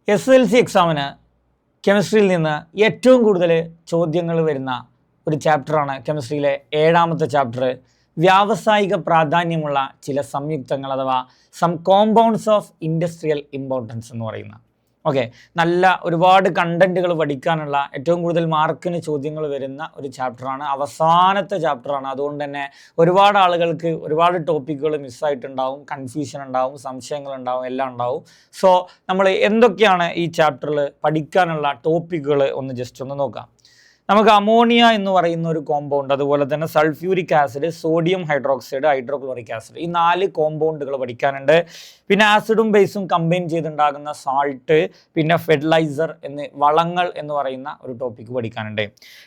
SSLC എക്സാമിന് കെമിസ്ട്രിയിൽ നിന്ന് ഏറ്റവും കൂടുതൽ ചോദ്യങ്ങൾ വരുന്ന ഒരു ചാപ്റ്ററാണ് കെമിസ്ട്രിയിലെ 7ാമത്തെ ചാപ്റ്റർ, വ്യാവസായിക പ്രാധാന്യമുള്ള ചില സംയുക്തങ്ങൾ അഥവാ some compounds of industrial importance എന്ന് പറയുന്ന. ഓക്കെ, നല്ല ഒരുപാട് കണ്ടന്റുകൾ പഠിക്കാനുള്ള ഏറ്റവും കൂടുതൽ മാർക്കിന് ചോദ്യങ്ങൾ വരുന്ന ഒരു ചാപ്റ്ററാണ്, അവസാനത്തെ ചാപ്റ്ററാണ്. അതുകൊണ്ട് തന്നെ ഒരുപാട് ആളുകൾക്ക് ഒരുപാട് ടോപ്പിക്കുകൾ മിസ്സായിട്ടുണ്ടാവും, കൺഫ്യൂഷൻ ഉണ്ടാവും, സംശയങ്ങൾ ഉണ്ടാവും, എല്ലാം ഉണ്ടാവും. സോ നമ്മൾ എന്തൊക്കെയാണ് ഈ ചാപ്റ്ററിൽ പഠിക്കാനുള്ള ടോപ്പിക്കുകൾ ഒന്ന് ജസ്റ്റ് ഒന്ന് നോക്കാം. നമുക്ക് അമോണിയ എന്ന് പറയുന്ന ഒരു കോമ്പൗണ്ട്, അതുപോലെ തന്നെ sulphuric acid, sodium hydroxide, hydrochloric acid, ഈ 4 കോമ്പൗണ്ടുകൾ പഠിക്കാനുണ്ട്. പിന്നെ ആസിഡും ബേസും കമ്പൈൻ ചെയ്തുണ്ടാകുന്ന സാൾട്ട്, പിന്നെ ഫെർട്ടിലൈസർ വളങ്ങൾ എന്ന് പറയുന്ന ഒരു ടോപ്പിക്ക് പഠിക്കാനുണ്ട്.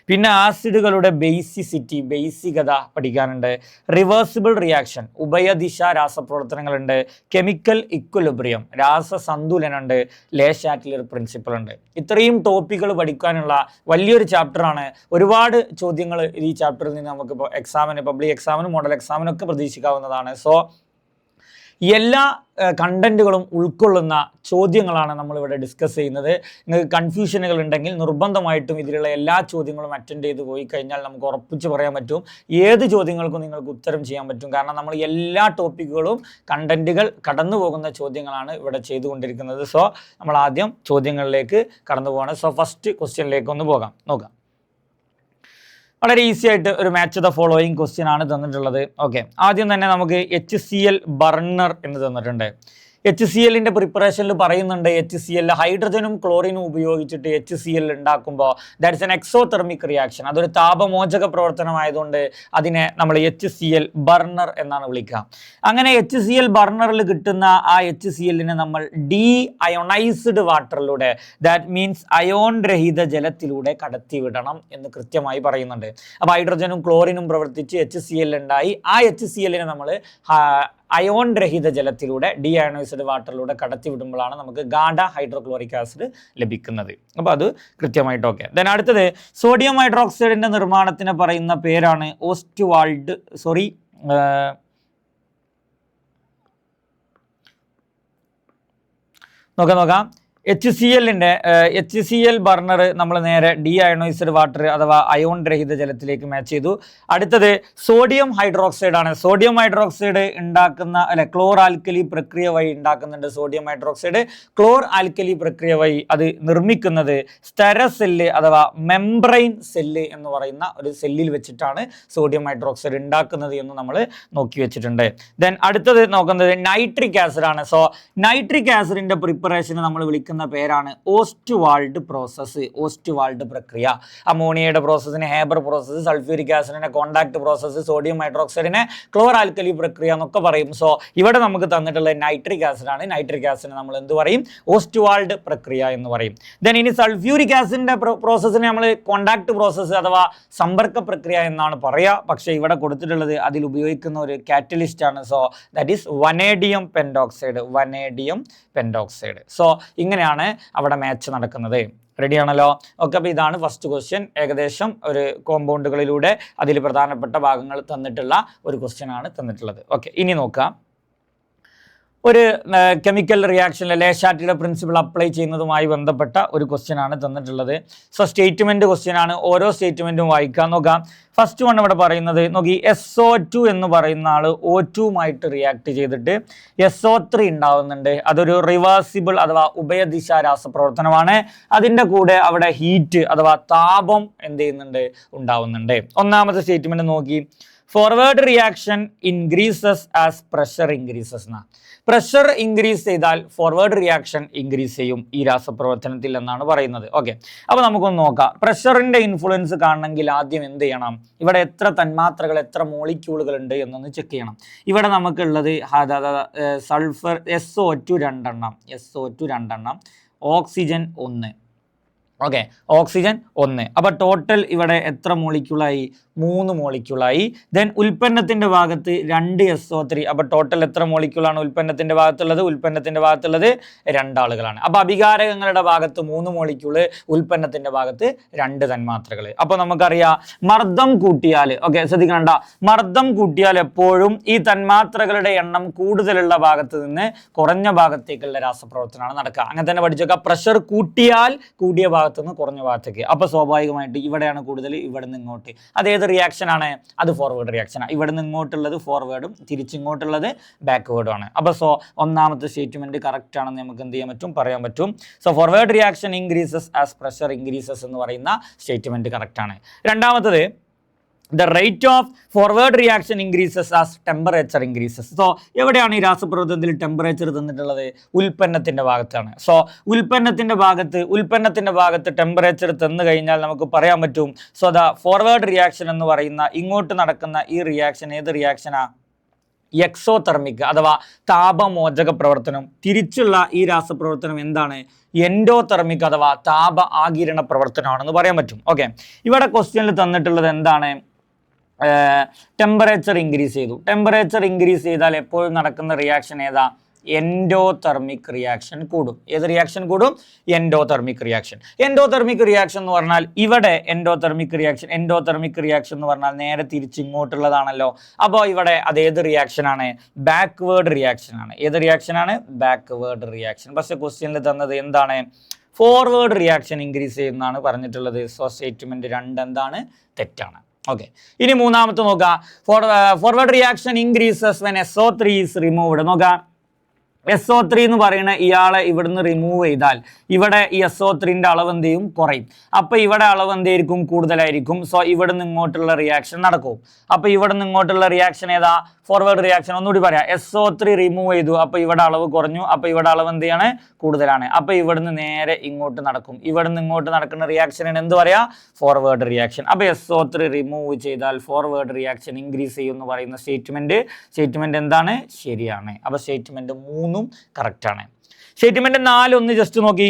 പിന്നെ ആസിഡുകളുടെ ബേസിസിറ്റി, ബേസികത പഠിക്കാനുണ്ട്. റിവേഴ്സിബിൾ റിയാക്ഷൻ, ഉഭയദിശ രാസപ്രവർത്തനങ്ങളുണ്ട്. കെമിക്കൽ ഇക്വിലിബ്രിയം, രാസസന്തുലനുണ്ട്. ലേ ഷാറ്റ്ലർ പ്രിൻസിപ്പിൾ ഉണ്ട്. ഇത്രയും ടോപ്പിക്കുകൾ പഠിക്കാനുള്ള വലിയൊരു ചാപ്റ്ററാണ്. ഒരുപാട് ചോദ്യങ്ങൾ ഈ ചാപ്റ്ററിൽ നിന്ന് നമുക്ക് എക്സാമിന്, പബ്ലിക് എക്സാമിനും മോഡൽ എക്സാമിനും ഒക്കെ പ്രതീക്ഷിക്കാവുന്നതാണ്. സോ എല്ലാ കണ്ടന്റുകളും ഉൾക്കൊള്ളുന്ന ചോദ്യങ്ങളാണ് നമ്മളിവിടെ ഡിസ്കസ് ചെയ്യുന്നത്. നിങ്ങൾക്ക് കൺഫ്യൂഷനുകൾ ഉണ്ടെങ്കിൽ നിർബന്ധമായിട്ടും ഇതിലുള്ള എല്ലാ ചോദ്യങ്ങളും അറ്റൻഡ് ചെയ്ത് പോയി കഴിഞ്ഞാൽ നമുക്ക് ഉറപ്പിച്ച് പറയാൻ പറ്റും ഏത് ചോദ്യങ്ങൾക്കും നിങ്ങൾക്ക് ഉത്തരം ചെയ്യാൻ പറ്റും. കാരണം നമ്മൾ എല്ലാ ടോപ്പിക്കുകളും കണ്ടന്റുകൾ കടന്നു പോകുന്ന ചോദ്യങ്ങളാണ് ഇവിടെ ചെയ്തുകൊണ്ടിരിക്കുന്നത്. സോ നമ്മൾ ആദ്യം ചോദ്യങ്ങളിലേക്ക് കടന്നു പോവാണ്. സോ ഫസ്റ്റ് ക്വസ്റ്റ്യനിലേക്ക് ഒന്ന് നോക്കാം. വളരെ ഈസി ആയിട്ട് ഒരു മാച്ച് ദ ഫോളോയിങ് ക്വസ്റ്റ്യൻ ആണ് തന്നിട്ടുള്ളത്. ഓക്കെ, ആദ്യം തന്നെ നമുക്ക് HCl ബർണർ എന്ന് തന്നിട്ടുണ്ട്. HClന്റെ പ്രിപ്പറേഷനിൽ പറയുന്നുണ്ട്, HCl ഹൈഡ്രജനും ക്ലോറിനും ഉപയോഗിച്ചിട്ട് HCl ഉണ്ടാക്കുമ്പോൾ ദാറ്റ്സ് എൻ എക്സോതെർമിക് റിയാക്ഷൻ, അതൊരു താപമോചക പ്രവർത്തനമായതുകൊണ്ട് അതിനെ നമ്മൾ HCl ബർണർ എന്നാണ് വിളിക്കുക. അങ്ങനെ HCl ബർണറിൽ കിട്ടുന്ന ആ HClനെ നമ്മൾ ഡീ അയോണൈസ്ഡ് വാട്ടറിലൂടെ, ദാറ്റ് മീൻസ് അയോൺ രഹിത ജലത്തിലൂടെ കടത്തിവിടണം എന്ന് കൃത്യമായി പറയുന്നുണ്ട്. അപ്പോൾ ഹൈഡ്രജനും ക്ലോറിനും പ്രവർത്തിച്ച് HCl ഉണ്ടായി. ആ HClനെ നമ്മൾ അയോൺ രഹിത ജലത്തിലൂടെ ഡീ അയോണൈസ്ഡ് വാട്ടറിലൂടെ കടത്തിവിടുമ്പോഴാണ് നമുക്ക് ഗാഢ ഹൈഡ്രോക്ലോറിക് ആസിഡ് ലഭിക്കുന്നത്. അപ്പോൾ അത് കൃത്യമായിട്ട് ഓക്കെ. ദെൻ അടുത്തത് സോഡിയം ഹൈഡ്രോക്സൈഡിന്റെ നിർമ്മാണത്തിന് പറയുന്ന പേരാണ് നോക്കാം. HCl ബർണർ നമ്മൾ നേരെ ഡീ അയോണൈസ്ഡ് വാട്ടർ അഥവാ അയോൺ രഹിത ജലത്തിലേക്ക് മാച്ച് ചെയ്തു. അടുത്തത് സോഡിയം ഹൈഡ്രോക്സൈഡ് ആണ്. സോഡിയം ഹൈഡ്രോക്സൈഡ് ഉണ്ടാക്കുന്ന ക്ലോർ ആൽക്കലി പ്രക്രിയ വഴി ഉണ്ടാക്കുന്നുണ്ട്. സോഡിയം ഹൈഡ്രോക്സൈഡ് ക്ലോർ ആൽക്കലി പ്രക്രിയ വഴി അത് നിർമ്മിക്കുന്നത് സ്റ്റെര സെല്ല് അഥവാ മെംബ്രെയിൻ സെല്ല് എന്ന് പറയുന്ന ഒരു സെല്ലിൽ വെച്ചിട്ടാണ് സോഡിയം ഹൈഡ്രോക്സൈഡ് ഉണ്ടാക്കുന്നത് എന്ന് നമ്മൾ നോക്കി വെച്ചിട്ടുണ്ട്. ദെൻ അടുത്തത് നോക്കുന്നത് നൈട്രിക് ആസിഡ് ആണ്. സോ നൈട്രിക് ആസിഡിന്റെ പ്രിപ്പറേഷന് നമ്മൾ വിളിക്കുന്ന പേരാണ് ഓസ്റ്റ്വാൾഡ് പ്രോസസ്സ്, ഓസ്റ്റ്വാൾഡ് പ്രക്രിയ. അമോണിയയുടെ പ്രോസസ്സിന് ഹേബർ പ്രോസസ്സ്, സൾഫ്യൂരിക് ആസിഡിനെ കോണ്ടാക്ട് പ്രോസസ്സ്, സോഡിയം ഹൈഡ്രോക്സൈഡിനെ ക്ലോർ ആൽക്കലി പ്രക്രിയ എന്നൊക്കെ പറയും. സോ ഇവിടെ നമുക്ക് തന്നിട്ടുള്ള നൈട്രിക് ആസിഡ് ആണ്. നൈട്രിക് ആസിഡിനെ നമ്മൾ എന്ത് പറയും? ഓസ്റ്റ്വാൾഡ് പ്രക്രിയ എന്ന് പറയും. ദെൻ ഇനി സൾഫ്യൂരിക് ആസിഡിന്റെ പ്രോസസ്സിനെ നമ്മൾ കോണ്ടാക്ട് പ്രോസസ്സ് അഥവാ സമ്പർക്ക പ്രക്രിയ എന്നാണ് പറയുക. പക്ഷേ ഇവിടെ കൊടുത്തിട്ടുള്ളത് അതിൽ ഉപയോഗിക്കുന്ന ഒരു കാറ്റലിസ്റ്റ് ആണ്. So that is vanadium pentoxide. So ഇങ്ങനെയാണ് അവിടെ മാച്ച് നടക്കുന്നത്. റെഡി ആണല്ലോ? ഓക്കെ, അപ്പോൾ ഇതാണ് ഫസ്റ്റ് ക്വസ്റ്റ്യൻ. ഏകദേശം ഒരു കോമ്പൗണ്ടുകളിലൂടെ അതിൽ പ്രധാനപ്പെട്ട ഭാഗങ്ങൾ തന്നിട്ടുള്ള ഒരു ക്വസ്റ്റ്യൻ ആണ് തന്നിട്ടുള്ളത്. ഓക്കെ, ഇനി നോക്കാം. ഒരു കെമിക്കൽ റിയാക്ഷനിലെ ലേ ഷാറ്റ്ലർ പ്രിൻസിപ്പിൾ അപ്ലൈ ചെയ്യുന്നതുമായി ബന്ധപ്പെട്ട ഒരു ക്വസ്റ്റ്യൻ ആണ് തന്നിട്ടുള്ളത്. സോ സ്റ്റേറ്റ്മെന്റ് ക്വസ്റ്റ്യൻ ആണ്. ഓരോ സ്റ്റേറ്റ്മെന്റും വായിക്കാൻ നോക്കാം. ഫസ്റ്റ് വൺ ഇവിടെ പറയുന്നത് നോക്കി, SO2 എന്ന് പറയുന്ന ആൾ O2മായിട്ട് റിയാക്ട് ചെയ്തിട്ട് SO3 ഉണ്ടാവുന്നുണ്ട്. അതൊരു റിവേഴ്സിബിൾ അഥവാ ഉഭയദിശ രാസപ്രവർത്തനമാണ്. അതിൻ്റെ കൂടെ അവിടെ ഹീറ്റ് അഥവാ താപം എന്ത് ചെയ്യുന്നുണ്ട്? ഉണ്ടാവുന്നുണ്ട്. ഒന്നാമത്തെ സ്റ്റേറ്റ്മെന്റ് നോക്കി, forward reaction increases as pressure increases എന്നാണ്. പ്രഷർ ഇൻക്രീസ് ചെയ്താൽ ഫോർവേഡ് റിയാക്ഷൻ ഇൻക്രീസ് ചെയ്യും ഈ രാസപ്രവർത്തനത്തിൽ എന്നാണ് പറയുന്നത്. ഓക്കെ, അപ്പോൾ നമുക്കൊന്ന് നോക്കാം. പ്രഷറിൻ്റെ ഇൻഫ്ലുവൻസ് കാണണമെങ്കിൽ ആദ്യം എന്ത് ചെയ്യണം? ഇവിടെ എത്ര തന്മാത്രകൾ, എത്ര മോളിക്യൂളുകൾ ഉണ്ട് എന്നൊന്ന് ചെക്ക് ചെയ്യണം. ഇവിടെ നമുക്കുള്ളത് sulphur SO2 2 oxygen 1. Okay, oxygen 1. അപ്പോൾ ടോട്ടൽ ഇവിടെ എത്ര മോളിക്യൂളായി? 3 മോളിക്യൂളായി. ദെൻ ഉൽപ്പന്നത്തിൻ്റെ ഭാഗത്ത് 2 SO3. അപ്പോൾ ടോട്ടൽ എത്ര മോളിക്യൂളാണ് ഉൽപ്പന്നത്തിൻ്റെ ഭാഗത്തുള്ളത്? ഉൽപ്പന്നത്തിൻ്റെ ഭാഗത്തുള്ളത് 2 ആളുകളാണ്. അപ്പോൾ അഭികാരകങ്ങളുടെ ഭാഗത്ത് 3 മോളിക്യൂള്, ഉൽപ്പന്നത്തിൻ്റെ ഭാഗത്ത് 2 തന്മാത്രകൾ. അപ്പോൾ നമുക്കറിയാം മർദ്ദം കൂട്ടിയാൽ, ഓക്കെ ശ്രദ്ധിക്കണ്ട, മർദ്ദം കൂട്ടിയാൽ എപ്പോഴും ഈ തന്മാത്രകളുടെ എണ്ണം കൂടുതലുള്ള ഭാഗത്ത് നിന്ന് കുറഞ്ഞ ഭാഗത്തേക്കുള്ള രാസപ്രവർത്തനമാണ് നടക്കുക. അങ്ങനെ തന്നെ പഠിച്ചേക്കുക. പ്രഷർ കൂട്ടിയാൽ കൂടിയ ഭാഗത്ത് നിന്ന് കുറഞ്ഞ ഭാഗത്തേക്ക്. അപ്പോൾ സ്വാഭാവികമായിട്ട് ഇവിടെയാണ് കൂടുതൽ, ഇവിടെ നിന്ന് ഇങ്ങോട്ട്. അതേത് റിയാക്ഷൻ ആണ്? അത് ഫോർവേഡ് റിയാക്ഷനാണ്. ഇവിടെ നിന്ന് ഇങ്ങോട്ടുള്ളത് ഫോർവേഡും തിരിച്ചിങ്ങോട്ടുള്ളത് ബാക്ക്വേർഡും ആണ്. അപ്പോൾ ഒന്നാമത്തെ സ്റ്റേറ്റ്മെന്റ് കറക്റ്റ് ആണെന്ന് നമുക്ക് എന്ത് ചെയ്യാൻ പറ്റും? പറയാൻ പറ്റും. Forward reaction increases as pressure increases എന്ന് പറയുന്ന സ്റ്റേറ്റ്മെന്റ് കറക്റ്റ് ആണ്. രണ്ടാമത്തത് the rate of forward reaction increases as temperature increases. So എവിടെയാണ് ഈ രാസപ്രവർത്തനത്തിൽ ടെമ്പറേച്ചർ തന്നിട്ടുള്ളത്? ഉൽപ്പന്നത്തിൻ്റെ ഭാഗത്താണ്. സോ ഉൽപ്പന്നത്തിൻ്റെ ഭാഗത്ത് ടെമ്പറേച്ചർ തന്നു കഴിഞ്ഞാൽ നമുക്ക് പറയാൻ പറ്റും സോ ദ ഫോർവേഡ് റിയാക്ഷൻ എന്ന് പറയുന്ന ഇങ്ങോട്ട് നടക്കുന്ന ഈ റിയാക്ഷൻ ഏത് റിയാക്ഷനാ? എക്സോതെർമിക് അഥവാ താപമോചക പ്രവർത്തനം. തിരിച്ചുള്ള ഈ രാസപ്രവർത്തനം എന്താണ്? എൻഡോതെർമിക് അഥവാ താപ ആഗിരണ പ്രവർത്തനമാണെന്ന് പറയാൻ പറ്റും. ഓക്കെ, ഇവിടെ ക്വസ്റ്റ്യനിൽ തന്നിട്ടുള്ളത് എന്താണ്? ടെമ്പറേച്ചർ ഇൻക്രീസ് ചെയ്തു. ടെമ്പറേച്ചർ ഇൻക്രീസ് ചെയ്താൽ എപ്പോഴും നടക്കുന്ന റിയാക്ഷൻ ഏതാ? എൻഡോതെർമിക് റിയാക്ഷൻ കൂടും. ഏത് റിയാക്ഷൻ കൂടും? Endothermic reaction. എൻഡോതെർമിക് റിയാക്ഷൻ എന്ന് പറഞ്ഞാൽ ഇവിടെ എൻഡോതെർമിക് റിയാക്ഷൻ എന്ന് പറഞ്ഞാൽ നേരെ തിരിച്ചിങ്ങോട്ടുള്ളതാണല്ലോ. അപ്പോൾ ഇവിടെ അത് ഏത് റിയാക്ഷൻ ആണ്? ബാക്ക്വേർഡ് റിയാക്ഷൻ ആണ്. ഏത് റിയാക്ഷൻ ആണ്? Backward reaction. പക്ഷേ ക്വസ്റ്റ്യനിൽ തന്നത് എന്താണ്? ഫോർവേഡ് റിയാക്ഷൻ ഇൻക്രീസ് ചെയ്യുന്നതാണ് പറഞ്ഞിട്ടുള്ളത്. സോ സ്റ്റേറ്റ്മെന്റ് 2 എന്താണ്? തെറ്റാണ്. ഓക്കെ, ഇനി മൂന്നാമത്തെ നോക്കാം. Forward reaction increases when SO3 is removed. നോക്കാം, SO3 എന്ന് പറയുന്ന ഇയാളെ ഇവിടുന്ന് റിമൂവ് ചെയ്താൽ ഇവിടെ ഈ SO3ൻ്റെ അളവ് എന്ത് ചെയ്യും? കുറയും. അപ്പോൾ ഇവിടെ അളവ് എന്തായിരിക്കും? കൂടുതലായിരിക്കും. സോ ഇവിടെ നിന്ന് ഇങ്ങോട്ടുള്ള റിയാക്ഷൻ നടക്കും. അപ്പോൾ ഇവിടെ നിന്ന് ഇങ്ങോട്ടുള്ള റിയാക്ഷൻ ഏതാ? Forward reaction. ഒന്നുകൂടി പറയാം, SO3 റിമൂവ് ചെയ്തു, അപ്പോൾ ഇവിടെ അളവ് കുറഞ്ഞു, അപ്പോൾ ഇവിടെ അളവ് എന്ത് ചെയ്യാണ്? കൂടുതലാണ്. അപ്പോൾ ഇവിടുന്ന് നേരെ ഇങ്ങോട്ട് നടക്കും. ഇവിടെ നിന്ന് ഇങ്ങോട്ട് നടക്കുന്ന റിയാക്ഷനാണ് എന്ത് പറയാ? Forward reaction. അപ്പോൾ SO3 റിമൂവ് ചെയ്താൽ ഫോർവേഡ് റിയാക്ഷൻ ഇൻക്രീസ് ചെയ്യും എന്ന് പറയുന്ന സ്റ്റേറ്റ്മെന്റ് എന്താണ്? ശരിയാണ്. അപ്പോൾ സ്റ്റേറ്റ്മെന്റ് 3 കറക്റ്റ് ആണ്. സ്റ്റേറ്റ്മെന്റ് 4 ഒന്ന് ജസ്റ്റ് നോക്കി.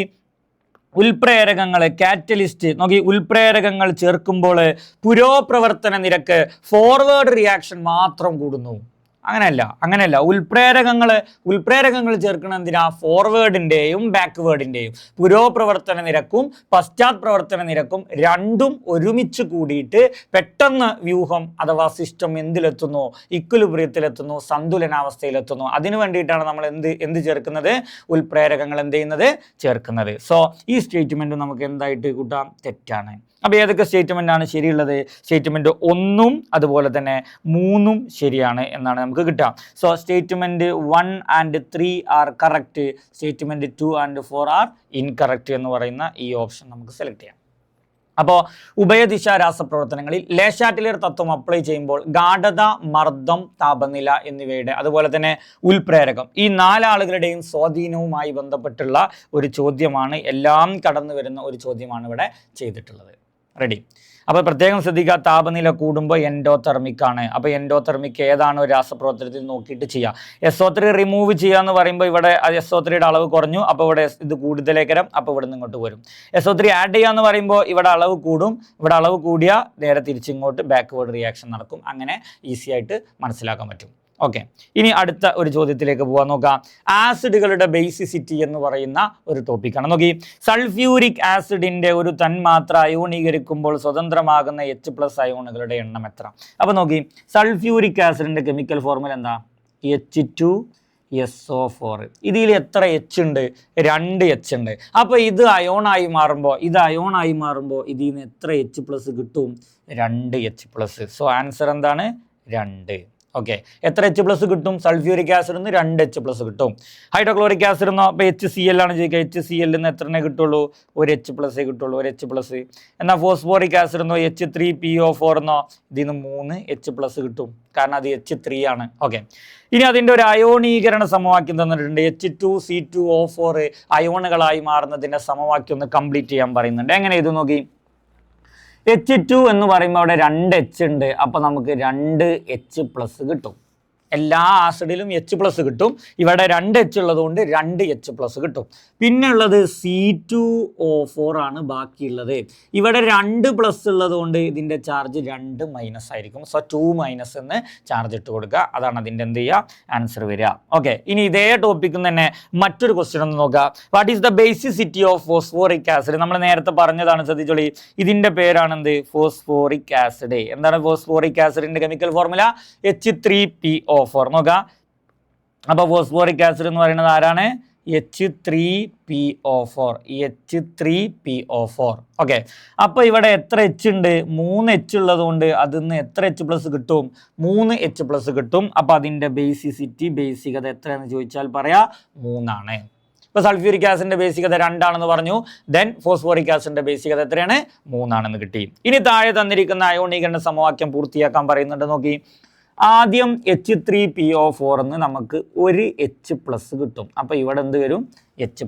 ഉൽപ്രേരകങ്ങൾ കാറ്റലിസ്റ്റ് നോക്കി. ഉൽപ്രേരകങ്ങൾ ചേർക്കുമ്പോൾ പുരോപ്രവർത്തന നിരക്ക് ഫോർവേഡ് റിയാക്ഷൻ മാത്രം കൂടുന്നു. അങ്ങനെയല്ല. ഉൽപ്രേരകങ്ങൾ ചേർക്കണം എന്തിനാ? ഫോർവേഡിൻ്റെയും ബാക്ക്വേർഡിൻ്റെയും പുരോപ്രവർത്തന നിരക്കും പശ്ചാത് പ്രവർത്തന നിരക്കും രണ്ടും ഒരുമിച്ച് കൂടിയിട്ട് പെട്ടെന്ന് വ്യൂഹം അഥവാ സിസ്റ്റം എന്തിലെത്തുന്നു? ഇക്വിലിബ്രിയത്തിലെത്തുന്നു, സന്തുലനാവസ്ഥയിലെത്തുന്നു. അതിനു വേണ്ടിയിട്ടാണ് നമ്മൾ എന്ത് ചേർക്കുന്നത്? ഉൽപ്രേരകങ്ങൾ എന്ത് ചെയ്യുന്നത്? ചേർക്കുന്നത്. സോ ഈ സ്റ്റേറ്റ്മെന്റ് നമുക്ക് എന്തായിട്ട് കൂട്ടാം? തെറ്റാണ്. അപ്പോൾ ഏതൊക്കെ സ്റ്റേറ്റ്മെന്റ് ആണ് ശരിയുള്ളത്? സ്റ്റേറ്റ്മെന്റ് 1 അതുപോലെ തന്നെ 3 ശരിയാണ് എന്നാണ് നമുക്ക് കിട്ടുക. So statement 1 and 3 are correct, statement 2 and 4 are incorrect എന്ന് പറയുന്ന ഈ ഓപ്ഷൻ നമുക്ക് സെലക്ട് ചെയ്യാം. അപ്പോൾ ഉഭയദിശ രാസപ്രവർത്തനങ്ങളിൽ ലേശാറ്റിലർ തത്വം അപ്ലൈ ചെയ്യുമ്പോൾ ഗാഢത, മർദ്ദം, താപനില എന്നിവയുടെ അതുപോലെ തന്നെ ഉൽപ്രേരകം ഈ 4 ആളുകളുടെയും സ്വാധീനവുമായി ബന്ധപ്പെട്ടുള്ള ഒരു ചോദ്യമാണ്, എല്ലാം കടന്നു വരുന്ന ഒരു ചോദ്യമാണ് ഇവിടെ ചെയ്തിട്ടുള്ളത്. റെഡി? അപ്പോൾ പ്രത്യേകം ശ്രദ്ധിക്കുക, താപനില കൂടുമ്പോൾ എൻഡോതെർമിക് ആണ്. അപ്പോൾ എൻഡോതെർമിക് ഏതാണ് ഒരു രാസപ്രവർത്തനത്തിൽ നോക്കിയിട്ട് ചെയ്യുക. SO3 റിമൂവ് ചെയ്യുക എന്ന് പറയുമ്പോൾ ഇവിടെ SO3യുടെ അളവ് കുറഞ്ഞു, അപ്പോൾ ഇവിടെ ഇത് കൂടുതലേക്കരം, അപ്പോൾ ഇവിടെ നിന്ന് ഇങ്ങോട്ട് വരും. SO3 ആഡ് ചെയ്യുക എന്ന് പറയുമ്പോൾ ഇവിടെ അളവ് കൂടും, ഇവിടെ അളവ് കൂടിയാൽ നേരെ തിരിച്ചിങ്ങോട്ട് ബാക്ക്വേർഡ് റിയാക്ഷൻ നടക്കും. അങ്ങനെ ഈസി ആയിട്ട് മനസ്സിലാക്കാൻ പറ്റും. ഓക്കെ, ഇനി അടുത്ത ഒരു ചോദ്യത്തിലേക്ക് പോകാൻ നോക്കാം. ആസിഡുകളുടെ ബേസിസിറ്റി എന്ന് പറയുന്ന ഒരു ടോപ്പിക്കാണ്. നോക്കി, സൾഫ്യൂരിക് ആസിഡിന്റെ ഒരു തന്മാത്ര അയോണീകരിക്കുമ്പോൾ സ്വതന്ത്രമാകുന്ന H+ അയോണുകളുടെ എണ്ണം എത്ര? അപ്പോൾ നോക്കി, സൾഫ്യൂരിക് ആസിഡിന്റെ കെമിക്കൽ ഫോർമുല എന്താ? H2SO4. ഇതിൽ എത്ര H ഉണ്ട്? 2 H ഉണ്ട്. അപ്പോൾ ഇത് അയോണായി മാറുമ്പോൾ ഇതിൽ നിന്ന് എത്ര H+ കിട്ടും? 2 H+. സോ ആൻസർ എന്താണ്? 2. ഓക്കെ, എത്ര H+ കിട്ടും? സൾഫ്യൂരിക് ആസിഡിൽ നിന്ന് 2 H+ കിട്ടും. ഹൈഡ്രോക്ലോറിക് ആസിഡ് എന്നോ അപ്പോൾ HCl ആണ് ചോദിക്കുക. HCl നിന്ന് എത്രനെ കിട്ടുള്ളൂ? 1 H+ കിട്ടുള്ളൂ, 1 H+. എന്നാൽ ഫോസ്ഫോറിക് ആസിഡ് എന്നോ H3PO4 എന്നോ ഇതിൽ നിന്ന് 3 H+ കിട്ടും, കാരണം അത് H3 ആണ്. ഓക്കെ, ഇനി അതിൻ്റെ ഒരു അയോണീകരണ സമവാക്യം തന്നിട്ടുണ്ട്. H2C2O4 അയോണുകളായി മാറുന്നതിൻ്റെ സമവാക്യം ഒന്ന് കംപ്ലീറ്റ് ചെയ്യാൻ പറയുന്നുണ്ട്. എങ്ങനെ ഇത് നോക്കി, H2 എന്ന് പറയുമ്പോൾ അവിടെ 2 H ഉണ്ട്, അപ്പോൾ നമുക്ക് 2 H+ കിട്ടും. എല്ലാ ആസിഡിലും H+ കിട്ടും. ഇവിടെ 2H ഉള്ളതുകൊണ്ട് 2H+ കിട്ടും. പിന്നെ ഉള്ളത് C2O4 ആണ് ബാക്കിയുള്ളത്. ഇവിടെ 2+ ഉള്ളത് കൊണ്ട് ഇതിൻ്റെ ചാർജ് 2- ആയിരിക്കും. സോ 2- എന്ന് ചാർജ് ഇട്ട് കൊടുക്കുക. അതാണ് അതിൻ്റെ എന്ത് ചെയ്യുക ആൻസർ വരിക. ഓക്കെ, ഇനി ഇതേ ടോപ്പിക്കിൽ തന്നെ മറ്റൊരു ക്വസ്റ്റ്യൻ ഒന്ന് നോക്കുക. What is the basicity of phosphoric acid? നമ്മൾ നേരത്തെ പറഞ്ഞതാണ്, ശ്രദ്ധിച്ചോളി. ഇതിൻ്റെ പേരാണ് എന്ത്? Phosphoric acid. എന്താണ് ഫോസ്ഫോറിക് ആസിഡിൻ്റെ കെമിക്കൽ ഫോർമുല? H3PO4. നോക്കാം. അപ്പോൾ ഫോസ്ഫോറിക് ആസിഡ് എന്ന് പറയുന്നത് ആരാണ്? H3PO4. H3PO4. ഓക്കെ, അപ്പോൾ ഇവിടെ എത്ര H ഉണ്ട്? 3H ഉള്ളത് കൊണ്ട് അതിൽ നിന്ന് എത്ര H+ കിട്ടും? 3H+ കിട്ടും. അപ്പോൾ അതിൻ്റെ ബേസികത എത്രയാണെന്ന് ചോദിച്ചാൽ പറയാം 3 ആണ്. ഇപ്പോൾ സൾഫ്യൂരിക് ആസിഡിൻ്റെ ബേസികത 2 ആണെന്ന് പറഞ്ഞു. ദെൻ ഫോസ്ഫോറിക് ആസിഡിൻ്റെ ബേസികത എത്രയാണ്? 3 ആണെന്ന് കിട്ടി. ഇനി താഴെ തന്നിരിക്കുന്ന അയോണീകരണ സമവാക്യം പൂർത്തിയാക്കാൻ പറയുന്നുണ്ട്. നോക്കി, ആദ്യം H3PO4 എന്ന് നമുക്ക് ഒരു H+ കിട്ടും. അപ്പോൾ ഇവിടെ എന്ത് വരും? H+.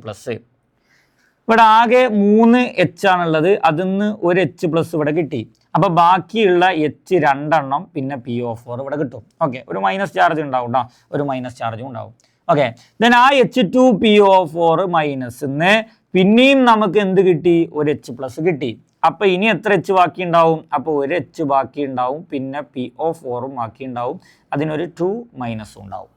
ഇവിടെ ആകെ 3H ആണുള്ളത്. അതിൽ നിന്ന് ഒരു H+ ഇവിടെ കിട്ടി. അപ്പോൾ ബാക്കിയുള്ള H 2 പിന്നെ PO4 ഇവിടെ കിട്ടും. ഓക്കെ, ഒരു മൈനസ് ചാർജ് ഉണ്ടാവും കേട്ടോ, ഒരു മൈനസ് ചാർജും ഉണ്ടാവും. ഓക്കെ, ദെൻ ആ H2PO4 മൈനസിന്ന് പിന്നെയും നമുക്ക് എന്ത് കിട്ടി? ഒരു H+ കിട്ടി. അപ്പോൾ ഇനി എത്ര H ബാക്കി ഉണ്ടാവും? അപ്പോൾ ഒരു H ബാക്കി ഉണ്ടാവും. പിന്നെ PO4 ബാക്കി ഉണ്ടാവും. അതിനൊരു 2- ഉണ്ടാവും.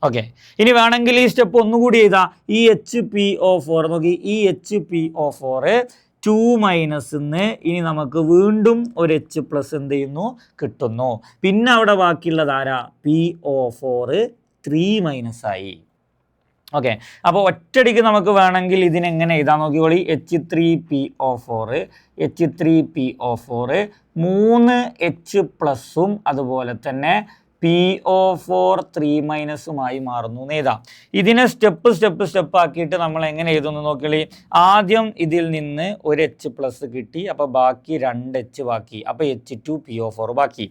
ഓക്കെ, ഇനി വേണമെങ്കിൽ ഈ സ്റ്റെപ്പ് ഒന്നുകൂടി ചെയ്താൽ ഈ HPO4 നോക്കി, ഈ HPO4 2- ഇനി നമുക്ക് വീണ്ടും ഒരു H+ എന്ത് ചെയ്യുന്നു? കിട്ടുന്നു. പിന്നെ അവിടെ ബാക്കിയുള്ളത് ആരാ? PO4 3- ആയി. ഓക്കെ, അപ്പോൾ ഒറ്റടിക്ക് നമുക്ക് വേണമെങ്കിൽ ഇതിനെങ്ങനെ എഴുതാൻ നോക്കിക്കോളി. H3PO4 3H+ഉം അതുപോലെ തന്നെ PO4 3- മാറുന്നു എഴുതാം. ഇതിനെ സ്റ്റെപ്പ് ആക്കിയിട്ട് നമ്മൾ എങ്ങനെ എഴുതുന്നു നോക്കിയാൽ, ആദ്യം ഇതിൽ നിന്ന് ഒരു H+ കിട്ടി. അപ്പോൾ ബാക്കി 2H ബാക്കി. അപ്പോൾ H2PO4 ബാക്കി.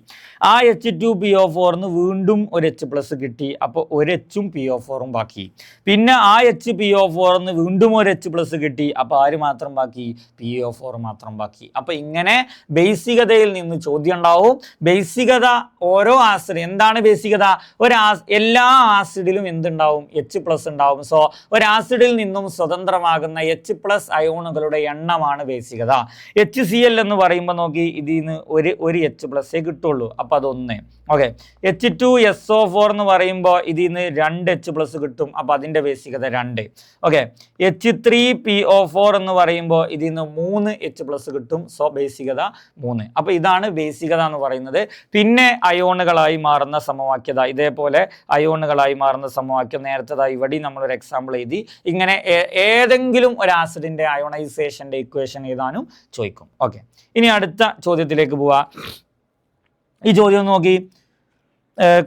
ആ H2PO4 വീണ്ടും ഒരു H+ കിട്ടി. അപ്പോൾ ഒരു Hഉം PO4 ബാക്കി. പിന്നെ ആ HPO4 വീണ്ടും ഒരു H+ കിട്ടി. അപ്പോൾ ആര് മാത്രം ബാക്കി? PO4 മാത്രം ബാക്കി. അപ്പോൾ ഇങ്ങനെ ബേസികതയിൽ നിന്ന് ചോദ്യം ഉണ്ടാവും. ബേസികത ഓരോ ആസിഡ് എന്താണ് ബേസികത? എല്ലാ ആസിഡിലും എന്തുണ്ടാവും? H+ ഉണ്ടാവും. സോ ഒരു ആസിഡിൽ നിന്നും സ്വതന്ത്രമാകുന്ന H+ അയോണുകളുടെ എണ്ണമാണ് ബേസികത. HCl എന്ന് പറയുമ്പോൾ നോക്കി, ഇതിൽ നിന്ന് ഒരു H+ കിട്ടുള്ളൂ. അപ്പോൾ അതൊന്ന്. ഓക്കെ, H2SO4 എന്ന് പറയുമ്പോൾ ഇതിൽ നിന്ന് 2H+ കിട്ടും. അപ്പോൾ അതിൻ്റെ ബേസികത 2. ഓക്കെ, H3PO4 എന്ന് പറയുമ്പോൾ ഇതിൽ നിന്ന് 3H+ കിട്ടും. സോ ബേസികത 3. അപ്പോൾ ഇതാണ് ബേസികത എന്ന് പറയുന്നത്. പിന്നെ അയോണുകളായി മാറുന്ന സമവാക്യത, ഇതേപോലെ അയോണുകളായി മാറുന്ന സമവാക്യം നേരത്തേതായി ഇവിടെ നമ്മളൊരു എക്സാമ്പിൾ എഴുതി. ഇങ്ങനെ ഏതെങ്കിലും ഒരു ആസിഡിൻ്റെ അയോണൈസേഷൻ്റെ ഇക്വേഷൻ എഴുതാനും ചോദിക്കും. ഓക്കെ, ഇനി അടുത്ത ചോദ്യത്തിലേക്ക് പോവാ. ഈ ചോദ്യം നോക്കി,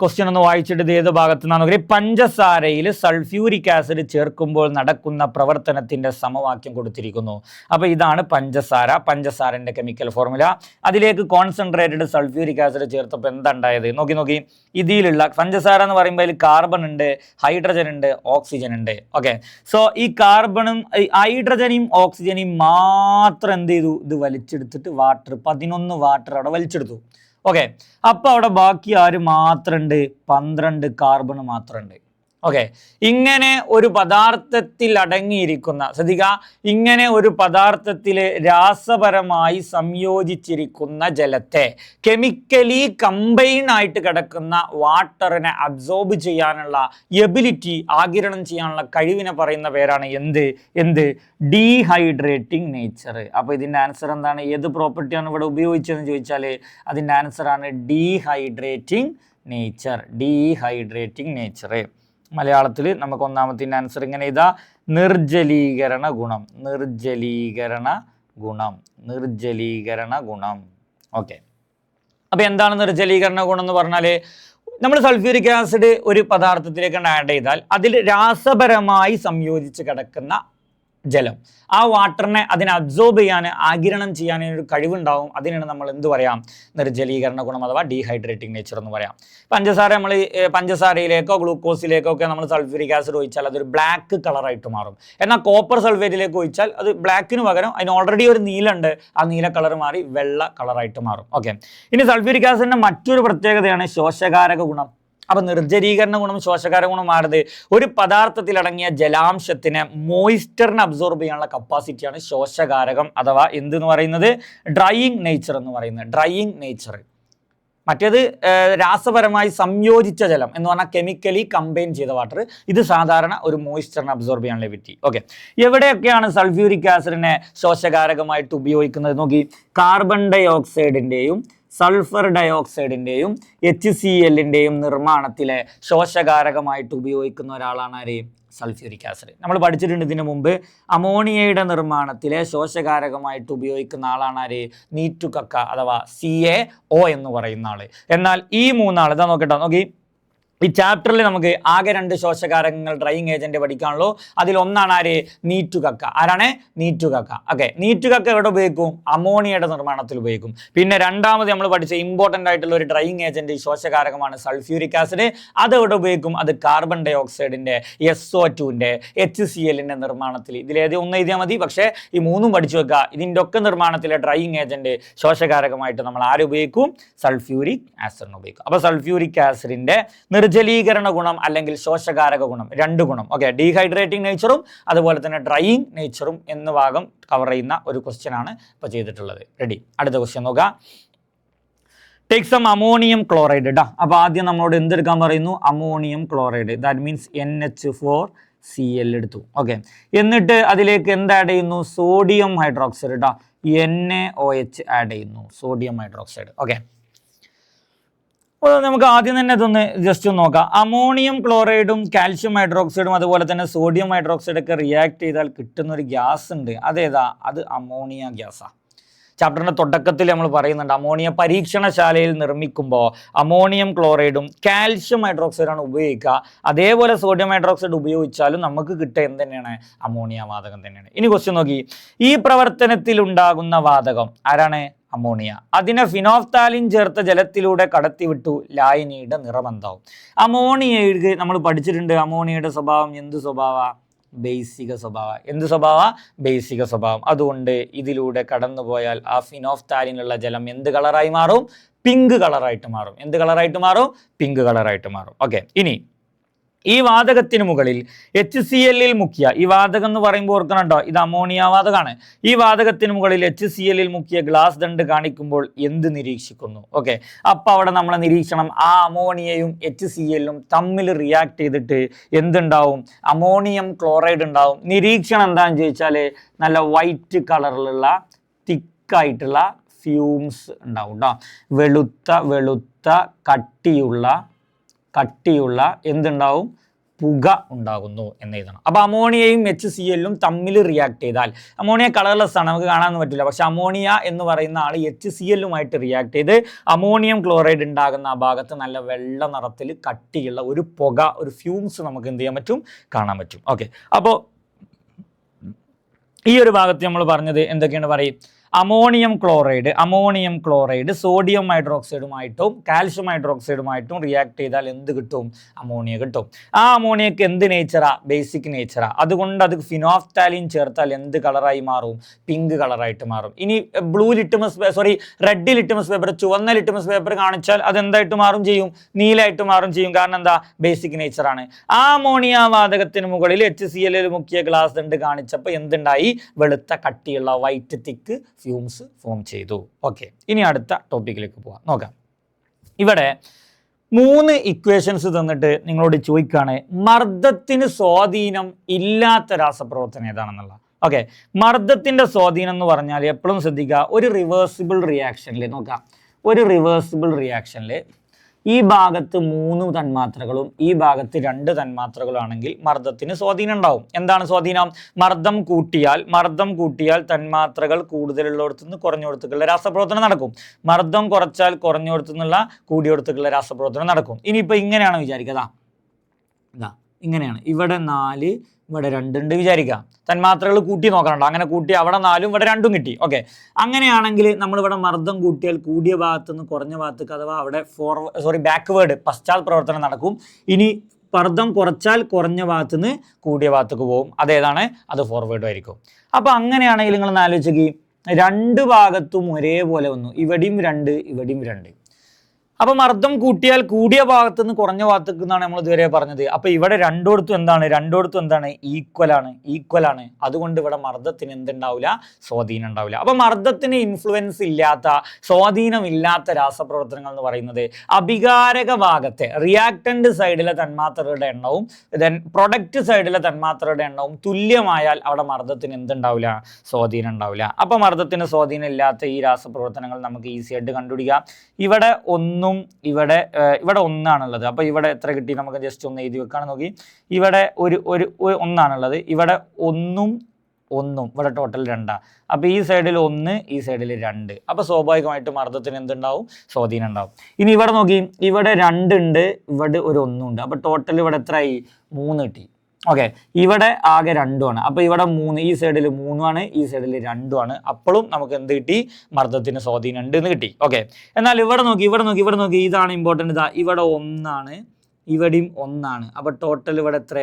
ക്വസ്റ്റ്യൻ ഒന്ന് വായിച്ചിട്ട് ഇത് ഏത് ഭാഗത്ത് നിന്നാണ് നോക്കി. പഞ്ചസാരയിൽ സൾഫ്യൂരിക് ആസിഡ് ചേർക്കുമ്പോൾ നടക്കുന്ന പ്രവർത്തനത്തിന്റെ സമവാക്യം കൊടുത്തിരിക്കുന്നു. അപ്പോൾ ഇതാണ് പഞ്ചസാരൻ്റെ കെമിക്കൽ ഫോർമുല. അതിലേക്ക് കോൺസെൻട്രേറ്റഡ് സൾഫ്യൂരിക് ആസിഡ് ചേർത്തപ്പോൾ എന്താ ഉണ്ടായത്? നോക്കി, ഇതിലുള്ള പഞ്ചസാര എന്ന് പറയുമ്പോൾ അതിൽ കാർബൺ ഉണ്ട്, ഹൈഡ്രജൻ ഉണ്ട്, ഓക്സിജൻ ഉണ്ട്. ഓക്കെ, സോ ഈ കാർബണും ഹൈഡ്രജനെയും ഓക്സിജനെയും മാത്രം എന്ത് ചെയ്തു? ഇത് വലിച്ചെടുത്തിട്ട് 11 വാട്ടർ അവിടെ വലിച്ചെടുത്തു. ഓക്കെ, അപ്പോൾ അവിടെ ബാക്കി ആര് മാത്രമുണ്ട്? 12 കാർബൺ മാത്രമുണ്ട്. ഓക്കെ, ഇങ്ങനെ ഒരു പദാർത്ഥത്തിൽ അടങ്ങിയിരിക്കുന്ന, ശ്രദ്ധിക്കുക, ഇങ്ങനെ ഒരു പദാർത്ഥത്തിൽ രാസപരമായി സംയോജിച്ചിരിക്കുന്ന ജലത്തെ കെമിക്കലി കമ്പൈൻ ആയിട്ട് കിടക്കുന്ന വാട്ടറിനെ അബ്സോർബ് ചെയ്യാനുള്ള എബിലിറ്റി, ആഗിരണം ചെയ്യാനുള്ള കഴിവിനെ പറയുന്ന പേരാണ് എന്ത് ഡീഹൈഡ്രേറ്റിംഗ് നേച്ചർ. അപ്പോൾ ഇതിൻ്റെ ആൻസർ എന്താണ്? ഏത് പ്രോപ്പർട്ടിയാണ് ഇവിടെ ഉപയോഗിച്ചതെന്ന് ചോദിച്ചാൽ അതിൻ്റെ ആൻസറാണ് ഡീഹൈഡ്രേറ്റിംഗ് നേച്ചർ. മലയാളത്തിൽ നമുക്ക് ഒന്നാമത്തിൻ്റെ ആൻസർ ഇങ്ങനെ ഇതാ, നിർജ്ജലീകരണ ഗുണം. ഓക്കെ, അപ്പോൾ എന്താണ് നിർജ്ജലീകരണ ഗുണം എന്ന് പറഞ്ഞാൽ, നമ്മൾ സൾഫ്യൂരിക് ആസിഡ് ഒരു പദാർത്ഥത്തിലേക്ക് ആഡ് ചെയ്താൽ അതിൽ രാസപരമായി സംയോജിച്ച് കിടക്കുന്ന ജലം, ആ വാട്ടറിനെ അതിനെ അബ്സോർബ് ചെയ്യാൻ, ആഗിരണം ചെയ്യാൻ ഒരു കഴിവുണ്ടാവും. അതിനാണ് നമ്മൾ എന്ത് പറയാം? നിർജ്ജലീകരണ ഗുണം അഥവാ ഡീഹൈഡ്രേറ്റിംഗ് നേച്ചർ എന്ന് പറയാം. പഞ്ചസാരയിലേക്കോ ഗ്ലൂക്കോസിലേക്കോ ഒക്കെ നമ്മൾ സൾഫ്യൂരിക് ആസിഡ് ഒഴിച്ചാൽ അതൊരു ബ്ലാക്ക് കളറായിട്ട് മാറും. എന്നാൽ കോപ്പർ സൾഫേറ്റിലേക്ക് ഒഴിച്ചാൽ അത് ബ്ലാക്കിന് പകരം അതിന് ഓൾറെഡി ഒരു നീലുണ്ട്, ആ നീല കളർ മാറി വെള്ള കളറായിട്ട് മാറും. ഓക്കെ, ഇനി സൾഫ്യൂരിക് ആസിഡിൻ്റെ മറ്റൊരു പ്രത്യേകതയാണ് ശോഷകാരക ഗുണം. അപ്പൊ നിർജ്ജലീകരണ ഗുണം ശോഷകാര ഗുണം ആണത് ഒരു പദാർത്ഥത്തിൽ അടങ്ങിയ ജലാംശത്തിനെ മോയിസ്റ്ററിനെ അബ്സോർബ് ചെയ്യാനുള്ള കപ്പാസിറ്റിയാണ് ശോഷകാരകം അഥവാ എന്തെന്ന് പറയുന്നത് ഡ്രൈയിങ് നേച്ചർ എന്ന് പറയുന്നത് ഡ്രൈയിങ് നേച്ചർ. മറ്റേത് രാസപരമായി സംയോജിച്ച ജലം എന്ന് പറഞ്ഞാൽ കെമിക്കലി കമ്പൈൻ ചെയ്ത വാട്ടർ. ഇത് സാധാരണ ഒരു മോയിസ്ചറിനെ അബ്സോർബ് ചെയ്യാനുള്ള എബിലിറ്റി. ഓക്കെ, എവിടെയൊക്കെയാണ് സൾഫ്യൂരിക് ആസിഡിനെ ശോഷകാരകമായിട്ട് ഉപയോഗിക്കുന്നത് നോക്കി. കാർബൺ ഡൈ ഓക്സൈഡിൻ്റെയും സൾഫർ ഡയോക്സൈഡിൻ്റെയും HCl നിർമ്മാണത്തിലെ ശോഷകാരകമായിട്ട് ഉപയോഗിക്കുന്ന ഒരാളാണ് ആര്? Sulphuric acid. നമ്മൾ പഠിച്ചിട്ടുണ്ട് ഇതിനു മുമ്പ് അമോണിയയുടെ നിർമ്മാണത്തിലെ ശോഷകാരകമായിട്ട് ഉപയോഗിക്കുന്ന ആളാണ് ആര്? നീറ്റുകക്ക അഥവാ CaO എന്ന് പറയുന്ന ആള്. എന്നാൽ ഈ മൂന്നാൾ ഇതാ നോക്കട്ടെ, നോക്കി ഈ ചാപ്റ്ററിൽ നമുക്ക് ആകെ 2 ശോഷകാരകങ്ങൾ ഡ്രൈയിങ് ഏജന്റ് പഠിക്കാനുള്ളൂ. അതിലൊന്നാണ് ആര്? നീറ്റുകക്ക. ആരാണ്? നീറ്റുകക്ക. ഓക്കെ, നീറ്റുകക്ക എവിടെ ഉപയോഗിക്കും? അമോണിയയുടെ നിർമ്മാണത്തിൽ ഉപയോഗിക്കും. പിന്നെ രണ്ടാമത് നമ്മൾ പഠിച്ച ഇമ്പോർട്ടൻ്റ് ആയിട്ടുള്ള ഒരു ഡ്രൈയിങ് ഏജന്റ് ശോഷകാരകമാണ് സൾഫ്യൂരിക് ആസിഡ്. അത് എവിടെ ഉപയോഗിക്കും? അത് കാർബൺ ഡൈ ഓക്സൈഡിന്റെ SO2ന്റെ HClന്റെ നിർമ്മാണത്തിൽ. ഇതിലേത് ഒന്ന് എഴുതിയാൽ മതി, പക്ഷേ ഈ മൂന്നും പഠിച്ചു വെക്കുക. ഇതിൻ്റെ ഒക്കെ നിർമ്മാണത്തിലെ ഡ്രൈയിങ് ഏജന്റ് ശോഷകാരകമായിട്ട് നമ്മൾ ആര് ഉപയോഗിക്കും? സൾഫ്യൂരിക് ആസിഡിന് ഉപയോഗിക്കും. അപ്പോൾ സൾഫ്യൂരിക് ആസിഡിന്റെ നിർജ്ജലീകരണ ഗുണം അല്ലെങ്കിൽ ശോഷകാരക ഗുണം 2 ഗുണം. ഓക്കെ, ഡീഹൈഡ്രേറ്റിംഗ് നേച്ചറും അതുപോലെ തന്നെ ഡ്രൈയിങ് നേച്ചറും എന്ന ഭാഗം കവർ ചെയ്യുന്ന ഒരു ക്വസ്റ്റ്യൻ ആണ് ഇപ്പോൾ ചെയ്തിട്ടുള്ളത്. റെഡി, അടുത്ത ക്വസ്റ്റ്യൻ നോക്കാം. ടേക്ക് സം അമോണിയം ക്ലോറൈഡ് ഇടാ. അപ്പോൾ ആദ്യം നമ്മളോട് എന്തെടുക്കാൻ പറയുന്നു? Ammonium chloride. That means NH4Cl എടുത്തു. ഓക്കെ, എന്നിട്ട് അതിലേക്ക് എന്ത് ആഡ് ചെയ്യുന്നു? സോഡിയം ഹൈഡ്രോക്സൈഡ് ഇടാ. NaOH ആഡ് ചെയ്യുന്നു, സോഡിയം ഹൈഡ്രോക്സൈഡ്. ഓക്കെ, അപ്പോൾ നമുക്ക് ആദ്യം തന്നെ ഇതൊന്ന് ജസ്റ്റ് ഒന്ന് നോക്കാം. അമോണിയം ക്ലോറൈഡും കാൽഷ്യം ഹൈഡ്രോക്സൈഡും അതുപോലെ തന്നെ സോഡിയം ഹൈഡ്രോക്സൈഡൊക്കെ റിയാക്ട് ചെയ്താൽ കിട്ടുന്ന ഒരു ഗ്യാസ് ഉണ്ട്. അതേതാ? അത് അമോണിയ ഗ്യാസാണ്. ചാപ്റ്ററിൻ്റെ തുടക്കത്തിൽ നമ്മൾ പറയുന്നുണ്ട് അമോണിയ പരീക്ഷണശാലയിൽ നിർമ്മിക്കുമ്പോൾ അമോണിയം ക്ലോറൈഡും കാൽഷ്യം ഹൈഡ്രോക്സൈഡാണ് ഉപയോഗിക്കുക. അതേപോലെ സോഡിയം ഹൈഡ്രോക്സൈഡ് ഉപയോഗിച്ചാലും നമുക്ക് കിട്ടുക എന്ത് തന്നെയാണ്? അമോണിയ വാതകം തന്നെയാണ്. ഇനി ക്വസ്റ്റ്യൻ നോക്കി. ഈ പ്രവർത്തനത്തിൽ ഉണ്ടാകുന്ന വാതകം ആരാണ്? അമോണിയ. അതിനെ ഫിനോഫ്താലിൻ ചേർത്ത ജലത്തിലൂടെ കടത്തിവിട്ടു ലായനിയുടെ നിറം എന്താവും? അമോണിയയുടെ നമ്മൾ പഠിച്ചിട്ടുണ്ട് അമോണിയയുടെ സ്വഭാവം എന്ത് സ്വഭാവ? ബേസിക സ്വഭാവം. എന്ത് സ്വഭാവ? ബേസിക സ്വഭാവം. അതുകൊണ്ട് ഇതിലൂടെ കടന്നുപോയാൽ ആ ഫിനോഫ്താലിനുള്ള ജലം എന്ത് കളറായി മാറും? പിങ്ക് കളറായിട്ട് മാറും. എന്ത് കളറായിട്ട് മാറും? പിങ്ക് കളറായിട്ട് മാറും. ഓക്കെ, ഇനി ഈ വാതകത്തിന് മുകളിൽ HCl മുക്കിയ, ഈ വാതകം എന്ന് പറയുമ്പോൾ ഓർക്കണം കേട്ടോ, ഇത് അമോണിയ വാതകമാണ്. ഈ വാതകത്തിന് മുകളിൽ HCl മുക്കിയ ഗ്ലാസ് ദണ്ട് കാണിക്കുമ്പോൾ എന്ത് നിരീക്ഷിക്കുന്നു? ഓക്കെ, അപ്പോൾ അവിടെ നമ്മളെ നിരീക്ഷണം ആ അമോണിയയും HClഉം തമ്മിൽ റിയാക്ട് ചെയ്തിട്ട് എന്തുണ്ടാവും? അമോണിയം ക്ലോറൈഡ് ഉണ്ടാവും. നിരീക്ഷണം എന്താണെന്ന് ചോദിച്ചാൽ നല്ല വൈറ്റ് കളറിലുള്ള തിക്കായിട്ടുള്ള ഫ്യൂംസ് ഉണ്ടാവും കേട്ടോ. വെളുത്ത കട്ടിയുള്ള എന്തുണ്ടാവും? പുക ഉണ്ടാകുന്നു എന്ന് എഴുതണം. അപ്പോൾ അമോണിയയും HClഉം തമ്മിൽ റിയാക്ട് ചെയ്താൽ, അമോണിയ കളർലെസ് ആണ്, നമുക്ക് കാണാനൊന്നും പറ്റില്ല. പക്ഷെ അമോണിയ എന്ന് പറയുന്ന ആൾ HClഉമായിട്ട് റിയാക്ട് ചെയ്ത് അമോണിയം ക്ലോറൈഡ് ഉണ്ടാകുന്ന ആ ഭാഗത്ത് നല്ല വെള്ള നിറത്തിൽ കട്ടിയുള്ള ഒരു പുക, ഒരു ഫ്യൂംസ് നമുക്ക് എന്ത് ചെയ്യാൻ പറ്റും? കാണാൻ പറ്റും. ഓക്കെ, അപ്പോൾ ഈ ഒരു ഭാഗത്ത് നമ്മൾ പറഞ്ഞത് എന്തൊക്കെയാണ് പറയും? അമോണിയം ക്ലോറൈഡ് സോഡിയം ഹൈഡ്രോക്സൈഡുമായിട്ടും കാൽഷ്യം ഹൈഡ്രോക്സൈഡുമായിട്ടും റിയാക്ട് ചെയ്താൽ എന്ത് കിട്ടും? അമോണിയ കിട്ടും. ആ അമോണിയക്ക് എന്ത് നേച്ചറാ? ബേസിക് നേച്ചറാ. അതുകൊണ്ട് അത് ഫിനോഫ്താലിൻ ചേർത്താൽ എന്ത് കളറായി മാറും? പിങ്ക് കളറായിട്ട് മാറും. ഇനി റെഡ് ലിറ്റ്മസ് പേപ്പർ, ചുവന്ന ലിറ്റ്മസ് പേപ്പർ കാണിച്ചാൽ അത് എന്തായിട്ട് മാറും ചെയ്യും? നീലായിട്ട് മാറും ചെയ്യും. കാരണം എന്താ? ബേസിക് നേച്ചറാണ്. ആ അമോണിയ വാതകത്തിന് മുകളിൽ HCl മുക്കിയ ഗ്ലാസ് ദണ്ട് കാണിച്ചപ്പോൾ എന്തുണ്ടായി? വെളുത്ത കട്ടിയുള്ള വൈറ്റ് തിക്ക് ഫ്യൂംസ് ഫോം ചെയ്തു. ഓക്കെ, ഇനി അടുത്ത ടോപ്പിക്കിലേക്ക് പോകാം. നോക്കാം. ഇവിടെ 3 ഇക്വേഷൻസ് തന്നിട്ട് നിങ്ങളോട് ചോദിക്കുകയാണ് മർദ്ദത്തിന് സ്വാധീനം ഇല്ലാത്ത രാസപ്രവർത്തനം ഏതാണെന്നുള്ള. ഓക്കെ, മർദ്ദത്തിൻ്റെ സ്വാധീനം എന്ന് പറഞ്ഞാൽ എപ്പോഴും ശ്രദ്ധിക്കുക, ഒരു റിവേഴ്സിബിൾ റിയാക്ഷനിൽ നോക്കാം. ഒരു റിവേഴ്സിബിൾ റിയാക്ഷനിൽ ഈ ഭാഗത്ത് 3 തന്മാത്രകളും ഈ ഭാഗത്ത് 2 തന്മാത്രകളാണെങ്കിൽ മർദ്ദത്തിന് സ്വാധീനം ഉണ്ടാവും. എന്താണ് സ്വാധീനം? മർദ്ദം കൂട്ടിയാൽ തന്മാത്രകൾ കൂടുതലുള്ളിടത്തു നിന്ന് കുറഞ്ഞിടത്തുള്ള രാസപ്രവർത്തനം നടക്കും. മർദ്ദം കുറച്ചാൽ കുറഞ്ഞിടത്തുനിന്നുള്ള കൂടിയിടത്തുള്ള രാസപ്രവർത്തനം നടക്കും. ഇനിയിപ്പോൾ ഇങ്ങനെയാണ് വിചാരിക്കുക, ഇങ്ങനെയാണ്. ഇവിടെ 4, ഇവിടെ 2 ഉണ്ട് വിചാരിക്കാം. തന്മാത്രകൾ കൂട്ടി നോക്കണുണ്ടോ? അങ്ങനെ കൂട്ടി അവിടെ 4ഉം ഇവിടെ 2ഉം കിട്ടി. ഓക്കെ, അങ്ങനെയാണെങ്കിൽ നമ്മളിവിടെ മർദ്ദം കൂട്ടിയാൽ കൂടിയ ഭാഗത്തു നിന്ന് കുറഞ്ഞ ഭാഗത്തേക്ക് അഥവാ അവിടെ ബാക്ക്വേർഡ് പശ്ചാത്ത പ്രവർത്തനം നടക്കും. ഇനി മർദ്ദം കുറച്ചാൽ കുറഞ്ഞ ഭാഗത്തു നിന്ന് കൂടിയ ഭാഗത്തേക്ക് പോകും. അതേതാണ്? അത് ഫോർവേഡ് ആയിരിക്കും. അപ്പോൾ അങ്ങനെയാണെങ്കിൽ നിങ്ങൾ ആലോചിക്കുക, 2 ഭാഗത്തും ഒരേപോലെ വന്നു. ഇവിടെയും 2, ഇവിടെയും 2. അപ്പൊ മർദ്ദം കൂട്ടിയാൽ കൂടിയ ഭാഗത്ത് നിന്ന് കുറഞ്ഞ ഭാഗത്തേക്ക് എന്നാണ് നമ്മൾ ഇതുവരെ പറഞ്ഞത്. അപ്പൊ ഇവിടെ രണ്ടിടത്തും എന്താണ് ഈക്വൽ ആണ്. അതുകൊണ്ട് ഇവിടെ മർദ്ദത്തിന് എന്തുണ്ടാവില്ല, സ്വാധീനം ഉണ്ടാവില്ല. അപ്പൊ മർദ്ദത്തിന് ഇൻഫ്ലുവൻസ് ഇല്ലാത്ത, സ്വാധീനമില്ലാത്ത രാസപ്രവർത്തനങ്ങൾ എന്ന് പറയുന്നത് അഭികാരക ഭാഗത്തെ റിയാക്ടന്റ് സൈഡിലെ തന്മാത്രകളുടെ എണ്ണവും പ്രൊഡക്റ്റ് സൈഡിലെ തന്മാത്രകളുടെ എണ്ണവും തുല്യമായാൽ അവിടെ മർദ്ദത്തിന് എന്തുണ്ടാവില്ല, സ്വാധീനം ഉണ്ടാവില്ല. അപ്പൊ മർദ്ദത്തിന് സ്വാധീനം ഇല്ലാത്ത ഈ രാസപ്രവർത്തനങ്ങൾ നമുക്ക് ഈസി ആയിട്ട് കണ്ടുപിടിക്കാം. ഇവിടെ ഇവിടെ ഒന്നാണുള്ളത്. അപ്പൊ ഇവിടെ എത്ര കിട്ടി നമുക്ക് ജസ്റ്റ് ഒന്ന് എഴുതി വെക്കാണ്. നോക്കി, ഇവിടെ ഒരു ഒന്നാണുള്ളത്, ഇവിടെ ഒന്നും ഇവിടെ ടോട്ടൽ 2. അപ്പൊ ഈ സൈഡിൽ 1, ഈ സൈഡിൽ 2. അപ്പൊ സ്വാഭാവികമായിട്ട് മർദ്ദത്തിന് എന്തുണ്ടാവും, സ്വാധീനം ഉണ്ടാവും. ഇനി ഇവിടെ നോക്കി, ഇവിടെ 2 ഉണ്ട്, ഇവിടെ ഒരു 1 ഉണ്ട്. അപ്പൊ ടോട്ടൽ ഇവിടെ എത്രയായി, 3 കിട്ടി. ഓക്കെ, ഇവിടെ ആകെ 2 ആണ്. അപ്പൊ ഇവിടെ 3, ഈ സൈഡിൽ 3 ആണ്, ഈ സൈഡിൽ 2 ആണ്. അപ്പോഴും നമുക്ക് എന്ത് കിട്ടി, മർദ്ദത്തിന് സ്വാധീനം ഉണ്ട് എന്ന് കിട്ടി. ഓക്കെ, എന്നാൽ ഇവിടെ നോക്കി, ഇതാണ് ഇമ്പോർട്ടൻ്റ്. ഇതാ ഇവിടെ 1 ആണ്, ഇവിടെയും 1 ആണ്. അപ്പൊ ടോട്ടൽ ഇവിടെ എത്ര,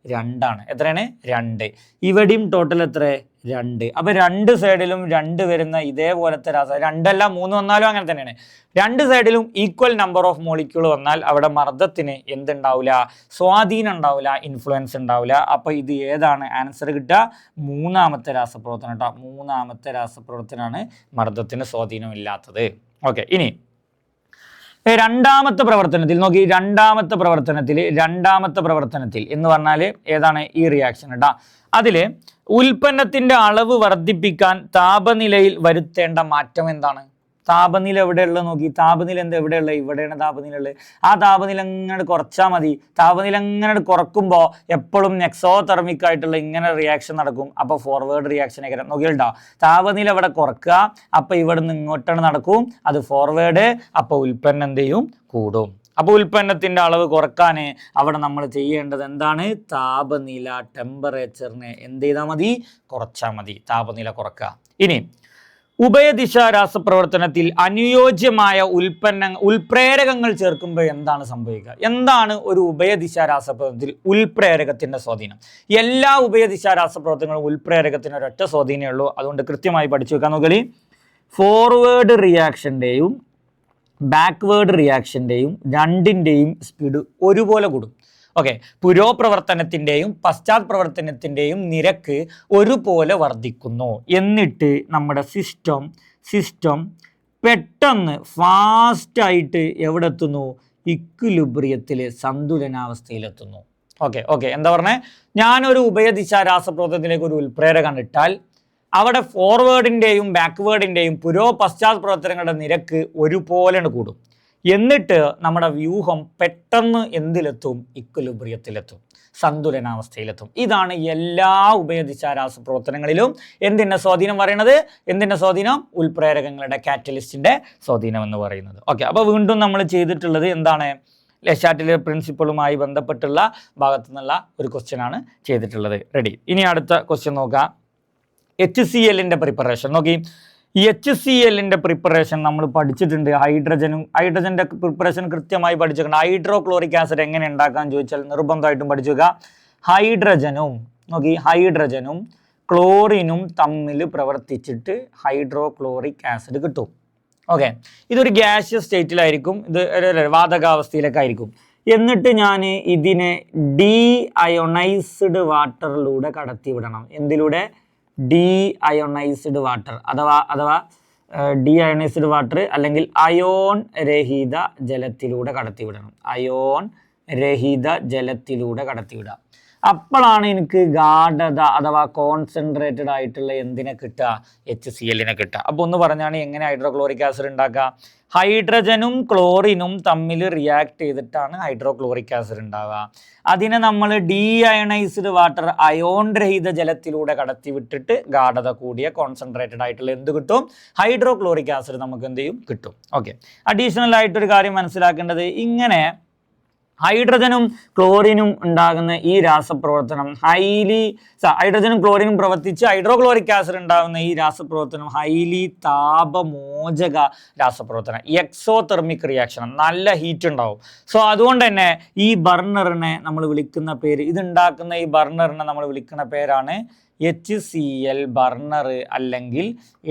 2 ആണ്. എത്രയാണ്, 2. ഇവിടെയും ടോട്ടൽ എത്ര, 2. അപ്പൊ 2 സൈഡിലും 2 വരുന്ന ഇതേപോലത്തെ 2 അല്ല 3 വന്നാലും അങ്ങനെ തന്നെയാണ്. 2 സൈഡിലും ഈക്വൽ നമ്പർ ഓഫ് മോളിക്യൂൾ വന്നാൽ അവിടെ മർദ്ദത്തിന് എന്തുണ്ടാവില്ല, സ്വാധീനം ഉണ്ടാവില്ല, ഇൻഫ്ലുവൻസ് ഉണ്ടാവില്ല. അപ്പൊ ഇത് ഏതാണ് ആൻസർ കിട്ടുക, 3ാമത്തെ രാസപ്രവർത്തനം കേട്ടോ. 3ാമത്തെ രാസപ്രവർത്തനമാണ് മർദ്ദത്തിന് സ്വാധീനമില്ലാത്തത്. ഓക്കെ, ഇനി രണ്ടാമത്തെ പ്രവർത്തനത്തിൽ നോക്കി, രണ്ടാമത്തെ പ്രവർത്തനത്തിൽ എന്ന് പറഞ്ഞാൽ ഏതാണ്, ഈ റിയാക്ഷൻ കേട്ടോ. അതില് ഉൽപ്പന്നത്തിന്റെ അളവ് വർദ്ധിപ്പിക്കാൻ താപനിലയിൽ വരുത്തേണ്ട മാറ്റം എന്താണ്? താപനില എവിടെയുള്ളത് നോക്കി, താപനില എവിടെയുള്ളത്, ഇവിടെയാണ് താപനില ഉള്ളത്. ആ താപനില ഇങ്ങനെ കുറച്ചാൽ മതി. താപനില ഇങ്ങനെ കുറക്കുമ്പോൾ എപ്പോഴും എക്സോതെർമിക് ആയിട്ടുള്ള ഇങ്ങനെ റിയാക്ഷൻ നടക്കും. അപ്പോൾ ഫോർവേഡ് റിയാക്ഷൻ ഒക്കെ നോക്കിയിട്ടുണ്ടോ, താപനില ഇവിടെ കുറക്കുക, അപ്പോൾ ഇവിടെ നിന്ന് ഇങ്ങോട്ടാണ് നടക്കും, അത് ഫോർവേഡ്. അപ്പോൾ ഉൽപ്പന്നം എന്ത് ചെയ്യും, കൂടും. അപ്പോൾ ഉൽപ്പന്നത്തിൻ്റെ അളവ് കുറക്കാൻ അവിടെ നമ്മൾ ചെയ്യേണ്ടത് എന്താണ്, താപനില, ടെമ്പറേച്ചറിനെ എന്ത് ചെയ്താൽ മതി, കുറച്ചാൽ മതി, താപനില കുറക്കുക. ഇനി ഉഭയദിശ രാസപ്രവർത്തനത്തിൽ അനുയോജ്യമായ ഉൽപ്രേരകങ്ങൾ ചേർക്കുമ്പോൾ എന്താണ് സംഭവിക്കുക? എന്താണ് ഒരു ഉഭയദിശ രാസപ്രവർത്തനത്തിൽ ഉൽപ്രേരകത്തിന്റെ സ്വാധീനം? എല്ലാ ഉഭയദിശ രാസപ്രവർത്തനങ്ങളും ഉൽപ്രേരകത്തിന് ഒരൊറ്റ സ്വാധീനമേ ഉള്ളൂ. അതുകൊണ്ട് കൃത്യമായി പഠിച്ചു വെക്കാൻ നോക്കി. ഫോർവേഡ് റിയാക്ഷൻ്റെയും ബാക്ക്വേർഡ് റിയാക്ഷൻ്റെയും രണ്ടിൻ്റെയും സ്പീഡ് ഒരുപോലെ കൂടും. ഓക്കെ, പുരോപ്രവർത്തനത്തിൻ്റെയും പശ്ചാത് പ്രവർത്തനത്തിൻ്റെയും നിരക്ക് ഒരുപോലെ വർദ്ധിക്കുന്നു. എന്നിട്ട് നമ്മുടെ സിസ്റ്റം പെട്ടെന്ന് ഫാസ്റ്റായിട്ട് എവിടെ എത്തുന്നു, ഇക്വിലിബ്രിയത്തിൽ, സന്തുലനാവസ്ഥയിലെത്തുന്നു. ഓക്കെ, എന്താ പറഞ്ഞേ, ഞാനൊരു ഉഭയദിശ രാസപ്രവർത്തനത്തിലേക്ക് ഒരു ഉൽപ്രേരകം ഇട്ടാൽ അവിടെ ഫോർവേഡിൻ്റെയും ബാക്ക്വേർഡിൻ്റെയും പശ്ചാത് പ്രവർത്തനങ്ങളുടെ നിരക്ക് ഒരുപോലെ കൂടും. എന്നിട്ട് നമ്മുടെ വ്യൂഹം പെട്ടെന്ന് എന്തിലെത്തും, ഇക്വിലിബ്രിയത്തിലെത്തും, സന്തുലനാവസ്ഥയിലെത്തും. ഇതാണ് എല്ലാ ഉഭയദിശ രാസപ്രവർത്തനങ്ങളിലും എന്തിൻ്റെ സ്വാധീനം പറയുന്നത്, എന്തിൻ്റെ സ്വാധീനം, ഉൽപ്രേരകങ്ങളുടെ കാറ്റലിസ്റ്റിൻ്റെ സ്വാധീനം എന്ന് പറയുന്നത്. ഓക്കെ, അപ്പോൾ വീണ്ടും നമ്മൾ ചെയ്തിട്ടുള്ളത് എന്താണ്, Le Chatelier പ്രിൻസിപ്പിളുമായി ബന്ധപ്പെട്ടുള്ള ഭാഗത്തു നിന്നുള്ള ഒരു ക്വസ്റ്റ്യൻ ആണ് ചെയ്തിട്ടുള്ളത്. റെഡി. ഇനി അടുത്ത ക്വസ്റ്റ്യൻ നോക്കാം. HCl പ്രിപ്പറേഷൻ നോക്കി. ഈ HCl പ്രിപ്പറേഷൻ നമ്മൾ പഠിച്ചിട്ടുണ്ട്. ഹൈഡ്രജൻ്റെ പ്രിപ്പറേഷൻ കൃത്യമായി പഠിച്ചിട്ടുണ്ട്. ഹൈഡ്രോക്ലോറിക് ആസിഡ് എങ്ങനെ ഉണ്ടാക്കാൻ ചോദിച്ചാൽ നിർബന്ധമായിട്ടും പഠിച്ചു വെക്കുക. ഹൈഡ്രജനും ക്ലോറിനും തമ്മിൽ പ്രവർത്തിച്ചിട്ട് ഹൈഡ്രോക്ലോറിക് ആസിഡ് കിട്ടും. ഓക്കെ, ഇതൊരു ഗ്യാഷ്യസ് സ്റ്റേറ്റിലായിരിക്കും, ഇത് വാതകാവസ്ഥയിലൊക്കെ ആയിരിക്കും. എന്നിട്ട് ഞാൻ ഇതിനെ ഡീഅയോണൈസ്ഡ് വാട്ടറിലൂടെ കടത്തിവിടണം. എന്തിലൂടെ? ഡീഅയോണൈസ്ഡ് വാട്ടർ അഥവാ ഡീഅയോണൈസ്ഡ് വാട്ടർ അല്ലെങ്കിൽ അയോൺ രഹിത ജലത്തിലൂടെ കടത്തിവിടണം. അയോൺ രഹിത ജലത്തിലൂടെ കടത്തിവിടാം. അപ്പോഴാണ് എനിക്ക് ഗാഢത അഥവാ കോൺസെൻട്രേറ്റഡ് ആയിട്ടുള്ള എന്തിനെ കിട്ടുക? HCl കിട്ടുക. അപ്പോൾ ഒന്ന് പറഞ്ഞാണ് എങ്ങനെ ഹൈഡ്രോക്ലോറിക് ആസിഡ് ഉണ്ടാക്കുക. ഹൈഡ്രജനും ക്ലോറിനും തമ്മിൽ റിയാക്ട് ചെയ്തിട്ടാണ് ഹൈഡ്രോക്ലോറിക് ആസിഡ് ഉണ്ടാവുക. അതിനെ നമ്മൾ ഡീഅയണൈസ്ഡ് വാട്ടർ അയോൺ രഹിത ജലത്തിലൂടെ കടത്തിവിട്ടിട്ട് ഗാഢത കൂടിയ കോൺസെൻട്രേറ്റഡ് ആയിട്ടുള്ള എന്ത് കിട്ടും? ഹൈഡ്രോക്ലോറിക് ആസിഡ് നമുക്ക് എന്ത് ചെയ്യും? കിട്ടും. ഓക്കെ, അഡീഷണൽ ആയിട്ടൊരു കാര്യം മനസ്സിലാക്കേണ്ടത്, ഇങ്ങനെ ഹൈഡ്രജനും ക്ലോറിനും ഉണ്ടാകുന്ന ഈ രാസപ്രവർത്തനം ഹൈഡ്രജനും ക്ലോറിനും പ്രവർത്തിച്ച് ഹൈഡ്രോക്ലോറിക് ആസിഡ് ഉണ്ടാകുന്ന ഈ രാസപ്രവർത്തനം ഹൈലി താപമോചക രാസപ്രവർത്തനം, എക്സോതെർമിക് റിയാക്ഷൻ, നല്ല ഹീറ്റ് ഉണ്ടാവും. സോ അതുകൊണ്ട് തന്നെ ഈ ബർണറിനെ നമ്മൾ വിളിക്കുന്ന പേര്, ഇതുണ്ടാക്കുന്ന ഈ ബർണറിനെ നമ്മൾ വിളിക്കുന്ന പേരാണ് HCl ബർണർ അല്ലെങ്കിൽ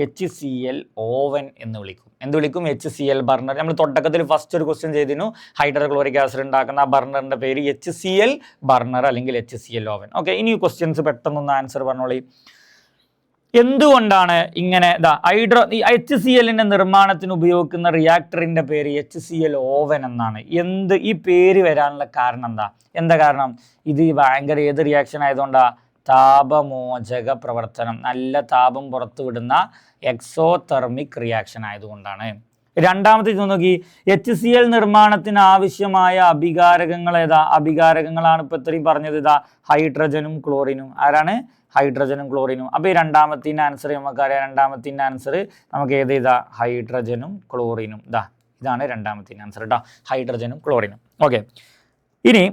HCl ഓവൻ എന്ന് വിളിക്കും. എന്ത് വിളിക്കും? HCl burner. നമ്മൾ തുടക്കത്തിൽ ഫസ്റ്റ് ഒരു ക്വസ്റ്റ്യൻ ചെയ്തിരുന്നു, ഹൈഡ്രോക്ലോറിക് ആസിഡ് ഉണ്ടാക്കുന്ന ആ ബർണറിന്റെ പേര് HCl ബർണർ അല്ലെങ്കിൽ HCl ഓവൻ. ഓക്കെ, ഇനി ക്വസ്റ്റ്യൻസ് പെട്ടെന്നൊന്ന് ആൻസർ പറഞ്ഞോളി. എന്തുകൊണ്ടാണ് ഇങ്ങനെ HClന്റെ നിർമ്മാണത്തിന് ഉപയോഗിക്കുന്ന റിയാക്ടറിന്റെ പേര് HCl ഓവൻ എന്നാണ്? ഈ പേര് വരാനുള്ള കാരണം എന്താ കാരണം? ഇത് ഭയങ്കര ഏത് റിയാക്ഷൻ ആയതുകൊണ്ടാ? താപമോചക പ്രവർത്തനം, നല്ല താപം പുറത്തുവിടുന്ന എക്സോതെർമിക് റിയാക്ഷൻ ആയതുകൊണ്ടാണ്. രണ്ടാമത്തെ ഇത് നോക്കി, HCl നിർമ്മാണത്തിന് ആവശ്യമായ അഭികാരകങ്ങൾ ഏതാ? അഭികാരകങ്ങളാണ് ഇപ്പൊ ഇത്രയും പറഞ്ഞത്. ഹൈഡ്രജനും ക്ലോറിനും. ആരാണ്? ഹൈഡ്രജനും ക്ലോറിനും. അപ്പോൾ ഈ രണ്ടാമത്തിൻ്റെ ആൻസർ നമുക്കറിയാം. രണ്ടാമത്തിൻ്റെ ആൻസർ നമുക്ക് ഏത് ചെയ്താ? ഹൈഡ്രജനും ക്ലോറിനും. ഇതാണ് രണ്ടാമത്തിൻ്റെ ആൻസർ കേട്ടോ, ഹൈഡ്രജനും ക്ലോറിനും. ഓക്കെ, ഇനി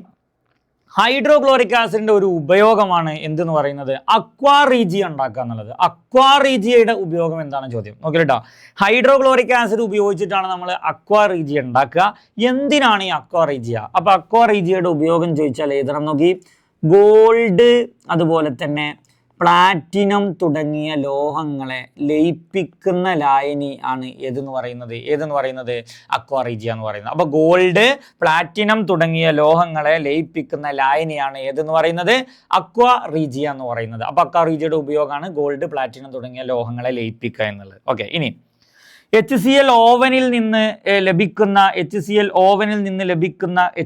ഹൈഡ്രോക്ലോറിക് ആസിഡിന്റെ ഒരു ഉപയോഗമാണ് എന്തെന്ന് പറയുന്നത്? അക്വാ റീജിയ ഉണ്ടാക്കുക എന്നുള്ളത്. അക്വാ റീജിയയുടെ ഉപയോഗം എന്താണ് ചോദ്യം. നോക്കി കേട്ടോ, ഹൈഡ്രോക്ലോറിക് ആസിഡ് ഉപയോഗിച്ചിട്ടാണ് നമ്മൾ അക്വാ റീജിയ ഉണ്ടാക്കുക. എന്തിനാണ് ഈ അക്വാ റീജിയ? അപ്പോൾ അക്വാ റീജിയയുടെ ഉപയോഗം ചോദിച്ചാൽ ഏതെണ്ണം നോക്കി? ഗോൾഡ്, അതുപോലെ തന്നെ പ്ലാറ്റിനം തുടങ്ങിയ ലോഹങ്ങളെ ലയിപ്പിക്കുന്ന ലായനി ആണ് ഏതെന്ന് പറയുന്നത്? അക്വാ റീജിയ എന്ന് പറയുന്നത്. അപ്പോൾ ഗോൾഡ്, പ്ലാറ്റിനം തുടങ്ങിയ ലോഹങ്ങളെ ലയിപ്പിക്കുന്ന ലായനിയാണ് ഏതെന്ന് പറയുന്നത്? അക്വാ റീജിയ എന്ന് പറയുന്നത്. അപ്പോൾ അക്വാ റീജിയയുടെ ഉപയോഗമാണ് ഗോൾഡ്, പ്ലാറ്റിനം തുടങ്ങിയ ലോഹങ്ങളെ ലയിപ്പിക്കുക എന്നുള്ളത്. ഓക്കെ, ഇനി HCl ഓവനിൽ നിന്ന് ലഭിക്കുന്ന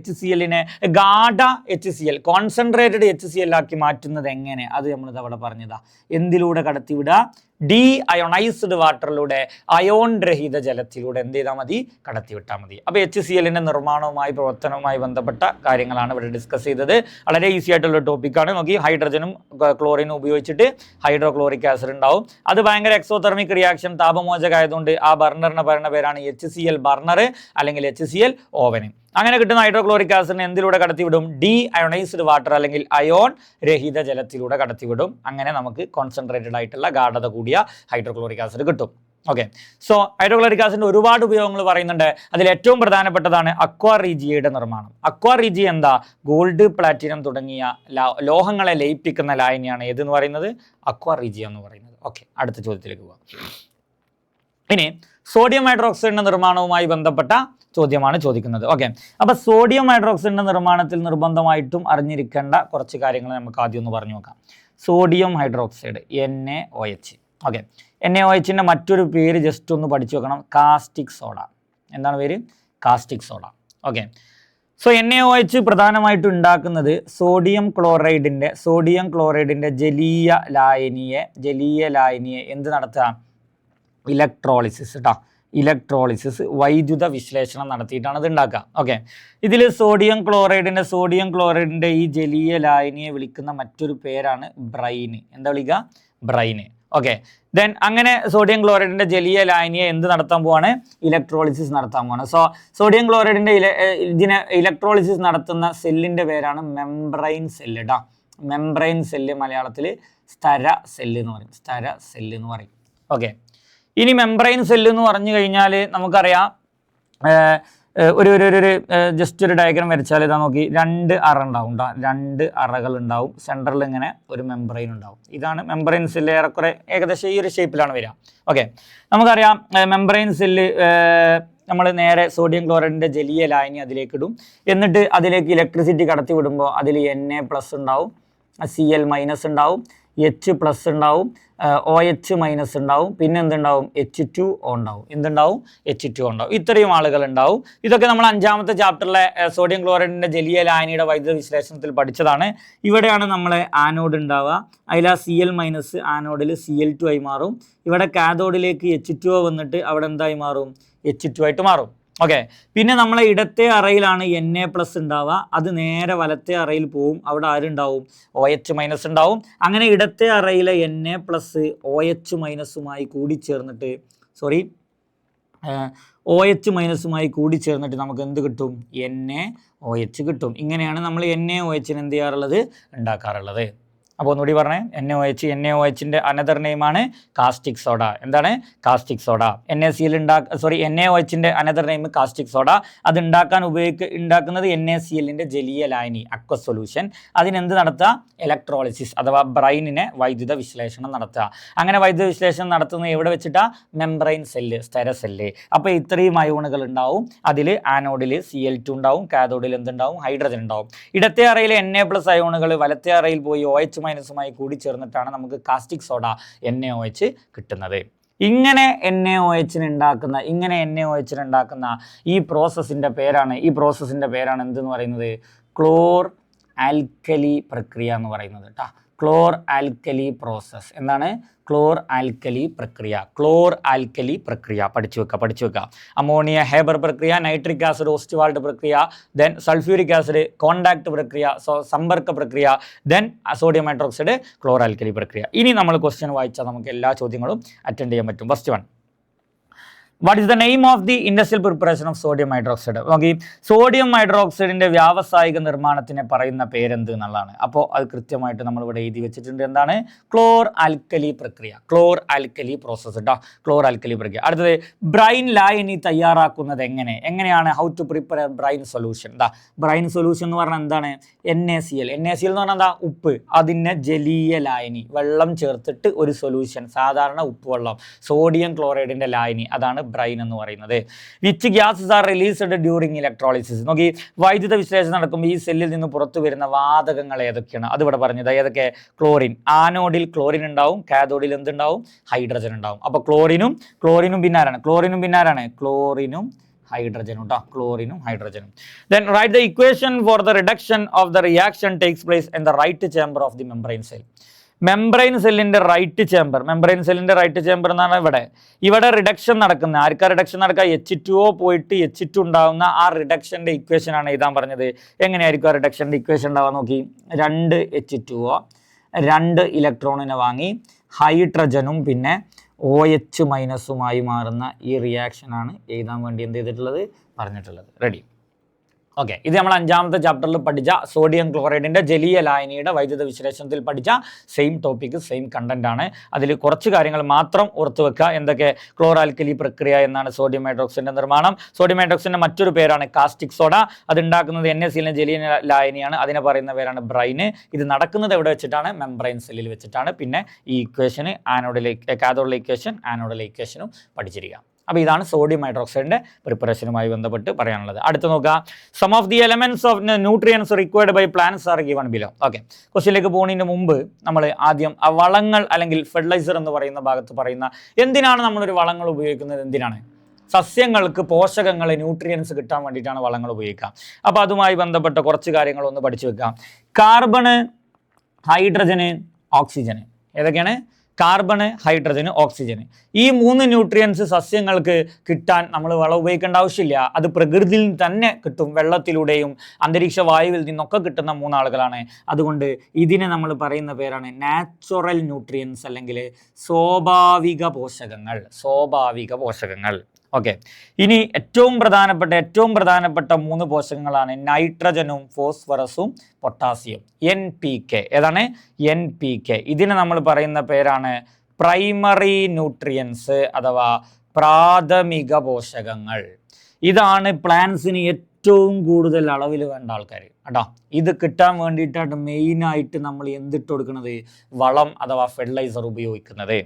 HClനെ ഗാഢ HCl, കോൺസെൻട്രേറ്റഡ് HCl ആക്കി മാറ്റുന്നത് എങ്ങനെ? അത് നമ്മൾ അവിടെ പറഞ്ഞതാ. എന്തിലൂടെ കടത്തിവിടുക? ഡി അയോണൈസ്ഡ് വാട്ടറിലൂടെ, അയോൺ രഹിത ജലത്തിലൂടെ എന്ത് ചെയ്താൽ മതി? കടത്തിവിട്ടാൽ മതി. അപ്പോൾ HClന്റെ നിർമ്മാണവുമായി പ്രവർത്തനവുമായി ബന്ധപ്പെട്ട കാര്യങ്ങളാണ് ഇവിടെ ഡിസ്കസ് ചെയ്തത്. വളരെ ഈസി ആയിട്ടുള്ള ടോപ്പിക്കാണ്. നോക്കി, ഹൈഡ്രജനും ക്ലോറിനും ഉപയോഗിച്ചിട്ട് ഹൈഡ്രോക്ലോറിക് ആസിഡ് ഉണ്ടാവും. അത് ഭയങ്കര എക്സോതെർമിക് റിയാക്ഷൻ, താപമോചക ആയതുകൊണ്ട് ആ ബർണറിന് പറയുന്ന പേരാണ് HCl ബർണർ അല്ലെങ്കിൽ HCl ഓവൻ. അങ്ങനെ കിട്ടുന്ന ഹൈഡ്രോക്ലോറിക് ആസിഡിനെ എന്തിലൂടെ കടത്തിവിടും? ഡി അയോണൈസ്ഡ് വാട്ടർ അല്ലെങ്കിൽ അയോൺ രഹിത ജലത്തിലൂടെ കടത്തിവിടും. അങ്ങനെ നമുക്ക് കോൺസെൻട്രേറ്റഡ് ആയിട്ടുള്ള ഗാഢത കൂടിയ ഹൈഡ്രോക്ലോറിക് ആസിഡ് കിട്ടും. ഓക്കെ, സോ ഹൈഡ്രോക്ലോറിക് ആസിഡിന്റെ ഒരുപാട് ഉപയോഗങ്ങൾ പറയുന്നുണ്ട്. അതിൽ ഏറ്റവും പ്രധാനപ്പെട്ടതാണ് അക്വാ റീജിയയുടെ നിർമ്മാണം. അക്വാ റീജിയ എന്താ? ഗോൾഡ്, പ്ലാറ്റിനം തുടങ്ങിയ ലോഹങ്ങളെ ലയിപ്പിക്കുന്ന ലായനിയാണ് ഏതെന്ന് പറയുന്നത്? അക്വാ റീജിയ എന്ന് പറയുന്നത്. ഓക്കെ, അടുത്ത ചോദ്യത്തിലേക്ക് പോകാം. ഇനി സോഡിയം ഹൈഡ്രോക്സൈഡിന്റെ നിർമ്മാണവുമായി ബന്ധപ്പെട്ട ചോദ്യമാണ് ചോദിക്കുന്നത്. ഓക്കെ, അപ്പോൾ സോഡിയം ഹൈഡ്രോക്സൈഡിന്റെ നിർമ്മാണത്തിൽ നിർബന്ധമായിട്ടും അറിഞ്ഞിരിക്കേണ്ട കുറച്ച് കാര്യങ്ങൾ നമുക്ക് ആദ്യം ഒന്ന് പറഞ്ഞു നോക്കാം. Sodium hydroxide NaOH. ഓക്കെ, NaOHന്റെ മറ്റൊരു പേര് ജസ്റ്റ് ഒന്ന് പഠിച്ചു വെക്കണം, കാസ്റ്റിക് സോഡ. എന്താണ് പേര്? Caustic soda. Okay, so NaOH പ്രധാനമായിട്ടും ഉണ്ടാക്കുന്നത് സോഡിയം ക്ലോറൈഡിന്റെ ജലീയ ലായനിയെ എന്ത് നടത്തുക? ഇലക്ട്രോളിസിസ് കേട്ടോ, ഇലക്ട്രോളിസിസ്, വൈദ്യുത വിശ്ലേഷണം നടത്തിയിട്ടാണ് ഇത് ഉണ്ടാക്കുക. ഓക്കെ, ഇതിൽ സോഡിയം ക്ലോറൈഡിന്റെ ഈ ജലീയ ലായനിയെ വിളിക്കുന്ന മറ്റൊരു പേരാണ് ബ്രൈന്. എന്താ വിളിക്കുക? ബ്രൈന്. ഓക്കെ, ദെൻ അങ്ങനെ സോഡിയം ക്ലോറൈഡിന്റെ ജലീയ ലായനിയെ എന്ത് നടത്താൻ പോവാണ്? ഇലക്ട്രോളിസിസ് നടത്താൻ പോവാണ്. സോഡിയം ക്ലോറൈഡിന്റെ ഇതിനെ ഇലക്ട്രോളിസിസ് നടത്തുന്ന സെല്ലിന്റെ പേരാണ് മെംബ്രെയിൻ സെല്ല് കേട്ടോ. മെംബ്രെയിൻ സെല്ല് മലയാളത്തിൽ സ്ഥര സെല്ല് എന്ന് പറയും. ഓക്കെ, ഇനി മെംബ്രെയിൻ സെല്ല് എന്ന് പറഞ്ഞു കഴിഞ്ഞാൽ നമുക്കറിയാം, ഒരു ജസ്റ്റ് ഒരു ഡയഗ്രാം വരച്ചാൽ ഇതാ നോക്കി, രണ്ട് അറകൾ ഉണ്ടാവും. സെൻട്രൽ ഇങ്ങനെ ഒരു മെംബ്രെയിൻ ഉണ്ടാവും. ഇതാണ് മെംബ്രെയിൻ സെല്ല്. ഏറെക്കുറെ ഏകദേശം ഈ ഒരു ഷേപ്പിലാണ് വരിക. ഓക്കെ, നമുക്കറിയാം മെംബ്രെയിൻ സെല്ല് നമ്മൾ നേരെ സോഡിയം ക്ലോറൈഡിന്റെ ജലീയ ലായനി അതിലേക്ക് ഇടും. എന്നിട്ട് അതിലേക്ക് ഇലക്ട്രിസിറ്റി കടത്തി വിടുമ്പോൾ അതിൽ Na+ ഉണ്ടാവും, Cl- ഉണ്ടാവും, H+ ഉണ്ടാവും, OH- ഉണ്ടാവും, പിന്നെ എന്തുണ്ടാവും? H2O ഉണ്ടാവും. H2O ഉണ്ടാവും. ഇത്രയും ആളുകൾ ഉണ്ടാവും. ഇതൊക്കെ നമ്മൾ 5ാമത്തെ ചാപ്റ്ററിലെ സോഡിയം ക്ലോറൈഡിന്റെ ജലീയ ലായനിയുടെ വൈദ്യുത വിശ്ലേഷണത്തിൽ പഠിച്ചതാണ്. ഇവിടെയാണ് നമ്മളെ ആനോഡ് ഉണ്ടാവുക. അതിൽ ആ Cl- ആനോഡിൽ Cl2 ആയി മാറും. ഇവിടെ കാഥോഡിലേക്ക് H2O വന്നിട്ട് അവിടെ എന്തായി മാറും? H2 ആയിട്ട് മാറും. ഓക്കെ, പിന്നെ നമ്മളെ ഇടത്തെ അറയിലാണ് Na+ ഉണ്ടാവുക. അത് നേരെ വലത്തെ അറയിൽ പോവും. അവിടെ ആരുണ്ടാവും? OH- ഉണ്ടാവും. അങ്ങനെ ഇടത്തെ അറയിലെ Na+ OH- കൂടിച്ചേർന്നിട്ട് നമുക്ക് എന്ത് കിട്ടും? NaOH കിട്ടും. ഇങ്ങനെയാണ് നമ്മൾ NaOH എന്ത് ചെയ്യാറുള്ളത്? ഉണ്ടാക്കാറുള്ളത്. അപ്പോൾ ഒന്നുകൂടി പറഞ്ഞേ, NaOH. NaOHൻ്റെ അനദർ നെയിമാണ് കാസ്റ്റിക് സോഡ. എന്താണ്? Caustic soda. NaOHൻ്റെ അനദർ നെയിം കാസ്റ്റിക് സോഡ. അത് ഉണ്ടാക്കുന്നത് NaClൻ്റെ ജലീയ ലായനി, അക്വസ് സൊല്യൂഷൻ. അതിനെന്ത് നടത്തുക? ഇലക്ട്രോളിസിസ് അഥവാ ബ്രൈനിനെ വൈദ്യുത വിശ്ലേഷണം നടത്തുക. അങ്ങനെ വൈദ്യുത വിശ്ലേഷണം നടത്തുന്നത് എവിടെ വെച്ചിട്ടാ? മെംബ്രെയിൻ സെല്ല്, സ്ഥിര സെല്ല്. അപ്പോൾ ഇത്രയും അയോണുകൾ ഉണ്ടാവും. അതിൽ ആനോഡിൽ Cl2 ഉണ്ടാവും, കാഥോഡിൽ എന്തുണ്ടാവും? ഹൈഡ്രജൻ ഉണ്ടാവും. ഇടത്തെ അറയിൽ Na+ അയോണുകൾ വലത്തെ അറയിൽ പോയി OH- കൂടി ചേർന്നിട്ടാണ് നമുക്ക് കാസ്റ്റിക് സോഡ NaOH കിട്ടുന്നത്. ഇങ്ങനെ NaOH ഉണ്ടാക്കുന്ന ഈ പ്രോസസ്സിൻ്റെ പേരാണ് എന്തെന്ന് പറയുന്നത്? ക്ലോർ ആൽക്കലി പ്രക്രിയ എന്ന് പറയുന്നത് കേട്ടോ. ക്ലോർ ആൽക്കലി പ്രോസസ്. എന്താണ്? ക്ലോർ ആൽക്കലി പ്രക്രിയ. പഠിച്ചു വെക്കുക. അമോണിയ ഹേബർ പ്രക്രിയ, നൈട്രിക് ആസിഡ് ഓസ്റ്റ്വാൾഡ് പ്രക്രിയ, ദെൻ സൾഫ്യൂരിക് ആസിഡ് കോണ്ടാക്ട് പ്രക്രിയ, സമ്പർക്ക പ്രക്രിയ, ദെൻ സോഡിയം ഹൈഡ്രോക്സൈഡ് ക്ലോർ ആൽക്കലി പ്രക്രിയ. ഇനി നമ്മൾ ക്വസ്റ്റ്യൻ വായിച്ചാൽ നമുക്ക് എല്ലാ ചോദ്യങ്ങളും അറ്റൻഡ് ചെയ്യാൻ പറ്റും. First one, what is the name of the industrial preparation of sodium hydroxide? നോക്കി, സോഡിയം ഹൈഡ്രോക്സൈഡിൻ്റെ വ്യാവസായിക നിർമ്മാണത്തിനെ പറയുന്ന പേരെന്ത് എന്നുള്ളതാണ്. അപ്പോൾ അത് കൃത്യമായിട്ട് നമ്മളിവിടെ എഴുതി വെച്ചിട്ടുണ്ട്. എന്താണ്? ക്ലോർ ആൽക്കലി പ്രക്രിയ, ക്ലോർ ആൽക്കലി പ്രോസസ് കേട്ടോ, ക്ലോർ ആൽക്കലി പ്രക്രിയ. അടുത്തത്, ബ്രൈൻ ലായനി തയ്യാറാക്കുന്നത് എങ്ങനെയാണ്? How to prepare brine solution. Brine solution എന്ന് പറഞ്ഞാൽ എന്താണ്? NaCl എന്ന് പറഞ്ഞാൽ എന്താ? ഉപ്പ്. അതിനെ ജലീയ ലായനി, വെള്ളം ചേർത്തിട്ട് ഒരു സൊല്യൂഷൻ, സാധാരണ ഉപ്പ് വെള്ളം, സോഡിയം ക്ലോറൈഡിൻ്റെ ലായനി, അതാണ് ബ്രൈൻ എന്ന് പറയുന്നത്. Which gases R released during electrolysis? നോക്കി, വൈദ്യുത വിശ്ലേഷണം നടക്കുമ്പോൾ ഈ സെല്ലിൽ നിന്ന് പുറത്തു വരുന്ന വാതകങ്ങൾ ഏതൊക്കെയാണ്? അതിവിടെ പറഞ്ഞത്. ഏതൊക്കെ? ക്ലോറിൻ. ആനോഡിൽ ക്ലോറിൻ ഉണ്ടാവും, കാഥോഡിൽ എന്തുണ്ടാവും? ഹൈഡ്രജൻ ഉണ്ടാവും. അപ്പോൾ ക്ലോറിനും പിന്നാരാണ്? ക്ലോറിനും ഹൈഡ്രജനും കേട്ടോ, ക്ലോറിനും ഹൈഡ്രജനും. Then write the equation for the reduction of the reaction takes place in the right chamber of the membrane cell. Membrane സെല്ലിൻ്റെ റൈറ്റ് ചേമ്പർ എന്നാണ് ഇവിടെ റിഡക്ഷൻ നടക്കുന്നത്. ആർക്കാ റിഡക്ഷൻ നടക്കുക? H2O പോയിട്ട് H2 ഉണ്ടാകുന്ന ആ റിഡക്ഷൻ്റെ ഇക്വേഷനാണ് എഴുതാൻ പറഞ്ഞത്. എങ്ങനെയായിരിക്കും ആ റിഡക്ഷൻ്റെ ഇക്വേഷൻ ഉണ്ടാവുക? നോക്കി, 2 H2O 2 ഇലക്ട്രോണിനെ വാങ്ങി ഹൈഡ്രജനും പിന്നെ OH- മാറുന്ന ഈ റിയാക്ഷനാണ് എഴുതാൻ വേണ്ടി എന്ത് ചെയ്തിട്ടുള്ളത്? പറഞ്ഞിട്ടുള്ളത്. റെഡി? ഓക്കെ, ഇത് നമ്മൾ 5ാമത്തെ ചാപ്റ്ററിൽ പഠിച്ച സോഡിയം ക്ലോറൈഡിൻ്റെ ജലീയ ലായനിയുടെ വൈദ്യുത വിശ്ലേഷണത്തിൽ പഠിച്ച സെയിം ടോപ്പിക്ക്, സെയിം കണ്ടന്റ് ആണ്. അതിൽ കുറച്ച് കാര്യങ്ങൾ മാത്രം ഓർത്ത് വെക്കുക. എന്തൊക്കെ? ക്ലോർ ആൽക്കലി പ്രക്രിയ എന്നാണ് സോഡിയം ഹൈഡ്രോക്സൈഡിൻ്റെ നിർമ്മാണം. സോഡിയം ഹൈഡ്രോക്സൈഡിൻ്റെ മറ്റൊരു പേരാണ് കാസ്റ്റിക് സോഡ. അത് ഉണ്ടാക്കുന്നത് NaClൻ്റെ ജലീയ ലായനിയാണ്. അതിനെ പറയുന്ന പേരാണ് ബ്രൈന്. ഇത് നടക്കുന്നത് എവിടെ വെച്ചിട്ടാണ്? മെംബ്രെയിൻ സെല്ലിൽ വെച്ചിട്ടാണ്. പിന്നെ ഈ ഇക്വേഷന് കാഥോഡിലെ ഇക്വേഷൻ, ആനോഡിലെ ഇക്വേഷനും പഠിച്ചിരിക്കുക. അപ്പോൾ ഇതാണ് സോഡിയം ഹൈഡ്രോക്സൈഡിൻ്റെ പ്രിപ്പറേഷനുമായി ബന്ധപ്പെട്ട് പറയാനുള്ളത്. അടുത്ത് നോക്കുക, some of the elements of nutrients required by plants are given below. Okay, ക്വസ്റ്റ്യനിലേക്ക് പോകുന്നതിന് മുമ്പ് നമ്മൾ ആദ്യം ആ വളങ്ങൾ അല്ലെങ്കിൽ ഫെർട്ടിലൈസർ എന്ന് പറയുന്ന ഭാഗത്ത് പറയുന്ന എന്തിനാണ് നമ്മളൊരു വളങ്ങൾ ഉപയോഗിക്കുന്നത്? എന്തിനാണ്? സസ്യങ്ങൾക്ക് പോഷകങ്ങൾ, ന്യൂട്രിയൻസ് കിട്ടാൻ വേണ്ടിയിട്ടാണ് വളങ്ങൾ ഉപയോഗിക്കുക. അപ്പോൾ അതുമായി ബന്ധപ്പെട്ട കുറച്ച് കാര്യങ്ങളൊന്ന് പഠിച്ചു വെക്കാം. കാർബണ്, ഹൈഡ്രജന്, ഓക്സിജന്. ഏതൊക്കെയാണ്? കാർബണ്, ഹൈഡ്രജന്, ഓക്സിജന്. ഈ 3 ന്യൂട്രിയൻസ് സസ്യങ്ങൾക്ക് കിട്ടാൻ നമ്മൾ വളം ഉപയോഗിക്കേണ്ട ആവശ്യമില്ല. അത് പ്രകൃതിയിൽ തന്നെ കിട്ടും. വെള്ളത്തിലൂടെയും അന്തരീക്ഷ വായുവിൽ നിന്നൊക്കെ കിട്ടുന്ന 3 ആളുകളാണ്. അതുകൊണ്ട് ഇതിനെ നമ്മൾ പറയുന്ന പേരാണ് നാച്ചുറൽ ന്യൂട്രിയൻസ് അല്ലെങ്കിൽ സ്വാഭാവിക പോഷകങ്ങൾ. ഓക്കെ, ഇനി ഏറ്റവും പ്രധാനപ്പെട്ട 3 പോഷകങ്ങളാണ് നൈട്രജനും ഫോസ്ഫറസും പൊട്ടാസ്യം, NPK. ഏതാണ്? NPK. ഇതിനെ നമ്മൾ പറയുന്ന പേരാണ് പ്രൈമറി ന്യൂട്രിയൻസ് അഥവാ പ്രാഥമിക പോഷകങ്ങൾ. ഇതാണ് പ്ലാന്റ്സിന് ഏറ്റവും കൂടുതൽ അളവിൽ വേണ്ട ആൾക്കാർ കേട്ടോ. ഇത് കിട്ടാൻ വേണ്ടിയിട്ടാണ് മെയിനായിട്ട് നമ്മൾ എന്തിട്ട് കൊടുക്കുന്നത്? വളം അഥവാ ഫെർട്ടിലൈസർ ഉപയോഗിക്കുന്നത്.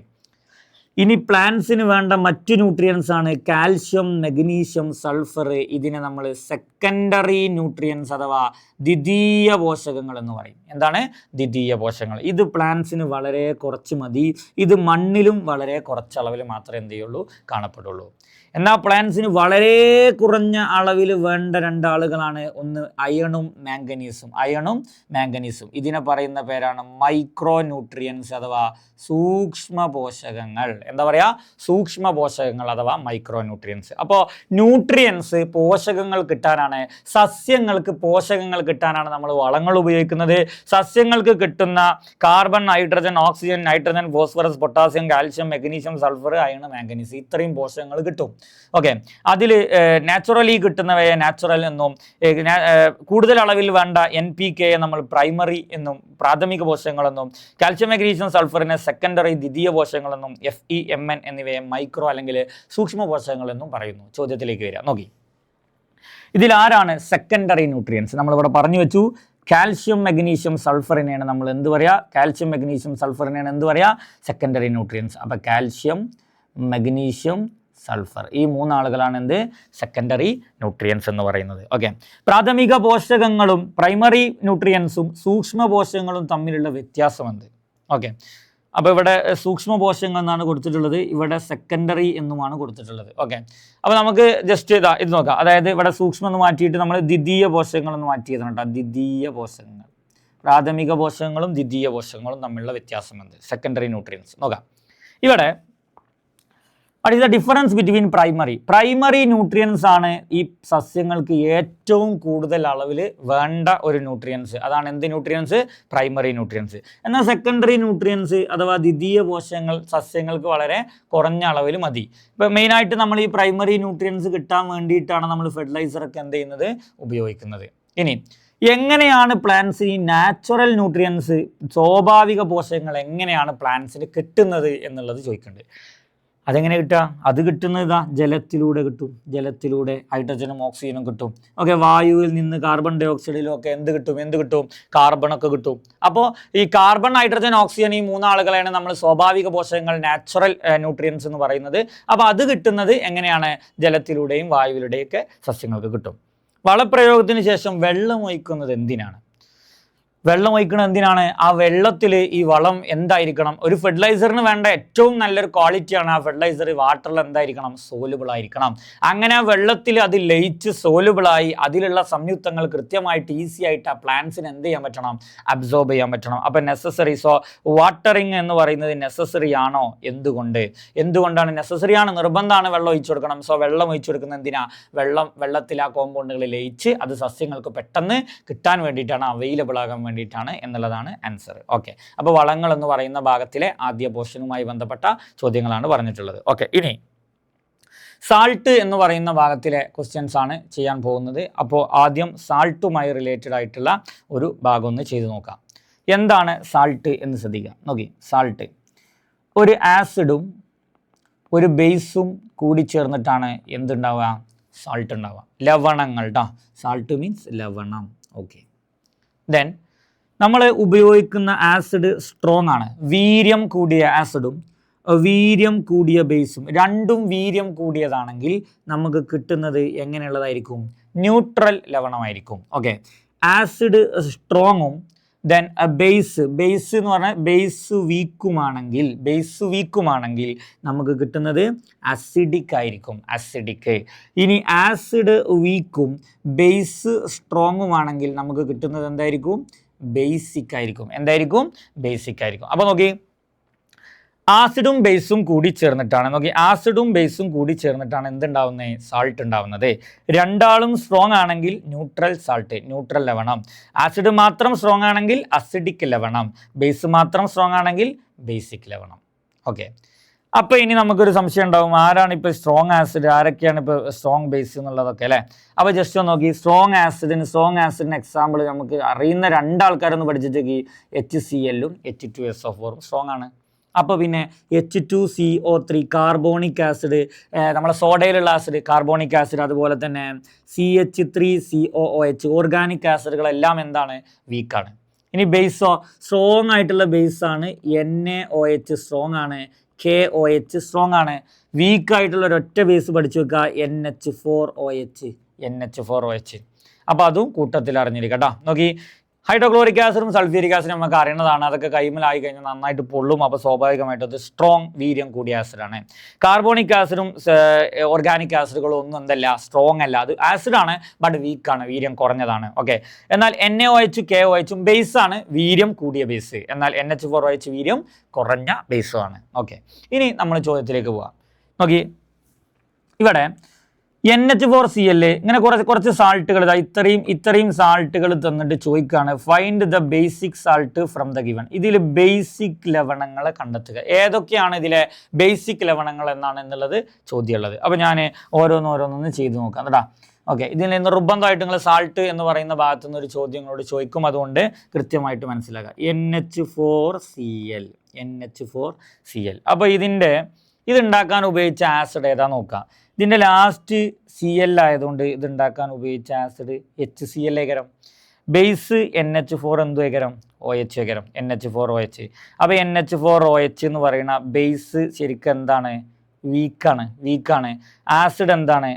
ഇനി പ്ലാന്റ്സിന് വേണ്ട മറ്റു ന്യൂട്രിയൻസ് ആണ് കാൽഷ്യം, മഗ്നീഷ്യം, സൾഫർ. ഇതിനെ നമ്മൾ സെക്കൻഡറി ന്യൂട്രിയൻസ് അഥവാ ദ്വിതീയ പോഷകങ്ങൾ എന്ന് പറയും. എന്താണ്? ദ്വിതീയ പോഷകങ്ങൾ. ഇത് പ്ലാന്റ്സിന് വളരെ കുറച്ച് മതി. ഇത് മണ്ണിലും വളരെ കുറച്ചളവിൽ മാത്രമേ എന്ത് ചെയ്യുള്ളൂ? കാണപ്പെടുള്ളൂ. എന്നാൽ പ്ലാന്റ്സിന് വളരെ കുറഞ്ഞ അളവിൽ വേണ്ട 2 ആളുകളാണ്. ഒന്ന് അയണും മാംഗനീസും. ഇതിനെ പറയുന്ന പേരാണ് മൈക്രോ ന്യൂട്രിയൻസ് അഥവാ സൂക്ഷ്മ പോഷകങ്ങൾ. എന്താ പറയുക, സൂക്ഷ്മ പോഷകങ്ങൾ അഥവാ മൈക്രോ ന്യൂട്രിയൻസ്. അപ്പോൾ ന്യൂട്രിയൻസ് പോഷകങ്ങൾ കിട്ടാനാണ്, സസ്യങ്ങൾക്ക് പോഷകങ്ങൾ കിട്ടാനാണ് നമ്മൾ വളങ്ങൾ ഉപയോഗിക്കുന്നത്. സസ്യങ്ങൾക്ക് കിട്ടുന്ന carbon, hydrogen, oxygen, nitrogen, phosphorus, potassium, calcium, magnesium, sulphur, iron, manganese, ഇത്രയും പോഷകങ്ങൾ കിട്ടും. ഓക്കെ, അതിൽ നാച്ചുറലി കിട്ടുന്നവയെ നാച്ചുറൽ എന്നും കൂടുതൽ അളവിൽ വേണ്ട NPK നമ്മൾ പ്രൈമറി എന്നും പ്രാഥമിക പോഷകങ്ങളെന്നും കാൽഷ്യം, മെഗ്നീഷ്യം, സൾഫറിനെ സെക്കൻഡറി ദ്വിതീയ പോഷകങ്ങളെന്നും FeMn എന്നിവയെ മൈക്രോ അല്ലെങ്കിൽ സൂക്ഷ്മ പോഷകങ്ങളെന്നും പറയുന്നു. ചോദ്യത്തിലേക്ക് വരിക, നോക്കി. ഇതിൽ ആരാണ് സെക്കൻഡറി ന്യൂട്രിയൻസ്? നമ്മളിവിടെ പറഞ്ഞു വെച്ചു, കാൽഷ്യം, മെഗ്നീഷ്യം, സൾഫറിനെയാണ് നമ്മൾ എന്ത് പറയുക, കാൽഷ്യം, മെഗ്നീഷ്യം, സൾഫറിനെയാണ് എന്ത് പറയുക, സെക്കൻഡറി ന്യൂട്രിയൻസ്. അപ്പോൾ കാൽഷ്യം, മെഗ്നീഷ്യം, സൾഫർ, ഈ മൂന്നാളുകളാണ് എന്ത്, സെക്കൻഡറി ന്യൂട്രിയൻസ് എന്ന് പറയുന്നത്. ഓക്കെ, പ്രാഥമിക പോഷകങ്ങളും പ്രൈമറി ന്യൂട്രിയൻസും സൂക്ഷ്മ പോഷകങ്ങളും തമ്മിലുള്ള വ്യത്യാസം എന്ത്? ഓക്കെ, അപ്പോൾ ഇവിടെ സൂക്ഷ്മ പോഷകങ്ങൾ എന്നാണ് കൊടുത്തിട്ടുള്ളത്, ഇവിടെ സെക്കൻഡറി എന്നുമാണ് കൊടുത്തിട്ടുള്ളത്. ഓക്കെ, അപ്പോൾ നമുക്ക് ജസ്റ്റ് ഇത് നോക്കാം. അതായത് ഇവിടെ സൂക്ഷ്മം എന്ന് മാറ്റിയിട്ട് നമ്മൾ ദ്വിതീയ പോഷകങ്ങൾ എന്ന് മാറ്റിയതാണ് കേട്ടോ. ദ്വിതീയ പോഷകങ്ങൾ, പ്രാഥമിക പോഷകങ്ങളും ദ്വിതീയ പോഷകങ്ങളും തമ്മിലുള്ള വ്യത്യാസം എന്ത്, സെക്കൻഡറി ന്യൂട്രിയൻസ് നോക്കാം. ഇവിടെ what is the difference between primary nutrients ആണ് ഈ സസ്യങ്ങൾക്ക് ഏറ്റവും കൂടുതൽ അളവിൽ വേണ്ട ഒരു ന്യൂട്രിയൻസ്. അതാണ് എന്ത് ന്യൂട്രിയൻസ്, പ്രൈമറി ന്യൂട്രിയൻസ്. എന്നാൽ സെക്കൻഡറി ന്യൂട്രിയൻസ് അഥവാ ദ്വിതീയ പോഷകങ്ങൾ സസ്യങ്ങൾക്ക് വളരെ കുറഞ്ഞ അളവിൽ മതി. ഇപ്പോൾ മെയിനായിട്ട് നമ്മൾ ഈ പ്രൈമറി ന്യൂട്രിയൻസ് കിട്ടാൻ വേണ്ടിയിട്ടാണ് നമ്മൾ ഫെർട്ടിലൈസറൊക്കെ എന്ത് ചെയ്യുന്നത്, ഉപയോഗിക്കുന്നത്. ഇനി എങ്ങനെയാണ് പ്ലാന്റ്സിന് ഈ നാച്ചുറൽ ന്യൂട്രിയൻസ്, സ്വാഭാവിക പോഷകങ്ങൾ എങ്ങനെയാണ് പ്ലാന്റ്സിന് കിട്ടുന്നത് എന്നുള്ളത് ചോദിക്കുന്നുണ്ട്. അതെങ്ങനെ കിട്ടുക? അത് കിട്ടുന്നത് ഇതാ ജലത്തിലൂടെ കിട്ടും. ജലത്തിലൂടെ ഹൈഡ്രജനും ഓക്സിജനും കിട്ടും. ഓക്കെ, വായുവിൽ നിന്ന് കാർബൺ ഡൈ ഓക്സൈഡിലും ഒക്കെ എന്ത് കിട്ടും, കാർബണൊക്കെ കിട്ടും. അപ്പോൾ ഈ കാർബൺ, ഹൈഡ്രജൻ, ഓക്സിജൻ, ഈ മൂന്നാളുകളെയാണ് നമ്മൾ സ്വാഭാവിക പോഷകങ്ങൾ, നാച്ചുറൽ ന്യൂട്രിയൻസ് എന്ന് പറയുന്നത്. അപ്പോൾ അത് കിട്ടുന്നത് എങ്ങനെയാണ്? ജലത്തിലൂടെയും വായുവിലൂടെയും ഒക്കെ സസ്യങ്ങൾക്ക് കിട്ടും. വളപ്രയോഗത്തിന് ശേഷം വെള്ളം ഒഴിക്കുന്നത് എന്തിനാണ്? വെള്ളം ഒഴിക്കുന്നത് എന്തിനാണ്? ആ വെള്ളത്തിൽ ഈ വളം എന്തായിരിക്കണം? ഒരു ഫെർട്ടിലൈസറിന് വേണ്ട ഏറ്റവും നല്ലൊരു ക്വാളിറ്റിയാണ് ആ ഫെർട്ടിലൈസർ വാട്ടറിൽ എന്തായിരിക്കണം? സോലുബിൾ ആയിരിക്കണം. അങ്ങനെ ആ വെള്ളത്തിൽ അത് ലയിച്ച് സോലുബിളായി അതിലുള്ള സംയുക്തങ്ങൾ കൃത്യമായിട്ട് ഈസി ആയിട്ട് ആ പ്ലാന്റ്സിന് എന്ത് ചെയ്യാൻ പറ്റണം? അബ്സോർബ് ചെയ്യാൻ പറ്റണം. അപ്പം നെസസറി. സോ വാട്ടറിങ് എന്ന് പറയുന്നത് നെസസറി ആണോ? എന്തുകൊണ്ടാണ് നെസസറി ആണ്? നിർബന്ധമാണ് വെള്ളം ഒഴിച്ചു കൊടുക്കണം. സോ വെള്ളം ഒഴിച്ചു കൊടുക്കുന്നത് എന്തിനാ? വെള്ളത്തിൽ ആ കോമ്പൗണ്ടുകൾ ലയിച്ച് അത് സസ്യങ്ങൾക്ക് പെട്ടെന്ന് കിട്ടാൻ വേണ്ടിയിട്ടാണ്, അവൈലബിൾ ആകാൻ വേണ്ടിയിട്ടാണ് എന്നുള്ളതാണ് ആൻസർ. ഓക്കെ, അപ്പോൾ വളങ്ങൾ എന്ന് പറയുന്ന ഭാഗത്തിലെ ആദ്യ പോർഷനുമായി ബന്ധപ്പെട്ട ചോദ്യങ്ങളാണ് പറഞ്ഞിട്ടുള്ളത്. ഓക്കെ, ഇനി സാൾട്ട് എന്ന് പറയുന്ന ഭാഗത്തിലെ ക്വസ്റ്റ്യൻസ് ആണ് ചെയ്യാൻ പോകുന്നത്. അപ്പോൾ ആദ്യം സാൾട്ടുമായി റിലേറ്റഡ് ആയിട്ടുള്ള ഒരു ഭാഗം ഒന്ന് ചെയ്തു നോക്കാം. എന്താണ് സാൾട്ട് എന്ന് ശ്രദ്ധിക്കുക. നോക്കി, സാൾട്ട് ഒരു ആസിഡും ഒരു ബേസും കൂടി ചേർന്നിട്ടാണ് എന്തുണ്ടാവുക? സാൾട്ട് ഉണ്ടാവുക. ലവണങ്ങൾ ട്ടോ. സാൾട്ട് മീൻസ് ലവണം. ഓക്കെ, ദെൻ നമ്മൾ ഉപയോഗിക്കുന്ന ആസിഡ് സ്ട്രോങ് ആണ്. വീര്യം കൂടിയ ആസിഡും വീര്യം കൂടിയ ബേസും രണ്ടും വീര്യം കൂടിയതാണെങ്കിൽ നമുക്ക് കിട്ടുന്നത് എങ്ങനെയുള്ളതായിരിക്കും? ന്യൂട്രൽ ലവണമായിരിക്കും. ഓക്കെ, ആസിഡ് സ്ട്രോങ്ങും ദെൻ ബേസ് എന്ന് പറഞ്ഞാൽ ബേസ് വീക്കുമാണെങ്കിൽ നമുക്ക് കിട്ടുന്നത് അസിഡിക് ആയിരിക്കും. ഇനി ആസിഡ് വീക്കും ബേസ് സ്ട്രോങ്ങുമാണെങ്കിൽ നമുക്ക് കിട്ടുന്നത് എന്തായിരിക്കും? ബേസിക് ആയിരിക്കും. അപ്പോൾ നോക്കി, ആസിഡും ബേസും കൂടി ചേർന്നിട്ടാണ് എന്തുണ്ടാവുന്നത്? സാൾട്ട് ഉണ്ടാവുന്നത്. രണ്ടാളും സ്ട്രോങ് ആണെങ്കിൽ ന്യൂട്രൽ സാൾട്ട്, ന്യൂട്രൽ ലവണം. ആസിഡ് മാത്രം സ്ട്രോങ് ആണെങ്കിൽ അസിഡിക് ലവണം. ബേസ് മാത്രം സ്ട്രോങ് ആണെങ്കിൽ ബേസിക് ലവണം. ഓക്കെ, അപ്പോൾ ഇനി നമുക്കൊരു സംശയം ഉണ്ടാവും, ആരാണ് ഇപ്പോൾ സ്ട്രോങ് ആസിഡ്, ആരൊക്കെയാണ് ഇപ്പോൾ സ്ട്രോങ് ബേസ് എന്നുള്ളതൊക്കെ അല്ലേ? അപ്പോൾ ജസ്റ്റ് ഒന്ന് നോക്കി, സ്ട്രോങ് ആസിഡിന് എക്സാമ്പിൾ നമുക്ക് അറിയുന്ന രണ്ടാൾക്കാരൊന്ന് പഠിച്ചിട്ടേക്ക് HCl-ഉം H2SO4 സ്ട്രോങ് ആണ്. അപ്പോൾ പിന്നെ H2CO3 കാർബോണിക് ആസിഡ്, നമ്മളെ സോഡയിലുള്ള ആസിഡ് കാർബോണിക് ആസിഡ്, അതുപോലെ തന്നെ CH3COOH ഓർഗാനിക് ആസിഡുകളെല്ലാം എന്താണ്? വീക്കാണ്. ഇനി ബേസോ സ്ട്രോങ് ആയിട്ടുള്ള ബേസാണ് NaOH സ്ട്രോങ് ആണ്, KOH സ്ട്രോങ് ആണ്. വീക്കായിട്ടുള്ള ഒരൊറ്റ ബേസ് പഠിച്ചു വെക്കുക, NH4OH. അപ്പോൾ അതും കൂട്ടത്തിൽ അറിഞ്ഞിരിക്കട്ടോ. നോക്കി, ഹൈഡ്രോക്ലോറിക് ആസിഡും സൾഫ്യൂരിക് ആസിഡും നമുക്ക് അറിയുന്നതാണ്. അതൊക്കെ കൈമലായി കഴിഞ്ഞാൽ നന്നായിട്ട് പൊള്ളും. അപ്പോൾ സ്വാഭാവികമായിട്ടും അത് സ്ട്രോങ് വീര്യം കൂടിയ ആസിഡാണ്. കാർബോണിക് ആസിഡും ഓർഗാനിക് ആസിഡുകളും ഒന്നും എന്തല്ല, സ്ട്രോങ് അല്ല. അത് ആസിഡാണ്, ബട്ട് വീക്കാണ്, വീര്യം കുറഞ്ഞതാണ്. ഓക്കെ. എന്നാൽ NaOH KOH ബേസ് ആണ്, വീര്യം കൂടിയ ബേസ്. എന്നാൽ NH4OH വീര്യം കുറഞ്ഞ ബേസുമാണ്. ഓക്കെ. ഇനി നമ്മൾ ചോദ്യത്തിലേക്ക് പോവാം. നോക്കി, ഇവിടെ NH4Cl ഇങ്ങനെ കുറച്ച് സാൾട്ടുകൾ ഇത്രയും സാൾട്ടുകൾ തന്നിട്ട് ചോദിക്കുകയാണ് find the basic salt from the given. ഇതിൽ ബേസിക് ലവണങ്ങളെ കണ്ടെത്തുക. ഏതൊക്കെയാണ് ഇതിലെ ബേസിക് ലവണങ്ങൾ എന്നാണ് എന്നുള്ളത് ചോദ്യമുള്ളത്. അപ്പോൾ ഞാൻ ഓരോന്നോരോന്നൊന്ന് ചെയ്ത് നോക്കാം കേട്ടോ. ഓക്കെ. ഇതിൽ നിന്ന് നിർബന്ധമായിട്ട് നിങ്ങൾ സാൾട്ട് എന്ന് പറയുന്ന ഭാഗത്തു നിന്ന് ഒരു ചോദ്യങ്ങളോട് ചോദിക്കും. അതുകൊണ്ട് കൃത്യമായിട്ട് മനസ്സിലാക്കുക. NH4Cl. അപ്പോൾ ഇതുണ്ടാക്കാൻ ഉപയോഗിച്ച ആസിഡ് ഏതാ നോക്കാം. ഇതിൻ്റെ ലാസ്റ്റ് Cl ആയതുകൊണ്ട് ഇതുണ്ടാക്കാൻ ഉപയോഗിച്ച ആസിഡ് HCl ഏകരം. ബേസ് NH4 എന്തു ഏകരം? OH ഏകരം, NH4OH. അപ്പോൾ NH4OH എന്ന് പറയുന്ന ബേസ് ശരിക്കും എന്താണ്? വീക്കാണ്. ആസിഡ് എന്താണ്?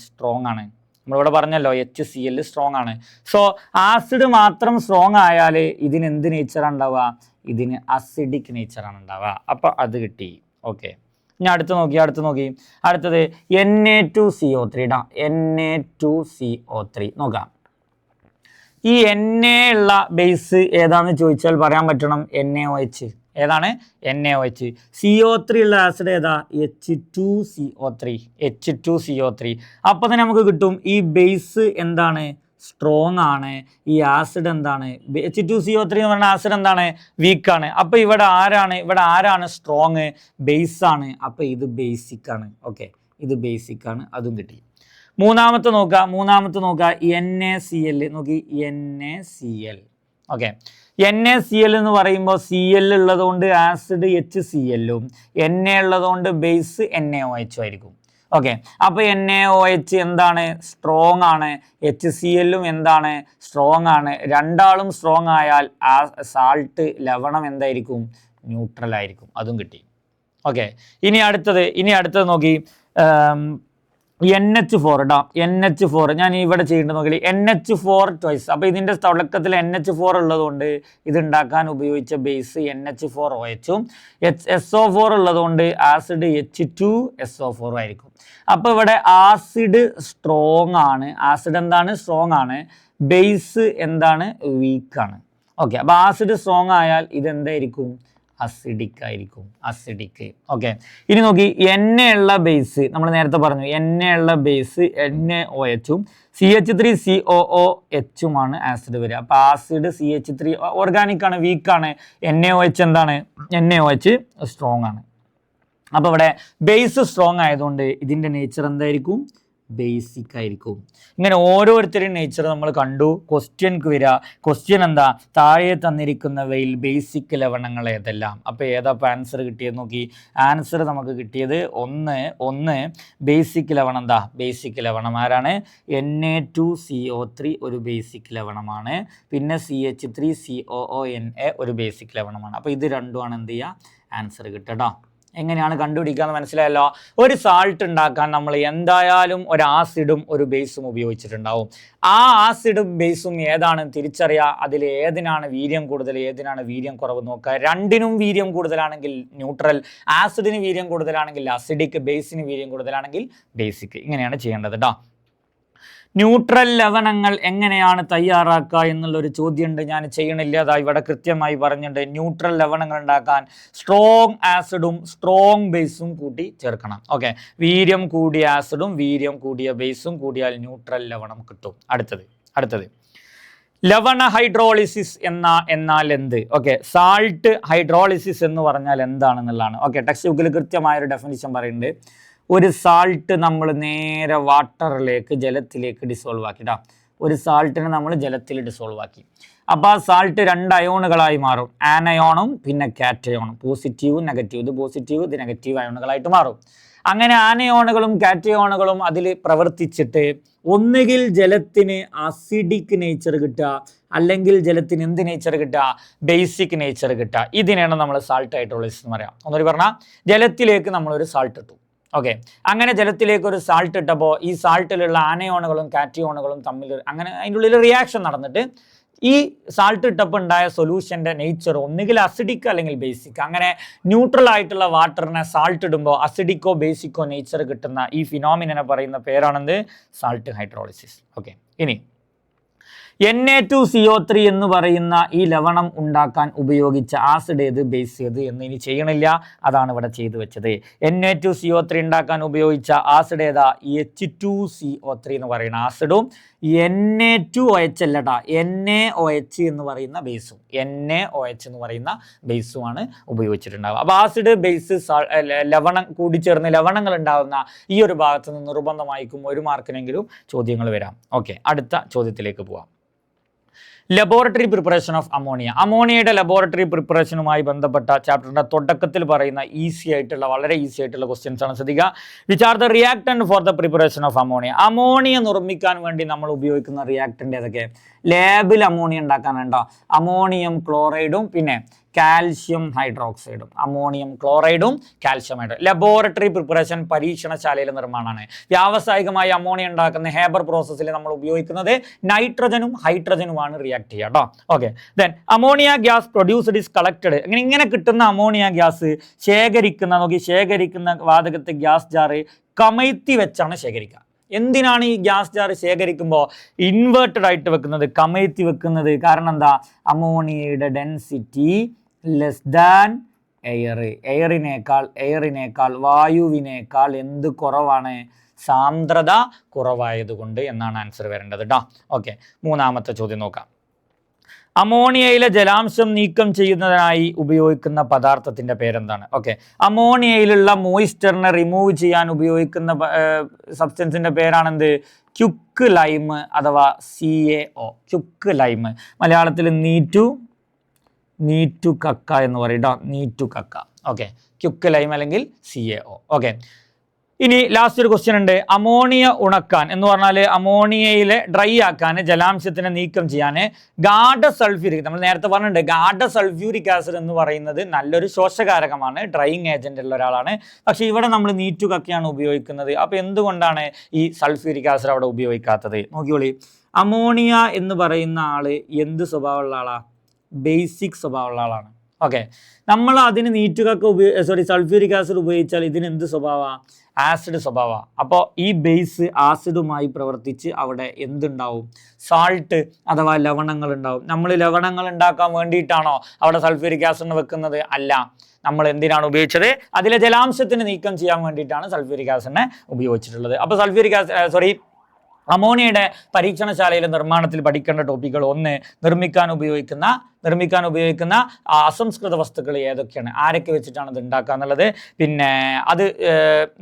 സ്ട്രോങ് ആണ്. നമ്മളിവിടെ പറഞ്ഞല്ലോ HCl സ്ട്രോങ് ആണ്. സോ ആസിഡ് മാത്രം സ്ട്രോങ് ആയാൽ ഇതിന് എന്ത് നേച്ചറാണ് ഉണ്ടാവുക? ഇതിന് അസിഡിക് നേച്ചറാണ് ഉണ്ടാവുക. അപ്പോൾ അത് കിട്ടി. ഓക്കെ. ഞാൻ അടുത്ത് നോക്കി അടുത്തത് Na2CO3 ഇടാം. Na2CO3 നോക്കാം. ഈ Na ഉള്ള ബേസ് ഏതാണെന്ന് ചോദിച്ചാൽ പറയാൻ പറ്റണം NaOH. ഏതാണ്? NaOH. CO3 ഉള്ള ആസിഡ് ഏതാ? H2CO3. അപ്പോൾ തന്നെ നമുക്ക് കിട്ടും ഈ ബേസ് എന്താണ്? സ്ട്രോങ് ആണ്. ഈ ആസിഡ് എന്താണ്? H2CO3 എന്ന് പറഞ്ഞ ആസിഡ് എന്താണ്? വീക്കാണ്. അപ്പോൾ ഇവിടെ ആരാണ് സ്ട്രോങ്? ബേസ് ആണ്. അപ്പോൾ ഇത് ബേസിക് ആണ്. ഓക്കെ, ഇത് ബേസിക് ആണ്. അതും കിട്ടി. മൂന്നാമത്തെ നോക്കുക. NaCl നോക്കി. NaCl. ഓക്കെ. NaCl എന്ന് പറയുമ്പോൾ Cl ഉള്ളതുകൊണ്ട് ആസിഡ് HCl-ഉം Na ഉള്ളതുകൊണ്ട് ബേസ് NaOH ആയിരിക്കും. ഓക്കെ. അപ്പോൾ NaOH എന്താണ്? സ്ട്രോങ് ആണ്. HCl-ഉം എന്താണ്? സ്ട്രോങ് ആണ്. രണ്ടാളും സ്ട്രോങ് ആയാൽ ആ സാൾട്ട് ലവണം എന്തായിരിക്കും? ന്യൂട്രൽ ആയിരിക്കും. അതും കിട്ടി. ഓക്കെ. ഇനി അടുത്തത് നോക്കി. NH4 ഇടാം. NH4 ഞാൻ ഇവിടെ ചെയ്യേണ്ടത് നോക്കി. NH4 twice. അപ്പോൾ ഇതിൻ്റെ തുടക്കത്തിൽ NH4 ഉള്ളതുകൊണ്ട് ഇതുണ്ടാക്കാൻ ഉപയോഗിച്ച ബേസ് NH4OH-ഉം SO4 ഉള്ളതുകൊണ്ട് ആസിഡ് H2SO4 ആയിരിക്കും. അപ്പോൾ ഇവിടെ ആസിഡ് സ്ട്രോങ് ആണ്. ആസിഡ് എന്താണ്? സ്ട്രോങ് ആണ്. ബേസ് എന്താണ്? വീക്കാണ്. ഓക്കെ. അപ്പോൾ ആസിഡ് സ്ട്രോങ് ആയാൽ ഇതെന്തായിരിക്കും? അസിഡിക് ആയിരിക്കും. അസിഡിക്. ഓക്കെ. ഇനി നോക്കി. Na ഉള്ള ബേസ് നമ്മൾ നേരത്തെ പറഞ്ഞു. Na ഉള്ള ബേസ് NaOH-ഉം CH3COOH-ഉമാണ് ആസിഡ് വരിക. അപ്പോൾ ആസിഡ് CH3 ഓർഗാനിക് ആണ്, വീക്കാണ്. NaOH എന്താണ്? NaOH സ്ട്രോങ് ആണ്. അപ്പോൾ ഇവിടെ ബേസ് സ്ട്രോങ് ആയതുകൊണ്ട് ഇതിൻ്റെ നേച്ചർ എന്തായിരിക്കും? ബേസിക് ആയിരിക്കും. ഇങ്ങനെ ഓരോരുത്തരുടെയും നേച്ചർ നമ്മൾ കണ്ടു. ക്വസ്റ്റ്യൻക്ക് വരിക. ക്വസ്റ്റ്യൻ എന്താ? താഴെ തന്നിരിക്കുന്നവയിൽ ബേസിക് ലവണങ്ങൾ ഏതെല്ലാം? അപ്പോൾ ഏതാ ആൻസർ കിട്ടിയത് നോക്കി. ആൻസർ നമുക്ക് കിട്ടിയത് ഒന്ന് ബേസിക് ലവണം. എന്താ ബേസിക് ലവണം? ആരാണ്? Na2CO3 ഒരു ബേസിക് ലവണമാണ്. പിന്നെ CH3COONA ഒരു ബേസിക് ലവണമാണ്. അപ്പോൾ ഇത് രണ്ടുമാണ് എന്ത് ചെയ്യുക? ആൻസർ കിട്ടുക. എങ്ങനെയാണ് കണ്ടുപിടിക്കാന്ന് മനസ്സിലായല്ലോ. ഒരു സാൾട്ട് ഉണ്ടാക്കാൻ നമ്മൾ എന്തായാലും ഒരു ആസിഡും ഒരു ബേസും ഉപയോഗിച്ചിട്ടുണ്ടാവും. ആ ആസിഡും ബേസും ഏതാണ് തിരിച്ചറിയുക. അതിൽ ഏതിനാണ് വീര്യം കൂടുതൽ, ഏതിനാണ് വീര്യം കുറവ് നോക്കുക. രണ്ടിനും വീര്യം കൂടുതലാണെങ്കിൽ ന്യൂട്രൽ, ആസിഡിന് വീര്യം കൂടുതലാണെങ്കിൽ അസിഡിക്, ബേസിന് വീര്യം കൂടുതലാണെങ്കിൽ ബേസിക്. ഇങ്ങനെയാണ് ചെയ്യേണ്ടത് കേട്ടോ. ന്യൂട്രൽ ലവണങ്ങൾ എങ്ങനെയാണ് തയ്യാറാക്കുക എന്നുള്ളൊരു ചോദ്യമുണ്ട്. ഞാൻ ചെയ്യണില്ല. അതാ ഇവിടെ കൃത്യമായി പറഞ്ഞിട്ടുണ്ട്. ന്യൂട്രൽ ലവണങ്ങൾ ഉണ്ടാക്കാൻ സ്ട്രോങ് ആസിഡും സ്ട്രോങ് ബേസും കൂട്ടി ചേർക്കണം. ഓക്കെ. വീര്യം കൂടിയ ആസിഡും വീര്യം കൂടിയ ബേസും കൂടിയാൽ ന്യൂട്രൽ ലവണം കിട്ടും. അടുത്തത് ലവണ ഹൈഡ്രോളിസിസ് എന്നാൽ എന്ത്? ഓക്കെ. സാൾട്ട് ഹൈഡ്രോളിസിസ് എന്ന് പറഞ്ഞാൽ എന്താണെന്നുള്ളതാണ്. ഓക്കെ. ടെക്സ്റ്റ് ബുക്കിൽ കൃത്യമായൊരു ഡെഫിനിഷൻ പറയുന്നുണ്ട്. ഒരു സാൾട്ട് നമ്മൾ നേരെ ജലത്തിലേക്ക് ഡിസോൾവ് ആക്കിട്ടാ. ഒരു സാൾട്ടിനെ നമ്മൾ ജലത്തിൽ ഡിസോൾവ് ആക്കി. അപ്പോൾ ആ സാൾട്ട് 2 അയോണുകളായി മാറും. ആനയോണും പിന്നെ കാറ്റയോണും. പോസിറ്റീവും നെഗറ്റീവ്. ഇത് പോസിറ്റീവ്, ഇത് നെഗറ്റീവ് അയോണുകളായിട്ട് മാറും. അങ്ങനെ ആനയോണുകളും കാറ്റയോണുകളും അതിൽ പ്രവർത്തിച്ചിട്ട് ഒന്നുകിൽ ജലത്തിന് അസിഡിക് നേച്ചർ കിട്ടുക, അല്ലെങ്കിൽ ജലത്തിന് എന്ത് നേച്ചർ കിട്ടുക? ബേസിക് നേച്ചർ കിട്ടുക. ഇതിനെയാണ് നമ്മൾ സാൾട്ട് ഹൈഡ്രോളിസിസ് എന്ന് പറയാം. ഒന്നുകൂടി പറഞ്ഞാൽ ജലത്തിലേക്ക് നമ്മളൊരു സാൾട്ട് ഇട്ടു. ഓക്കെ. അങ്ങനെ ജലത്തിലേക്ക് ഒരു സാൾട്ട് ഇട്ടപ്പോൾ ഈ സാൾട്ടിലുള്ള ആനയോണുകളും കാറ്റയോണുകളും തമ്മിൽ അങ്ങനെ അതിൻ്റെ ഉള്ളിൽ റിയാക്ഷൻ നടന്നിട്ട് ഈ സാൾട്ട് ഇട്ടപ്പോൾ ഉണ്ടായ സൊല്യൂഷൻ്റെ നേച്ചർ ഒന്നുകിൽ അസിഡിക് അല്ലെങ്കിൽ ബേസിക്. അങ്ങനെ ന്യൂട്രൽ ആയിട്ടുള്ള വാട്ടറിനെ സാൾട്ട് ഇടുമ്പോൾ അസിഡിക്കോ ബേസിക്കോ നേച്ചർ കിട്ടുന്ന ഈ ഫിനോമിനെ പറയുന്ന പേരാണെന്ത്? Salt hydrolysis. ഓക്കെ, ഇനി Na2CO3 എന്ന് പറയുന്ന ഈ ലവണം ഉണ്ടാക്കാൻ ഉപയോഗിച്ച ആസിഡ് ഏത്, ബേസ് ഏത് എന്ന് ഇനി ചെയ്യണില്ല, അതാണ് ഇവിടെ ചെയ്തു വെച്ചത്. Na2CO3 ഉണ്ടാക്കാൻ ഉപയോഗിച്ച ആസിഡ് ഏതാ? H2CO3 എന്ന് പറയുന്ന ആസിഡും Na2OH അല്ലട്ടാ, NaOH എന്ന് പറയുന്ന ബേസും, NaOH എന്ന് പറയുന്ന ബേസുമാണ് ഉപയോഗിച്ചിട്ടുണ്ടാവുക. അപ്പോൾ ആസിഡ്, ബേസ്, ലവണം കൂടിച്ചേർന്ന് ലവണങ്ങൾ ഉണ്ടാകുന്ന ഈ ഒരു ഭാഗത്ത് നിന്ന് നിർബന്ധമായിരിക്കും ഒരു മാർക്കിനെങ്കിലും ചോദ്യങ്ങൾ വരാം. ഓക്കെ, അടുത്ത ചോദ്യത്തിലേക്ക് പോവാം. Laboratory preparation of ammonia. അമോണിയയുടെ ലബോറട്ടറി പ്രിപ്പറേഷനുമായി ബന്ധപ്പെട്ട ചാപ്റ്ററിന്റെ തുടക്കത്തിൽ പറയുന്ന വളരെ ഈസി ആയിട്ടുള്ള ക്വസ്റ്റ്യൻസ് ആണ്. ശ്രദ്ധിക്കുക. Which are the reactant for the preparation of ammonia. Ammonia നിർമ്മിക്കാൻ വേണ്ടി നമ്മൾ ഉപയോഗിക്കുന്ന റിയാക്ടന്റ് ഏതൊക്കെ? ലാബിൽ അമോണിയ ഉണ്ടാക്കാനുണ്ടോ? അമോണിയം ക്ലോറൈഡും പിന്നെ കാൽഷ്യം ഹൈഡ്രോക്സൈഡും. അമോണിയം ക്ലോറൈഡും കാൽഷ്യം ഹൈഡ്രോക്സൈഡ്. ലബോറട്ടറി പ്രിപ്പറേഷൻ പരീക്ഷണശാലയിലെ നിർമ്മാണമാണ്. വ്യാവസായികമായി അമോണിയ ഉണ്ടാക്കുന്ന ഹേബർ പ്രോസസ്സിൽ നമ്മൾ ഉപയോഗിക്കുന്നത് നൈട്രജനും ഹൈഡ്രജനുമാണ് റിയാക്ട് ചെയ്യുക കേട്ടോ. Okay, then ammonia gas produced is collected. ഇങ്ങനെ കിട്ടുന്ന അമോണിയ ഗ്യാസ് ശേഖരിക്കുന്ന വാതകത്തെ ഗ്യാസ് ജാറ് കമഴ്ത്തി വെച്ചാണ് ശേഖരിക്കുക. എന്തിനാണ് ഈ ഗ്യാസ് ജാർ ശേഖരിക്കുമ്പോൾ ഇൻവേർട്ടഡ് ആയിട്ട് വെക്കുന്നത്, കമഴ്ത്തി വെക്കുന്നത്? കാരണം എന്താ? അമോണിയയുടെ ഡെൻസിറ്റി ലെസ് ദാൻ എയർ. എയറിനേക്കാൾ വായുവിനേക്കാൾ എന്ത് കുറവാണ്? സാന്ദ്രത കുറവായതുകൊണ്ട് എന്നാണ് ആൻസർ വരേണ്ടത് കേട്ടോ. ഓക്കെ, മൂന്നാമത്തെ ചോദ്യം നോക്കാം. അമോണിയയിലെ ജലാംശം നീക്കം ചെയ്യുന്നതിനായി ഉപയോഗിക്കുന്ന പദാർത്ഥത്തിന്റെ പേരെന്താണ്? ഓക്കെ, അമോണിയയിലുള്ള മോയിസ്ചറിനെ റിമൂവ് ചെയ്യാൻ ഉപയോഗിക്കുന്ന സബ്സ്റ്റൻസിന്റെ പേരാണെന്ത്? ക്യുക്ക് ലൈം അഥവാ CaO. ക്യുക്ക് ലൈം, മലയാളത്തിൽ നീറ്റു കക്ക എന്ന് പറയും കേട്ടോ. നീറ്റു കക്ക. ഓക്കെ, ക്യുക്ക് ലൈം അല്ലെങ്കിൽ CaO. ഓക്കെ, ഇനി ലാസ്റ്റ് ഒരു ക്വസ്റ്റ്യൻ ഉണ്ട്. അമോണിയ ഉണക്കാൻ എന്ന് പറഞ്ഞാൽ അമോണിയയിലെ ഡ്രൈ ആക്കാൻ, ജലാംശത്തിനെ നീക്കം ചെയ്യാൻ ഗാഢ സൾഫ്യൂരിക്, നമ്മൾ നേരത്തെ പറഞ്ഞിട്ടുണ്ട് ഗാഢ സൾഫ്യൂരിക് ആസിഡ് എന്ന് പറയുന്നത് നല്ലൊരു ശോഷകാരകമാണ്, ഡ്രൈയിങ് ഏജന്റ് ഉള്ള ഒരാളാണ്. പക്ഷെ ഇവിടെ നമ്മൾ നീറ്റു കക്കയാണ് ഉപയോഗിക്കുന്നത്. അപ്പോൾ എന്തുകൊണ്ടാണ് ഈ സൾഫ്യൂരിക് ആസിഡ് അവിടെ ഉപയോഗിക്കാത്തത്? നോക്കിയോളി. അമോണിയ എന്ന് പറയുന്ന ആള് എന്ത് സ്വഭാവമുള്ള ആളാ? ബേസിക് സ്വഭാവമുള്ള ആളാണ്. ഓക്കെ, നമ്മൾ അതിന് സൾഫ്യൂരിക് ആസിഡ് ഉപയോഗിച്ചാൽ ഇതിന് എന്ത് സ്വഭാവമാണ്? ആസിഡ് സ്വഭാവമാണ്. അപ്പോൾ ഈ ബേസ് ആസിഡുമായി പ്രവർത്തിച്ച് അവിടെ എന്തുണ്ടാവും? സാൾട്ട് അഥവാ ലവണങ്ങൾ ഉണ്ടാവും. നമ്മൾ ലവണങ്ങൾ ഉണ്ടാക്കാൻ വേണ്ടിയിട്ടാണോ അവിടെ സൾഫ്യൂരിക് ആസിഡിന് വെക്കുന്നത്? അല്ല, നമ്മൾ എന്തിനാണ് ഉപയോഗിച്ചത്? അതിലെ ജലാംശത്തിന് നീക്കം ചെയ്യാൻ വേണ്ടിയിട്ടാണ് സൾഫ്യൂരിക് ആസിഡിനെ ഉപയോഗിച്ചിട്ടുള്ളത്. അപ്പോൾ അമോണിയയുടെ പരീക്ഷണശാലയിലെ നിർമ്മാണത്തിൽ പഠിക്കേണ്ട ടോപ്പിക്കുകൾ: ഒന്ന്, നിർമ്മിക്കാൻ ഉപയോഗിക്കുന്ന അസംസ്കൃത വസ്തുക്കൾ ഏതൊക്കെയാണ്, ആരൊക്കെ വെച്ചിട്ടാണ് ഇത് ഉണ്ടാക്കുക എന്നുള്ളത്. പിന്നെ അത്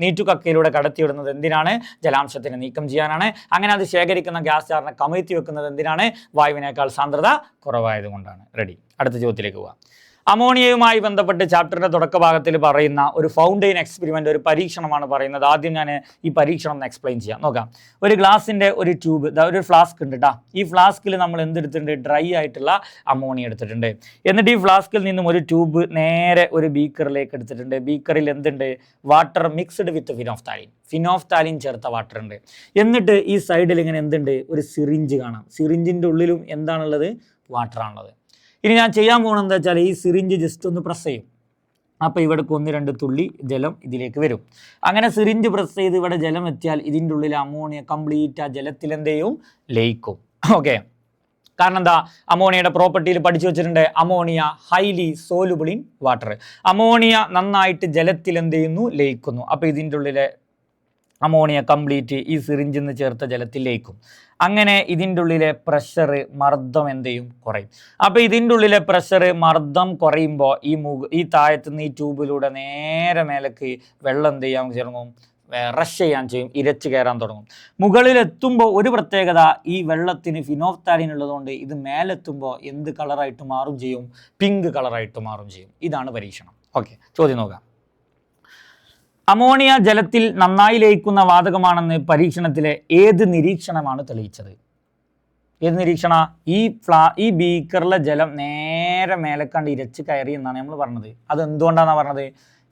നീറ്റുകക്കയിലൂടെ കടത്തിവിടുന്നത് എന്തിനാണ്? ജലാംശത്തിന് നീക്കം ചെയ്യാനാണ്. അങ്ങനെ അത് ശേഖരിക്കുന്ന ഗ്യാസ് ജാറിനെ കമഴ്ത്തി വെക്കുന്നത് എന്തിനാണ്? വായുവിനേക്കാൾ സാന്ദ്രത കുറവായതുകൊണ്ടാണ്. റെഡി, അടുത്ത ചോദ്യത്തിലേക്ക് പോവാം. അമോണിയയുമായി ബന്ധപ്പെട്ട് ചാപ്റ്ററിന്റെ തുടക്കഭാഗത്തിൽ പറയുന്ന ഒരു ഫൗണ്ടെയിൻ എക്സ്പെരിമെന്റ്, ഒരു പരീക്ഷണമാണ് പറയുന്നത്. ആദ്യം ഞാൻ ഈ പരീക്ഷണം ഒന്ന് എക്സ്പ്ലെയിൻ ചെയ്യാം. നോക്കാം. ഒരു ഗ്ലാസിന്റെ ഒരു ട്യൂബ്, ഒരു ഫ്ലാസ്ക് ഉണ്ട് കേട്ടോ. ഈ ഫ്ലാസ്കിൽ നമ്മൾ എന്തെടുത്തിട്ടുണ്ട്? ഡ്രൈ ആയിട്ടുള്ള അമോണിയ എടുത്തിട്ടുണ്ട്. എന്നിട്ട് ഈ ഫ്ലാസ്കിൽ നിന്നും ഒരു ട്യൂബ് നേരെ ഒരു ബീക്കറിലേക്ക് എടുത്തിട്ടുണ്ട്. ബീക്കറിൽ എന്തുണ്ട്? വാട്ടർ മിക്സ്ഡ് വിത്ത് ഫിനോഫ്താലിൻ ചേർത്ത വാട്ടർ ഉണ്ട്. എന്നിട്ട് ഈ സൈഡിൽ ഇങ്ങനെ എന്തുണ്ട്? ഒരു സിറിഞ്ച് കാണാം. സിറിഞ്ചിന്റെ ഉള്ളിലും എന്താണുള്ളത്? വാട്ടറാണുള്ളത്. ഇനി ഞാൻ ചെയ്യാൻ പോകുന്നത് എന്താ വെച്ചാൽ ഈ സിറിഞ്ച് ജസ്റ്റ് ഒന്ന് പ്രസ് ചെയ്യും. അപ്പോൾ ഇവിടെ 1-2 തുള്ളി ജലം ഇതിലേക്ക് വരും. അങ്ങനെ സിറിഞ്ച് പ്രസ് ചെയ്ത് ഇവിടെ ജലം എത്തിയാൽ ഇതിൻ്റെ ഉള്ളിൽ അമോണിയ കംപ്ലീറ്റ് ആ ജലത്തിൽ എന്തെയും ലയിക്കും. ഓക്കെ, കാരണം എന്താ? അമോണിയയുടെ പ്രോപ്പർട്ടിയിൽ പഠിച്ചു വെച്ചിട്ടുണ്ട്. Ammonia highly soluble in water. Ammonia നന്നായിട്ട് ജലത്തിൽ എന്ത് ചെയ്യുന്നു? ലയിക്കുന്നു. അപ്പോൾ ഇതിൻ്റെ ഉള്ളിലെ അമോണിയ കംപ്ലീറ്റ് ഈ സിറിഞ്ചിൽ നിന്ന് ചേർത്ത ജലത്തിൽ ലയിക്കും. അങ്ങനെ ഇതിൻ്റെ ഉള്ളിലെ പ്രഷർ, മർദ്ദം എന്ത് ചെയ്യും? കുറയും. അപ്പോൾ ഇതിൻ്റെ ഉള്ളിലെ പ്രഷർ, മർദ്ദം കുറയുമ്പോൾ ഈ താഴത്തുനിന്ന് ഈ ട്യൂബിലൂടെ നേരെ മേലേക്ക് വെള്ളം എന്ത് ചെയ്യാൻ തുടങ്ങും? റഷ് ചെയ്യാൻ ചെയ്യും, ഇരച്ച് കയറാൻ തുടങ്ങും. മുകളിലെത്തുമ്പോൾ ഒരു പ്രത്യേകത, ഈ വെള്ളത്തിന് ഫിനോഫ്താലിൻ ഉള്ളതുകൊണ്ട് ഇത് മേലെത്തുമ്പോൾ എന്ത് കളറായിട്ട് മാറും ചെയ്യും? പിങ്ക് കളറായിട്ട് മാറും ചെയ്യും. ഇതാണ് പരീക്ഷണം. ഓക്കെ, ചോദ്യം നോക്കാം. അമോണിയ ജലത്തിൽ നന്നായി ലയിക്കുന്ന വാതകമാണെന്ന് പരീക്ഷണത്തിലെ ഏത് നിരീക്ഷണമാണ് തെളിയിച്ചത്? ഏത് നിരീക്ഷണ? ഈ ബീക്കറിലെ ജലം നേരെ മേലക്കണ്ട് ഇരച്ച് കയറി എന്നാണ് നമ്മൾ പറഞ്ഞത്. അത് എന്തുകൊണ്ടാണ് പറഞ്ഞത്?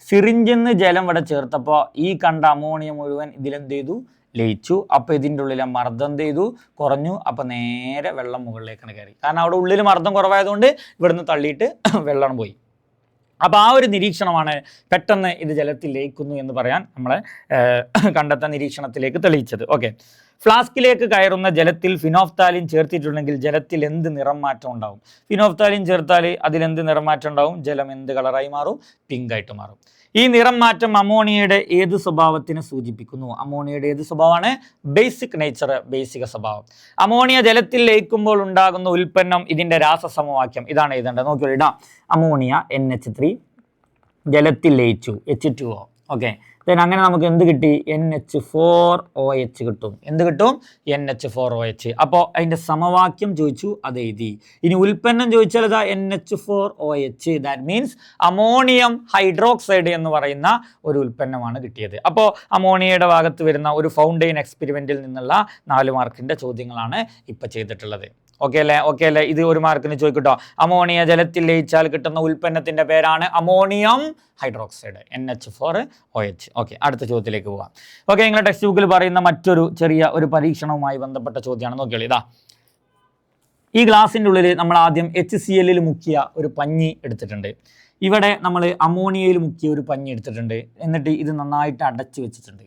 സിറിഞ്ചിൽ നിന്ന് ജലം ഇവിടെ ചേർത്തപ്പോൾ ഈ കണ്ട അമോണിയ മുഴുവൻ ഇതിലെന്ത് ചെയ്തു? ലയിച്ചു. അപ്പോൾ ഇതിൻ്റെ ഉള്ളിലെ മർദ്ദം എന്ത് ചെയ്തു? കുറഞ്ഞു. അപ്പോൾ നേരെ വെള്ളം മുകളിലേക്കാണ് കയറി. കാരണം അവിടെ ഉള്ളിൽ മർദ്ദം കുറവായതുകൊണ്ട് ഇവിടുന്ന് തള്ളിയിട്ട് വെള്ളം പോയി. അപ്പോൾ ആ ഒരു നിരീക്ഷണമാണ് പെട്ടെന്ന് ഇത് ജലത്തിൽ ലയിക്കുന്നു എന്ന് പറയാൻ നമ്മളെ കണ്ടെത്ത നിരീക്ഷണത്തിലേക്ക് തെളിയിച്ചത്. ഓക്കെ, ഫ്ലാസ്കിലേക്ക് കയറുന്ന ജലത്തിൽ ഫിനോഫ്താലിൻ ചേർത്തിട്ടുണ്ടെങ്കിൽ ജലത്തിൽ എന്ത് നിറം മാറ്റം ഉണ്ടാവും? ഫിനോഫ്താലിൻ ചേർത്താൽ അതിലെന്ത് നിറം മാറ്റം ഉണ്ടാവും? ജലം എന്ത് കളറായി മാറും? പിങ്ക് ആയിട്ട് മാറും. ഈ നിറം മാറ്റം അമോണിയയുടെ ഏത് സ്വഭാവത്തിനെ സൂചിപ്പിക്കുന്നു? അമോണിയയുടെ ഏത് സ്വഭാവമാണ്? ബേസിക് നേച്ചർ, ബേസിക സ്വഭാവം. അമോണിയ ജലത്തിൽ ലയിക്കുമ്പോൾ ഉണ്ടാകുന്ന ഉൽപ്പന്നം, ഇതിൻ്റെ രാസസമവാക്യം ഇതാണ് എഴുതേണ്ടത്. നോക്കിയോളൂ, ഇടാം. അമോണിയ NH3 ജലത്തിൽ ലയിച്ചു, H2O. ഓക്കെ, ദെൻ അങ്ങനെ നമുക്ക് എന്ത് കിട്ടി? NH4OH കിട്ടും. എന്ത് കിട്ടും? NH4OH. അപ്പോൾ അതിൻ്റെ സമവാക്യം ചോദിച്ചു, അത് എഴുതി. ഇനി ഉൽപ്പന്നം ചോദിച്ചാൽ ഇതാ NH4OH. That means ammonium hydroxide എന്ന് പറയുന്ന ഒരു ഉൽപ്പന്നമാണ് കിട്ടിയത്. അപ്പോൾ അമോണിയയുടെ ഭാഗത്ത് വരുന്ന ഒരു ഫൗണ്ടെയിൻ എക്സ്പെരിമെൻറ്റിൽ നിന്നുള്ള 4 മാർക്കിൻ്റെ ചോദ്യങ്ങളാണ് ഇപ്പോൾ ചെയ്തിട്ടുള്ളത്. ഓക്കെ അല്ലേ? ഇത് 1 മാർക്കിന് ചോദിക്കട്ടോ. അമോണിയ ജലത്തിൽ ലയിച്ചാൽ കിട്ടുന്ന ഉൽപ്പന്നത്തിൻ്റെ പേരാണ് അമോണിയം ഹൈഡ്രോക്സൈഡ്, NH4OH. ഓക്കെ, അടുത്ത ചോദ്യത്തിലേക്ക് പോകാം. ഓക്കെ, നിങ്ങളുടെ ടെക്സ്റ്റ് ബുക്കിൽ പറയുന്ന മറ്റൊരു ചെറിയ ഒരു പരീക്ഷണവുമായി ബന്ധപ്പെട്ട ചോദ്യമാണ്. നോക്കിയോളൂ, ഇതാ. ഈ ഗ്ലാസിൻ്റെ ഉള്ളിൽ നമ്മൾ ആദ്യം HCl മുക്കിയ ഒരു പഞ്ഞി എടുത്തിട്ടുണ്ട്. ഇവിടെ നമ്മൾ അമോണിയയിൽ മുക്കിയ ഒരു പഞ്ഞി എടുത്തിട്ടുണ്ട്. എന്നിട്ട് ഇത് നന്നായിട്ട് അടച്ചു വെച്ചിട്ടുണ്ട്.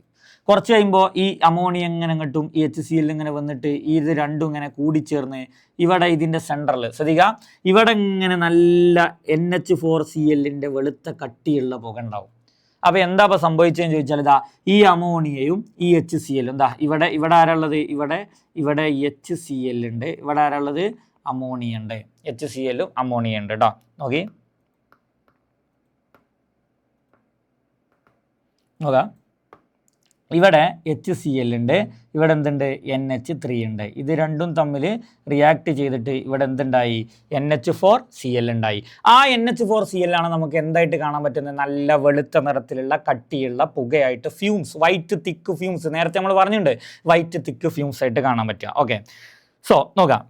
കുറച്ച് കഴിയുമ്പോൾ ഈ അമോണിയ എങ്ങനെ കിട്ടും? ഈ HCl ഇങ്ങനെ വന്നിട്ട് ഇത് രണ്ടും ഇങ്ങനെ കൂടിച്ചേർന്ന് ഇവിടെ ഇതിൻ്റെ സെൻറ്ററിൽ ശ്രദ്ധിക്കുക, ഇവിടെ ഇങ്ങനെ നല്ല NH4Cl വെളുത്ത കട്ടിയുള്ള പുക ഉണ്ടാവും. അപ്പോൾ എന്താ ഇപ്പോൾ സംഭവിച്ചതെന്ന് ചോദിച്ചാൽ ഇതാ, ഈ അമോണിയയും ഈ HCl എന്താ ഇവിടെ ആരാളുള്ളത്? ഇവിടെ HCl ഉണ്ട്. ഇവിടെ ആരാളുള്ളത്? അമോണിയ ഉണ്ട്. HCl അമോണിയ ഉണ്ട് കേട്ടോ. നോക്കാം, ഇവിടെ HCl ഉണ്ട്, ഇവിടെ എന്തുണ്ട്? NH3 ഉണ്ട്. ഇത് രണ്ടും തമ്മിൽ റിയാക്ട് ചെയ്തിട്ട് ഇവിടെ എന്തുണ്ടായി? NH4Cl ഉണ്ടായി. ആ NH4Cl ആണ് നമുക്ക് എന്തായിട്ട് കാണാൻ പറ്റുന്നത്? നല്ല വെളുത്ത നിറത്തിലുള്ള കട്ടിയുള്ള പുകയായിട്ട്, ഫ്യൂംസ്, വൈറ്റ് തിക്ക് ഫ്യൂംസ്. നേരത്തെ നമ്മൾ പറഞ്ഞിട്ടുണ്ട്, വൈറ്റ് തിക്ക് ഫ്യൂംസ് ആയിട്ട് കാണാൻ പറ്റുക. ഓക്കെ, സോ നോക്കാം.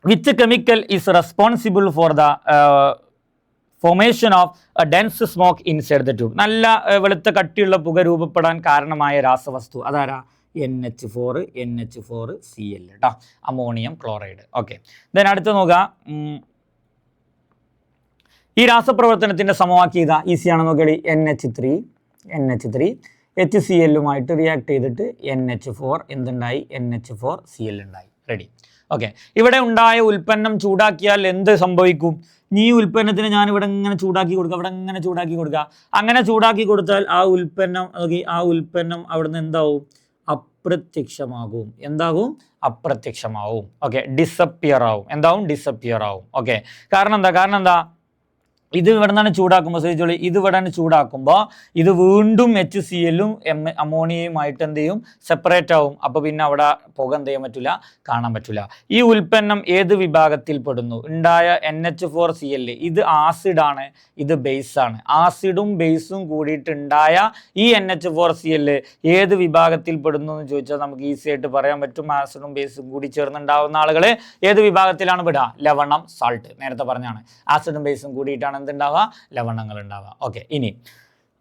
Which chemical is responsible for the formation of A dense smoke inside the tube? നല്ല വെളുത്ത കട്ടിയുള്ള പുക രൂപപ്പെടാൻ കാരണമായ രാസവസ്തു അതാരാ? NH4Cl കേട്ടോ, അമോണിയം ക്ലോറൈഡ്. ഓക്കെ, ദെൻ അടുത്ത് നോക്കുക. ഈ രാസപ്രവർത്തനത്തിൻ്റെ സമവാക്യം ഇതാ, ഈസിയാണ്. നോക്കിയാൽ NH3 HCl റിയാക്ട് ചെയ്തിട്ട് NH4 എന്തുണ്ടായി? NH4Cl ഉണ്ടായി. റെഡി. ഓക്കെ, ഇവിടെ ഉണ്ടായ ഉൽപ്പന്നം ചൂടാക്കിയാൽ എന്ത് സംഭവിക്കും? ഈ ഉൽപ്പന്നത്തിന് ഞാൻ ഇവിടെ ഇങ്ങനെ ചൂടാക്കി കൊടുക്കുക, ഇവിടെ ഇങ്ങനെ ചൂടാക്കി കൊടുക്കുക. അങ്ങനെ ചൂടാക്കി കൊടുത്താൽ ആ ഉൽപ്പന്നം അവിടുന്ന് എന്താവും? അപ്രത്യക്ഷമാകും. എന്താകും? അപ്രത്യക്ഷമാവും. ഓക്കെ, ഡിസപ്പിയർ ആവും. എന്താവും? ഡിസപ്പിയർ ആവും. ഓക്കെ, കാരണം എന്താ? ഇത് ഇവിടെ നിന്നാണ് ചൂടാക്കുമ്പോൾ ശ്രദ്ധിച്ചോളൂ, ഇത് ഇവിടെ ചൂടാക്കുമ്പോൾ ഇത് വീണ്ടും HCl-ഉം അമോണിയയുമായിട്ട് എന്ത് ചെയ്യും? സെപ്പറേറ്റ് ആവും. അപ്പോൾ പിന്നെ അവിടെ പുക എന്ത് ചെയ്യാൻ പറ്റില്ല? കാണാൻ പറ്റില്ല. ഈ ഉൽപ്പന്നം ഏത് വിഭാഗത്തിൽ പെടുന്നു? ഉണ്ടായ NH4Cl ഇത് ആസിഡാണ്, ഇത് ബേസാണ്. ആസിഡും ബേസും കൂടിയിട്ടുണ്ടായ ഈ NH4Cl ഏത് വിഭാഗത്തിൽ പെടുന്നു എന്ന് ചോദിച്ചാൽ നമുക്ക് ഈസി ആയിട്ട് പറയാൻ പറ്റും. ആസിഡും ബേസും കൂടി ചേർന്നുണ്ടാവുന്ന ആളുകൾ ഏത് വിഭാഗത്തിലാണ് പെടുക? ലവണം, സാൾട്ട്. നേരത്തെ പറഞ്ഞാണ്, ആസിഡും ബേസും കൂടിയിട്ടാണ് എന്തുണ്ടാവുക? ലവണങ്ങൾ ഉണ്ടാവുക. ഓക്കെ, ഇനി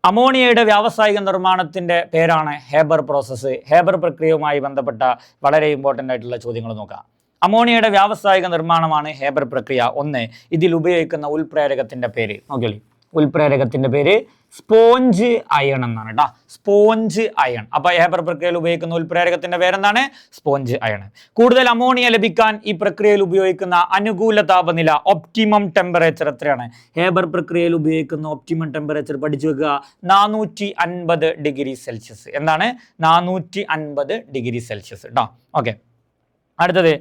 അമോണിയയുടെ വ്യാവസായിക നിർമ്മാണത്തിൻ്റെ പേരാണ് ഹേബർ പ്രോസസ്സ്. ഹേബർ പ്രക്രിയയുമായി ബന്ധപ്പെട്ട വളരെ ഇമ്പോർട്ടൻ്റ് ആയിട്ടുള്ള ചോദ്യങ്ങൾ നോക്കാം. അമോണിയയുടെ വ്യാവസായിക നിർമ്മാണമാണ് ഹേബർ പ്രക്രിയ. 1, ഇതിൽ ഉപയോഗിക്കുന്ന ഉൽപ്രേരകത്തിൻ്റെ പേര്. നോക്കിയോളി, ഉൽപ്രേരകത്തിൻ്റെ പേര് സ്പോഞ്ച് അയൺ എന്നാണ് കേട്ടോ, സ്പോഞ്ച് അയൺ. അപ്പോൾ ഹേബർ പ്രക്രിയയിൽ ഉപയോഗിക്കുന്ന ഉൽപ്രേരകത്തിൻ്റെ പേരെന്താണ്? Sponge iron. കൂടുതൽ അമോണിയ ലഭിക്കാൻ ഈ പ്രക്രിയയിൽ ഉപയോഗിക്കുന്ന അനുകൂല താപനില, ഒപ്റ്റിമം ടെമ്പറേച്ചർ എത്രയാണ്? ഹേബർ പ്രക്രിയയിൽ ഉപയോഗിക്കുന്ന ഒപ്റ്റിമം ടെമ്പറേച്ചർ പഠിച്ചു വെക്കുക, 450 ഡിഗ്രി സെൽഷ്യസ്. എന്താണ്? 450 ഡിഗ്രി സെൽഷ്യസ് കേട്ടോ. ഓക്കെ, അടുത്തത്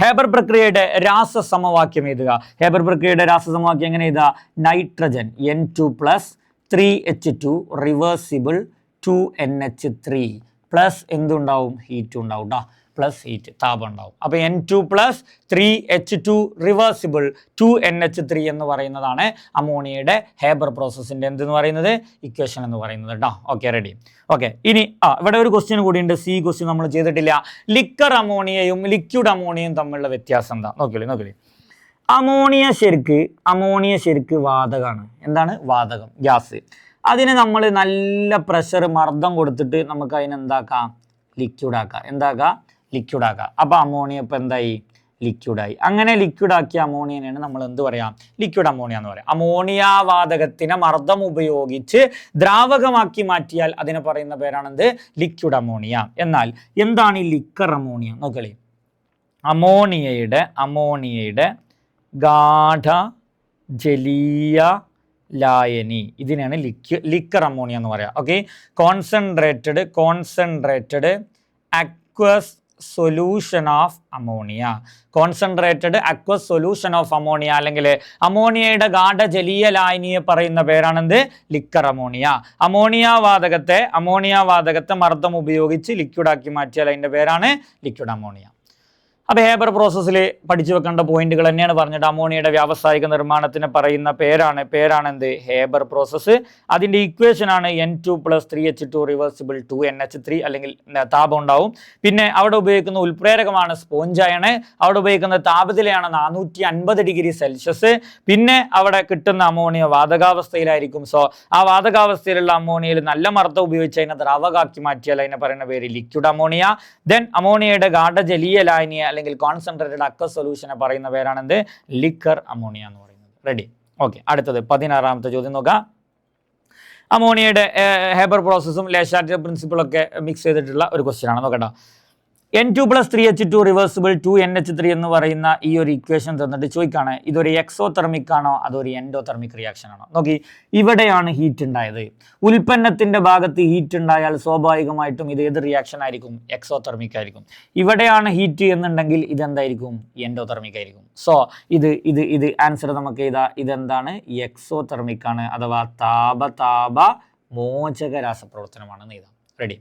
ഹേബർ പ്രക്രിയയുടെ രാസസമവാക്യം എഴുതുക. ഹേബർ പ്രക്രിയയുടെ രാസസമവാക്യം എങ്ങനെ എഴുതുക? Nitrogen N2+ 3H2 reversible 2NH3 plus എന്തുണ്ടാവും? ഹീറ്റ് ഉണ്ടാവും കേട്ടോ, പ്ലസ് ഹീറ്റ്, താപം ഉണ്ടാവും. അപ്പോൾ N2+ 3H2 റിവേഴ്സിബിൾ 2NH3 എന്ന് പറയുന്നതാണ് അമോണിയയുടെ ഹേബർ പ്രോസസ്സിൻ്റെ എന്തെന്ന് പറയുന്നത്? ഇക്വേഷൻ എന്ന് പറയുന്നത് കേട്ടോ. Okay, ready. ഓക്കെ, ഇനി ഇവിടെ ഒരു ക്വസ്റ്റ്യൻ കൂടിയുണ്ട്. സി ക്വസ്റ്റ്യൻ നമ്മൾ ചെയ്തിട്ടില്ല. ലിക്വർ അമോണിയയും ലിക്വിഡ് അമോണിയയും തമ്മിലുള്ള വ്യത്യാസം എന്താ? നോക്കില്ലേ, അമോണിയ ശരിക്ക് വാതകമാണ്. എന്താണ്? വാതകം, ഗ്യാസ്. അതിന് നമ്മൾ നല്ല പ്രഷർ, മർദ്ദം കൊടുത്തിട്ട് നമുക്ക് അതിനെന്താക്കാം? ലിക്വിഡാക്കുക. എന്താക്കുക? ലിക്വിഡാക്കുക. അപ്പോൾ അമോണിയ ഇപ്പോൾ എന്തായി? ലിക്വിഡായി. അങ്ങനെ ലിക്വിഡാക്കിയ അമോണിയനാണ് നമ്മൾ എന്ത് പറയാം? ലിക്വിഡ് അമോണിയ എന്ന് പറയാം. അമോണിയ വാതകത്തിനെ മർദ്ദം ഉപയോഗിച്ച് ദ്രാവകമാക്കി മാറ്റിയാൽ അതിനെ പറയുന്ന പേരാണെന്ത്? Liquid ammonia. എന്നാൽ എന്താണ് ഈ ലിക്കർ അമോണിയ? നോക്കളി, അമോണിയയുടെ ഗാഢ ജലീയ ലായനി, ഇതിനാണ് ലിക്കർ അമോണിയ എന്ന് പറയാം. Okay, concentrated aqueous solution of ammonia, concentrated aqueous solution of ammonia, അല്ലെങ്കിൽ അമോണിയയുടെ ഗാഢ ജലീയ ലായനിയെ പറയുന്ന പേരാണെന്ത്? Liquor ammonia. അമോണിയ വാതകത്തെ മർദ്ദം ഉപയോഗിച്ച് ലിക്വിഡാക്കി മാറ്റിയാൽ അതിൻ്റെ പേരാണ് ലിക്വിഡ് അമോണിയ. അപ്പോൾ ഹേബർ പ്രോസസ്സിൽ പഠിച്ചു വെക്കേണ്ട പോയിന്റുകൾ തന്നെയാണ് പറഞ്ഞിട്ട് അമോണിയയുടെ വ്യാവസായിക നിർമ്മാണത്തിന് പറയുന്ന പേരാണെന്ത്? Haber process. അതിൻ്റെ ഇക്വേഷനാണ് N2+3H2 റിവേഴ്സിബിൾ 2NH3, അല്ലെങ്കിൽ താപം ഉണ്ടാവും. പിന്നെ അവിടെ ഉപയോഗിക്കുന്ന ഉൽപ്രേരകമാണ് സ്പോഞ്ച് അയൺ. അവിടെ ഉപയോഗിക്കുന്ന താപനിലയാണ് 450 ഡിഗ്രി സെൽഷ്യസ്. പിന്നെ അവിടെ കിട്ടുന്ന അമോണിയ വാതകാവസ്ഥയിലായിരിക്കും. സോ ആ വാതകാവസ്ഥയിലുള്ള അമോണിയയിൽ നല്ല മർദ്ദം ഉപയോഗിച്ച് അതിനെ ദ്രാവകമാക്കി മാറ്റിയാൽ അതിനെ പറയുന്ന പേര് ലിക്വിഡ് അമോണിയ. ദെൻ അമോണിയയുടെ ഗാഢ ജലീയ ലായനിയെ അല്ലെങ്കിൽ കോൺസെൻട്രേറ്റഡ് അക്വസ് സൊല്യൂഷനെ പറയുന്ന പേരാണെന്ത്? ലിക്കർ അമോണിയ എന്ന് പറയുന്നത്. റെഡി? ഓക്കെ, അടുത്തത് 16ാമത്തെ ചോദ്യം നോക്കാം. അമോണിയയുടെ ഹേബർ പ്രോസസ്സും ലേഷാറ്റിന്റെ പ്രിൻസിപ്പിളൊക്കെ മിക്സ് ചെയ്തിട്ടുള്ള ഒരു ക്വസ്റ്റ്യൻ ആണ്. നോക്കട്ടോ, N2+3H2 റിവേഴ്സിബിൾ 2NH3 എന്ന് പറയുന്ന ഈ ഒരു ഇക്വേഷൻ തന്നിട്ട് ചോദിക്കാണ് ഇതൊരു എക്സോതെർമിക് ആണോ അതൊരു എൻഡോതെർമിക് റിയാക്ഷൻ ആണോ? നോക്കി, ഇവിടെയാണ് ഹീറ്റ് ഉണ്ടായത്. ഉൽപ്പന്നത്തിന്റെ ഭാഗത്ത് ഹീറ്റ് ഉണ്ടായാൽ സ്വാഭാവികമായിട്ടും ഇത് ഏത് റിയാക്ഷൻ ആയിരിക്കും? എക്സോതെർമിക് ആയിരിക്കും. ഇവിടെയാണ് ഹീറ്റ് എന്നുണ്ടെങ്കിൽ ഇതെന്തായിരിക്കും? എൻഡോതെർമിക് ആയിരിക്കും. സോ ഇത് ആൻസർ നമുക്ക് ഇതെന്താണ്? എക്സോതെർമിക് ആണ്, അഥവാ താപ മോചക രാസപ്രവർത്തനമാണെന്ന് എഴുതാം. റെഡി?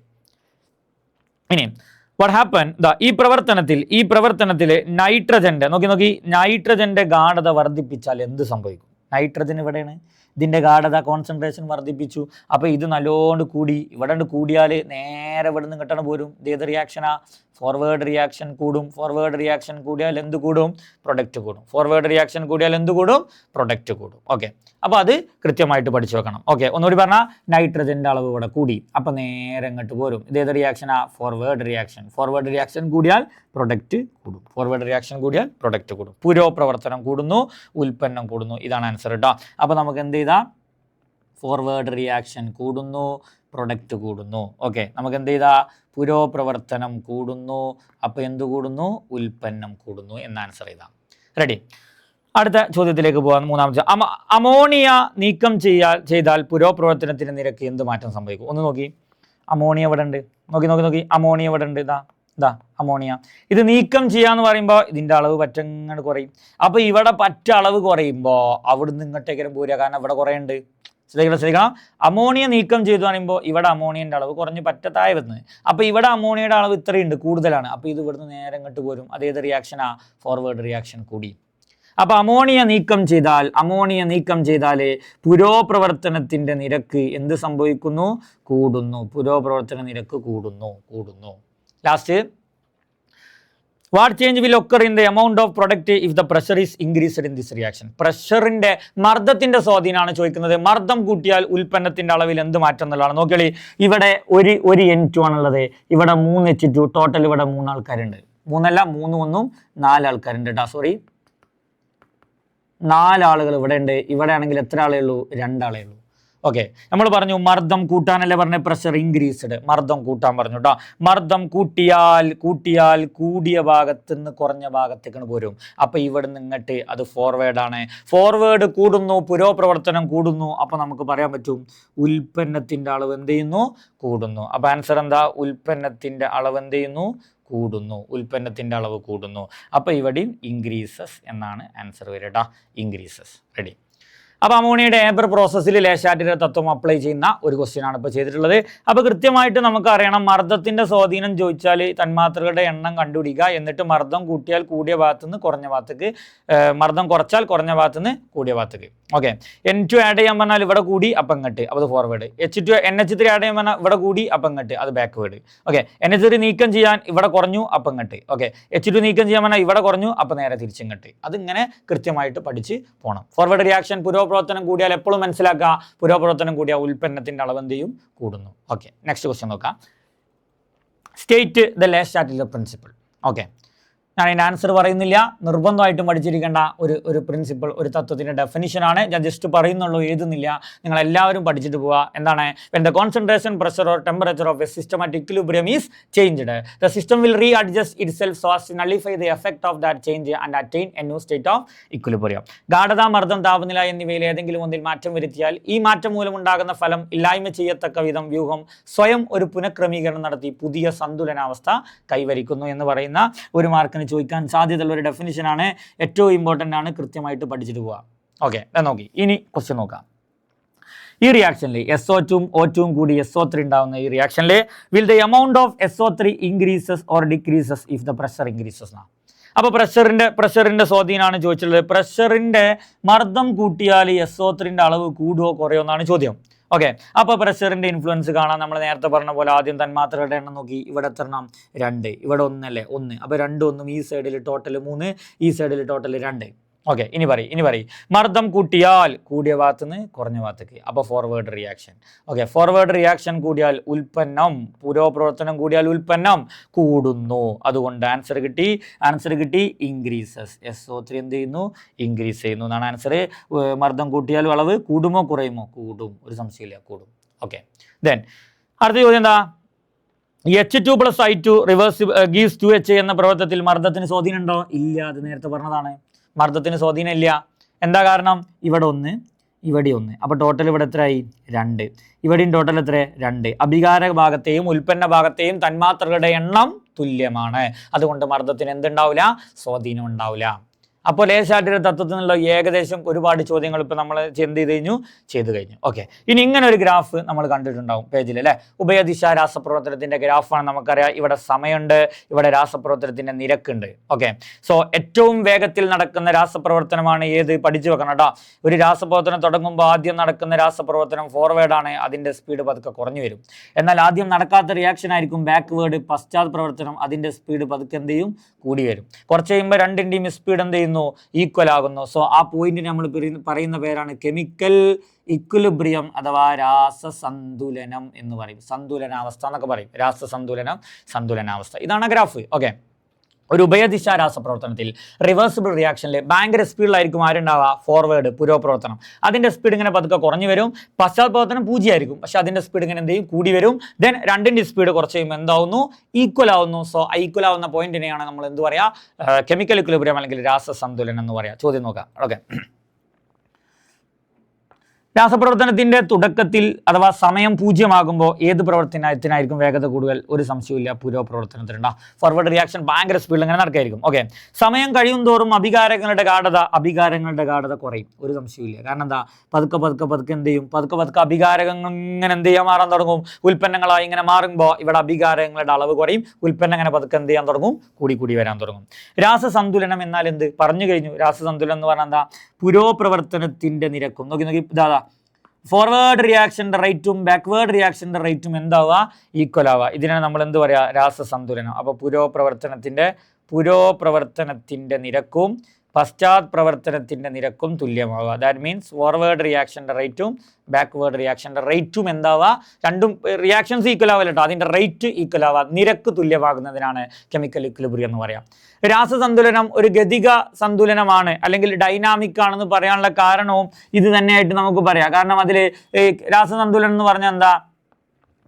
ഇനി what happened? ഈ പ്രവർത്തനത്തിൽ നൈട്രജന്റെ ഗാഢത വർദ്ധിപ്പിച്ചാൽ എന്ത് സംഭവിക്കും? നൈട്രജൻ ഇവിടെയാണ്, ഇതിൻ്റെ ഗാഢത കോൺസെൻട്രേഷൻ വർദ്ധിപ്പിച്ചു. അപ്പോൾ ഇത് നല്ലോണ്ട് കൂടി, ഇവിടെ കൂടിയാൽ നേരെ ഇവിടെ നിന്ന് ഇങ്ങോട്ടാണ് പോരും. ഇത് റിയാക്ഷനാ? ഫോർവേഡ് റിയാക്ഷൻ കൂടും. ഫോർവേഡ് റിയാക്ഷൻ കൂടിയാൽ എന്ത് കൂടും? പ്രൊഡക്റ്റ് കൂടും. ഫോർവേഡ് റിയാക്ഷൻ കൂടിയാൽ എന്ത് കൂടും? പ്രൊഡക്റ്റ് കൂടും. ഓക്കെ, അപ്പോൾ അത് കൃത്യമായിട്ട് പഠിച്ചു വെക്കണം. ഓക്കെ, ഒന്നുകൂടി പറഞ്ഞാൽ നൈട്രജൻ്റെ അളവ് ഇവിടെ കൂടി, അപ്പോൾ നേരെ ഇങ്ങോട്ട് പോരും. ഇതേത് റിയാക്ഷനാ? Forward reaction. ഫോർവേഡ് റിയാക്ഷൻ കൂടിയാൽ പ്രൊഡക്റ്റ് കൂടും. ഫോർവേഡ് റിയാക്ഷൻ കൂടിയാൽ പ്രൊഡക്റ്റ് കൂടും. പുരോപ്രവർത്തനം കൂടുന്നു, ഉൽപ്പന്നം കൂടുന്നു. ഇതാണ് ആൻസർ കേട്ടോ. അപ്പോൾ നമുക്ക് എന്ത് ചെയ്താൽ ഫോർവേഡ് റിയാക്ഷൻ കൂടുന്നു, പ്രൊഡക്റ്റ് കൂടുന്നു. ഓക്കെ, നമുക്ക് എന്ത് ചെയ്താൽ പുരോപ്രവർത്തനം കൂടുന്നു, അപ്പോൾ എന്ത് കൂടുന്നു? ഉൽപ്പന്നം കൂടുന്നു എന്ന ആൻസർ ചെയ്താൽ. റെഡി? അടുത്ത ചോദ്യത്തിലേക്ക് പോകാൻ. മൂന്നാമത്തെ, അമോണിയ നീക്കം ചെയ്താൽ പുരോപ്രവർത്തനത്തിന് നിരക്ക് എന്ത് മാറ്റം സംഭവിക്കും? ഒന്ന് നോക്കി, അമോണിയ ഇവിടെ ഉണ്ട്. നോക്കി, അമോണിയ ഇവിടെ ഉണ്ട്. ഇതാ അമോണിയ. ഇത് നീക്കം ചെയ്യാന്ന് പറയുമ്പോൾ ഇതിൻ്റെ അളവ് പറ്റങ്ങോട്ട് കുറയും. അപ്പോൾ ഇവിടെ പറ്റ അളവ് കുറയുമ്പോൾ അവിടുന്ന് ഇങ്ങോട്ടേക്കും പോരുക, കാരണം ഇവിടെ കുറേ ഉണ്ട്. ശ്രദ്ധിക്കണം. അമോണിയ നീക്കം ചെയ്തു പറയുമ്പോൾ ഇവിടെ അമോണിയൻ്റെ അളവ് കുറഞ്ഞ് പറ്റത്തായി വരുന്നത്. അപ്പോൾ ഇവിടെ അമോണിയയുടെ അളവ് ഇത്രയുണ്ട്, കൂടുതലാണ്. അപ്പോൾ ഇത് ഇവിടുന്ന് നേരെ ഇങ്ങോട്ട് പോരും. അതേത് റിയാക്ഷനാ? ഫോർവേഡ് റിയാക്ഷൻ കൂടി. അപ്പോൾ അമോണിയ നീക്കം ചെയ്താൽ പുരോപ്രവർത്തനത്തിൻ്റെ നിരക്ക് എന്ത് സംഭവിക്കുന്നു? കൂടുന്നു. പുരോപ്രവർത്തന നിരക്ക് കൂടുന്നു. Last, what change will occur in the amount of product if the pressure is increased in this reaction? പ്രഷറിന്റെ മർദ്ദത്തിന്റെ സ്വാധീനമാണ് ചോദിക്കുന്നത്. മർദ്ദം കൂട്ടിയാൽ ഉൽപ്പന്നത്തിന്റെ അളവിൽ എന്ത് മാറ്റം എന്നുള്ളതാണ്. നോക്കിയാൽ ഇവിടെ ഒരു N2 ആണുള്ളത്, ഇവിടെ 3 H2, ടോട്ടൽ ഇവിടെ 3 ആൾക്കാരുണ്ട്. 4 ആൾക്കാരുണ്ട് കേട്ടോ. സോറി, 4 ആളുകൾ ഇവിടെ ഉണ്ട്. ഇവിടെ ആണെങ്കിൽ എത്ര ആളേ ഉള്ളൂ? 2 ആളേ ഉള്ളൂ. ഓക്കെ, നമ്മൾ പറഞ്ഞു മർദ്ദം കൂട്ടാനല്ലേ പറഞ്ഞ, പ്രഷർ ഇൻക്രീസ്ഡ്, മർദ്ദം കൂട്ടാൻ പറഞ്ഞു കേട്ടോ. മർദ്ദം കൂട്ടിയാൽ കൂടിയ ഭാഗത്ത് നിന്ന് കുറഞ്ഞ ഭാഗത്തേക്കാണ് പോരും. അപ്പോൾ ഇവിടെ നിന്നിട്ട് അത് ഫോർവേഡാണ്. ഫോർവേഡ് കൂടുന്നു, പുരോപ്രവർത്തനം കൂടുന്നു. അപ്പോൾ നമുക്ക് പറയാൻ പറ്റും ഉൽപ്പന്നത്തിൻ്റെ അളവ് എന്ത് ചെയ്യുന്നു? കൂടുന്നു. അപ്പോൾ ആൻസർ എന്താ? ഉൽപ്പന്നത്തിൻ്റെ അളവ് എന്ത് ചെയ്യുന്നു? കൂടുന്നു. ഉൽപ്പന്നത്തിൻ്റെ അളവ് കൂടുന്നു. അപ്പോൾ ഇവിടെയും ഇൻക്രീസസ് എന്നാണ് ആൻസർ വരിക. ഇൻക്രീസസ്. റെഡി? അപ്പോൾ അമോണിയയുടെ ഹേബർ പ്രോസസ്സിൽ ലേഷാറ്റിന്റെ തത്വം അപ്ലൈ ചെയ്യുന്ന ഒരു ക്വസ്റ്റ്യൻ ആണ് ഇപ്പോൾ ചെയ്തിട്ടുള്ളത്. അപ്പോൾ കൃത്യമായിട്ട് നമുക്ക് അറിയണം, മർദ്ദത്തിന്റെ സ്വാധീനം ചോദിച്ചാൽ തന്മാത്രകളുടെ എണ്ണം കണ്ടുപിടിക്കുക, എന്നിട്ട് മർദ്ദം കൂട്ടിയാൽ കൂടിയ ഭാഗത്തുനിന്ന് കുറഞ്ഞ ഭാഗത്തേക്ക്, മർദ്ദം കുറച്ചാൽ കുറഞ്ഞ ഭാഗത്തുനിന്ന് കൂടിയ ഭാഗത്തേക്ക്. ഓക്കെ, N2 ആഡ് ചെയ്യാൻ പറഞ്ഞാൽ ഇവിടെ കൂടി, അപ്പം ഇങ്ങോട്ട്, അപ്പോൾ അത് ഫോർവേഡ്. NH3 ആഡ് ചെയ്യാൻ പറഞ്ഞാൽ ഇവിടെ കൂടി, അപ്പം ഇങ്ങോട്ട്, അത് ബാക്ക്വേഡ്. ഓക്കെ, NH3 നീക്കം ചെയ്യാൻ ഇവിടെ കുറഞ്ഞു, അപ്പം ഇങ്ങോട്ട്. ഓക്കെ, H2 നീക്കം ചെയ്യാൻ പറഞ്ഞാൽ ഇവിടെ കുറഞ്ഞു, അപ്പം നേരെ തിരിച്ചിങ്ങോട്ട്. അതിങ്ങനെ കൃത്യമായിട്ട് പഠിച്ച് പോകണം. ഫോർവേഡ് റിയാക്ഷൻ, പുരോപ്രവർത്തനം കൂടിയാൽ എപ്പോഴും മനസ്സിലാക്കുക, പുരോപ്രവർത്തനം കൂടിയാൽ ഉൽപ്പന്നത്തിന്റെ അളവ് എന്ത് ചെയ്യും? കൂടുന്നു. ഓക്കെ, നെക്സ്റ്റ് ക്വസ്റ്റ്യൻ നോക്കാം. സ്റ്റേറ്റ് ദ ലേസ്റ്റാറ്റിലെ പ്രിൻസിപ്പിൾ. ഓക്കെ, ഞാൻ അതിൻ്റെ ആൻസർ പറയുന്നില്ല, നിർബന്ധമായിട്ടും പഠിച്ചിരിക്കേണ്ട ഒരു പ്രിൻസിപ്പിൾ, ഒരു തത്വത്തിൻ്റെ ഡെഫിനിഷനാണ്. ഞാൻ ജസ്റ്റ് പറയുന്നുള്ളൂ, എഴുതുന്നില്ല. നിങ്ങൾ എല്ലാവരും പഠിച്ചിട്ട് പോവുക. എന്താണ്? when the concentration, pressure or temperature of a system at equilibrium is changed, the system will readjust itself so as to nullify the effect of that change and attain a new state of equilibrium. ഗാഢത, മർദ്ദം, താപനില എന്നിവയിൽ ഏതെങ്കിലും ഒന്നിൽ മാറ്റം വരുത്തിയാൽ ഈ മാറ്റം മൂലമുണ്ടാകുന്ന ഫലം ഇല്ലായ്മ ചെയ്യത്തക്ക വിധം വ്യൂഹം സ്വയം ഒരു പുനഃക്രമീകരണം നടത്തി പുതിയ സന്തുലനാവസ്ഥ കൈവരിക്കുന്നു എന്ന് പറയുന്ന ഒരു മാർക്കിന് ചോദിക്കാൻ സാധ്യതയുള്ള ഒരു ഡെഫിനിഷനാണ്. ഏറ്റവും ഇമ്പോർട്ടൻ്റ് ആണ്, കൃത്യമായിട്ട് പഠിച്ചിട്ട് പോവുക. ഓക്കെ, നോക്കി ഇനി ക്വസ്റ്റ്യൻ നോക്കാം. ഈ റിയാക്ഷനിൽ SO2 O2 കൂടി SO3 ഉണ്ടാവുന്ന ഈ റിയാക്ഷനിൽ will the amount of SO3 increases or decreases if the pressure increases? അപ്പോൾ പ്രഷറിൻ്റെ സ്വാധീനമാണ് ചോദിച്ചിട്ടുള്ളത്. പ്രഷറിൻ്റെ മർദ്ദം കൂട്ടിയാൽ SO3 അളവ് കൂടുമോ കുറയോ എന്നാണ് ചോദ്യം. ഓക്കെ, അപ്പോൾ പ്രഷറിൻ്റെ ഇൻഫ്ലുവൻസ് കാണാൻ നമ്മൾ നേരത്തെ പറഞ്ഞ പോലെ ആദ്യം തന്മാത്രകളുടെ എണ്ണം നോക്കി. ഇവിടെ എത്ര എണ്ണം? 2. ഇവിടെ 1 അല്ലേ? 1. അപ്പോൾ 2 1 ഈ സൈഡിൽ ടോട്ടൽ 3, ഈ സൈഡിൽ ടോട്ടൽ 2. ഓക്കെ, ഇനി പറയും മർദ്ദം കൂട്ടിയാൽ കൂടിയ ഭാഗത്ത് നിന്ന് കുറഞ്ഞ ഭാഗത്തേക്ക്. അപ്പോൾ forward reaction. Okay, forward reaction കൂടിയാൽ ഉൽപ്പന്നം, പുരോപ്രവർത്തനം കൂടിയാൽ ഉൽപ്പന്നം കൂടുന്നു. അതുകൊണ്ട് ആൻസർ കിട്ടി ഇൻക്രീസസ്. SO3 എന്ത് ചെയ്യുന്നു? ഇൻക്രീസ് ചെയ്യുന്നു എന്നാണ് ആൻസർ. മർദ്ദം കൂട്ടിയാൽ അളവ് കൂടുമോ കുറയുമോ? കൂടും, ഒരു സംശയമില്ല, കൂടും. ഓക്കെ, ദെൻ അടുത്ത ചോദ്യം എന്താ? H2 + I2 reverse gives 2H എന്ന പ്രവർത്തനത്തിൽ മർദ്ദത്തിന് സ്വാധീനം ഉണ്ടോ? ഇല്ല, അത് നേരത്തെ പറഞ്ഞതാണ്. മർദ്ദത്തിന് സ്വാധീനം ഇല്ല. എന്താ കാരണം? ഇവിടെ 1, ഇവിടെ 1. അപ്പോൾ ടോട്ടൽ ഇവിടെ എത്രയായി? 2. ഇവിടെയും ടോട്ടൽ എത്ര? 2. അഭികാര ഭാഗത്തെയും ഉൽപ്പന്ന ഭാഗത്തെയും തന്മാത്രകളുടെ എണ്ണം തുല്യമാണ്. അതുകൊണ്ട് മർദ്ദത്തിന് എന്തുണ്ടാവില്ല? സ്വാധീനം ഉണ്ടാവില്ല. അപ്പോൾ ലേശാറ്റിൻ്റെ തത്വത്തിൽ നിന്നുള്ള ഏകദേശം ഒരുപാട് ചോദ്യങ്ങൾ ഇപ്പോൾ നമ്മൾ ചെയ്തു കഴിഞ്ഞു. ഓക്കെ, ഇനി ഇങ്ങനെ ഒരു ഗ്രാഫ് നമ്മൾ കണ്ടിട്ടുണ്ടാവും പേജിൽ അല്ലേ? ഉഭയദിശ രാസപ്രവർത്തനത്തിൻ്റെ ഗ്രാഫാണ്. നമുക്കറിയാം ഇവിടെ സമയമുണ്ട്, ഇവിടെ രാസപ്രവർത്തനത്തിൻ്റെ നിരക്കുണ്ട്. ഓക്കെ, സോ ഏറ്റവും വേഗത്തിൽ നടക്കുന്ന രാസപ്രവർത്തനമാണ് ഏത്? പഠിച്ചു വെക്കണം കേട്ടോ. ഒരു രാസപ്രവർത്തനം തുടങ്ങുമ്പോൾ ആദ്യം നടക്കുന്ന രാസപ്രവർത്തനം ഫോർവേഡാണ്, അതിൻ്റെ സ്പീഡ് പതുക്കെ കുറഞ്ഞു വരും. എന്നാൽ ആദ്യം നടക്കാത്ത റിയാക്ഷൻ ആയിരിക്കും ബാക്ക്വേഡ്, പശ്ചാത് പ്രവർത്തനം, അതിൻ്റെ സ്പീഡ് പതുക്കെ എന്ത് ചെയ്യും? കൂടി വരും. കുറച്ച് കഴിയുമ്പോൾ രണ്ടിൻ്റെയും സ്പീഡ് എന്ത് ചെയ്യുന്നു? ഈക്വൽ ആകുന്നു. സോ ആ പോയിന്റിന് നമ്മൾ പറയുന്ന പേരാണ് കെമിക്കൽ ഇക്വിലിബ്രിയം അഥവാ രാസസന്തുലനം എന്ന് പറയും. സന്തുലനാവസ്ഥ എന്നൊക്കെ പറയും. സന്തുലനാവസ്ഥ, ഇതാണ് ഗ്രാഫ്. ഓക്കെ, ഒരു ഉഭയദിശ രാസപ്രവർത്തനത്തിൽ റിവേഴ്സിബിൾ റിയാക്ഷനിൽ ഭയങ്കര സ്പീഡിലായിരിക്കും ആരുണ്ടാവുക? ഫോർവേഡ്, പുരോപ്രവർത്തനം. അതിൻ്റെ സ്പീഡ് ഇങ്ങനെ പതുക്കെ കുറഞ്ഞു വരും. പശ്ചാത് പ്രവർത്തനം 0 ആയിരിക്കും, പക്ഷേ അതിൻ്റെ സ്പീഡ് ഇങ്ങനെ എന്ത് ചെയ്യും? കൂടി വരും. ദെൻ രണ്ടിൻ്റെ സ്പീഡ് കുറച്ച് കഴിയുമ്പോൾ എന്താവുന്നു? ഈക്വൽ ആവുന്നു. സോ ഈക്വൽ ആവുന്ന പോയിന്റിനെയാണ് നമ്മൾ എന്ത് പറയുക? കെമിക്കൽ ഇക്വിലിബ്രിയം അല്ലെങ്കിൽ രാസസന്തുലനം എന്ന് പറയാം. ചോദ്യം നോക്കാം. ഓക്കെ, രാസപ്രവർത്തനത്തിൻ്റെ തുടക്കത്തിൽ അഥവാ സമയം 0 ആകുമ്പോൾ ഏത് പ്രവർത്തനത്തിനായിരിക്കും വേഗത കൂടുതൽ? ഒരു സംശയമില്ല, പുരോപ്രവർത്തനത്തിനുണ്ടാ. ഫോർവേഡ് റിയാക്ഷൻ ഭയങ്കര സ്പീഡിൽ ഇങ്ങനെ നടക്കായിരിക്കും. ഓക്കെ, സമയം കഴിയും തോറും അഭികാരങ്ങളുടെ ഗാഢത കുറയും, ഒരു സംശയമില്ല. കാരണം എന്താ? പതുക്കെ എന്ത് ചെയ്യും? പതുക്കെ അഭികാരങ്ങൾ ഇങ്ങനെ എന്ത് ചെയ്യാൻ മാറാൻ തുടങ്ങും? ഉൽപ്പന്നങ്ങളായി ഇങ്ങനെ മാറുമ്പോൾ ഇവിടെ അഭികാരങ്ങളുടെ അളവ് കുറയും, ഉൽപ്പന്നം ഇങ്ങനെ പതുക്കെ എന്ത് ചെയ്യാൻ തുടങ്ങും? കൂടി വരാൻ തുടങ്ങും. രാസസന്തുലനം എന്നാൽ എന്ത്? പറഞ്ഞു കഴിഞ്ഞു. രാസസന്തുലനം എന്ന് പറഞ്ഞാൽ എന്താ? പുരോപ്രവർത്തനത്തിൻ്റെ നിരക്കും നോക്കി ഇതാ ഫോർവേഡ് റിയാക്ഷൻ്റെ റേറ്റും ബാക്ക്വേർഡ് റിയാക്ഷൻ്റെ റേറ്റും എന്താവുക? ഈക്വൽ ആവുക. ഇതിനാണ് നമ്മൾ എന്ത് പറയുക? രാസസന്തുലനം. അപ്പോൾ പുരോപ്രവർത്തനത്തിൻ്റെ നിരക്കും പശ്ചാത് പ്രവർത്തനത്തിൻ്റെ നിരക്കും തുല്യമാവുക. ദാറ്റ് മീൻസ് ഫോർവേഡ് റിയാക്ഷൻ്റെ റേറ്റും ബാക്ക്വേർഡ് റിയാക്ഷൻ്റെ റേറ്റും എന്താവുക? രണ്ടും റിയാക്ഷൻസ് ഈക്വൽ ആവില്ല കേട്ടോ, അതിൻ്റെ റേറ്റ് ഈക്വൽ ആവുക, നിരക്ക് തുല്യമാകുന്നതിനാണ് കെമിക്കൽ ഇക്വിലിബ്രിയം എന്ന് പറയാം. രാസസന്തുലനം ഒരു ഗതിക സന്തുലനമാണ് അല്ലെങ്കിൽ ഡൈനാമിക് ആണെന്ന് പറയാനുള്ള കാരണവും ഇത് തന്നെയായിട്ട് നമുക്ക് പറയാം. കാരണം അതിൽ രാസസന്തുലനം എന്ന് പറഞ്ഞാൽ എന്താ?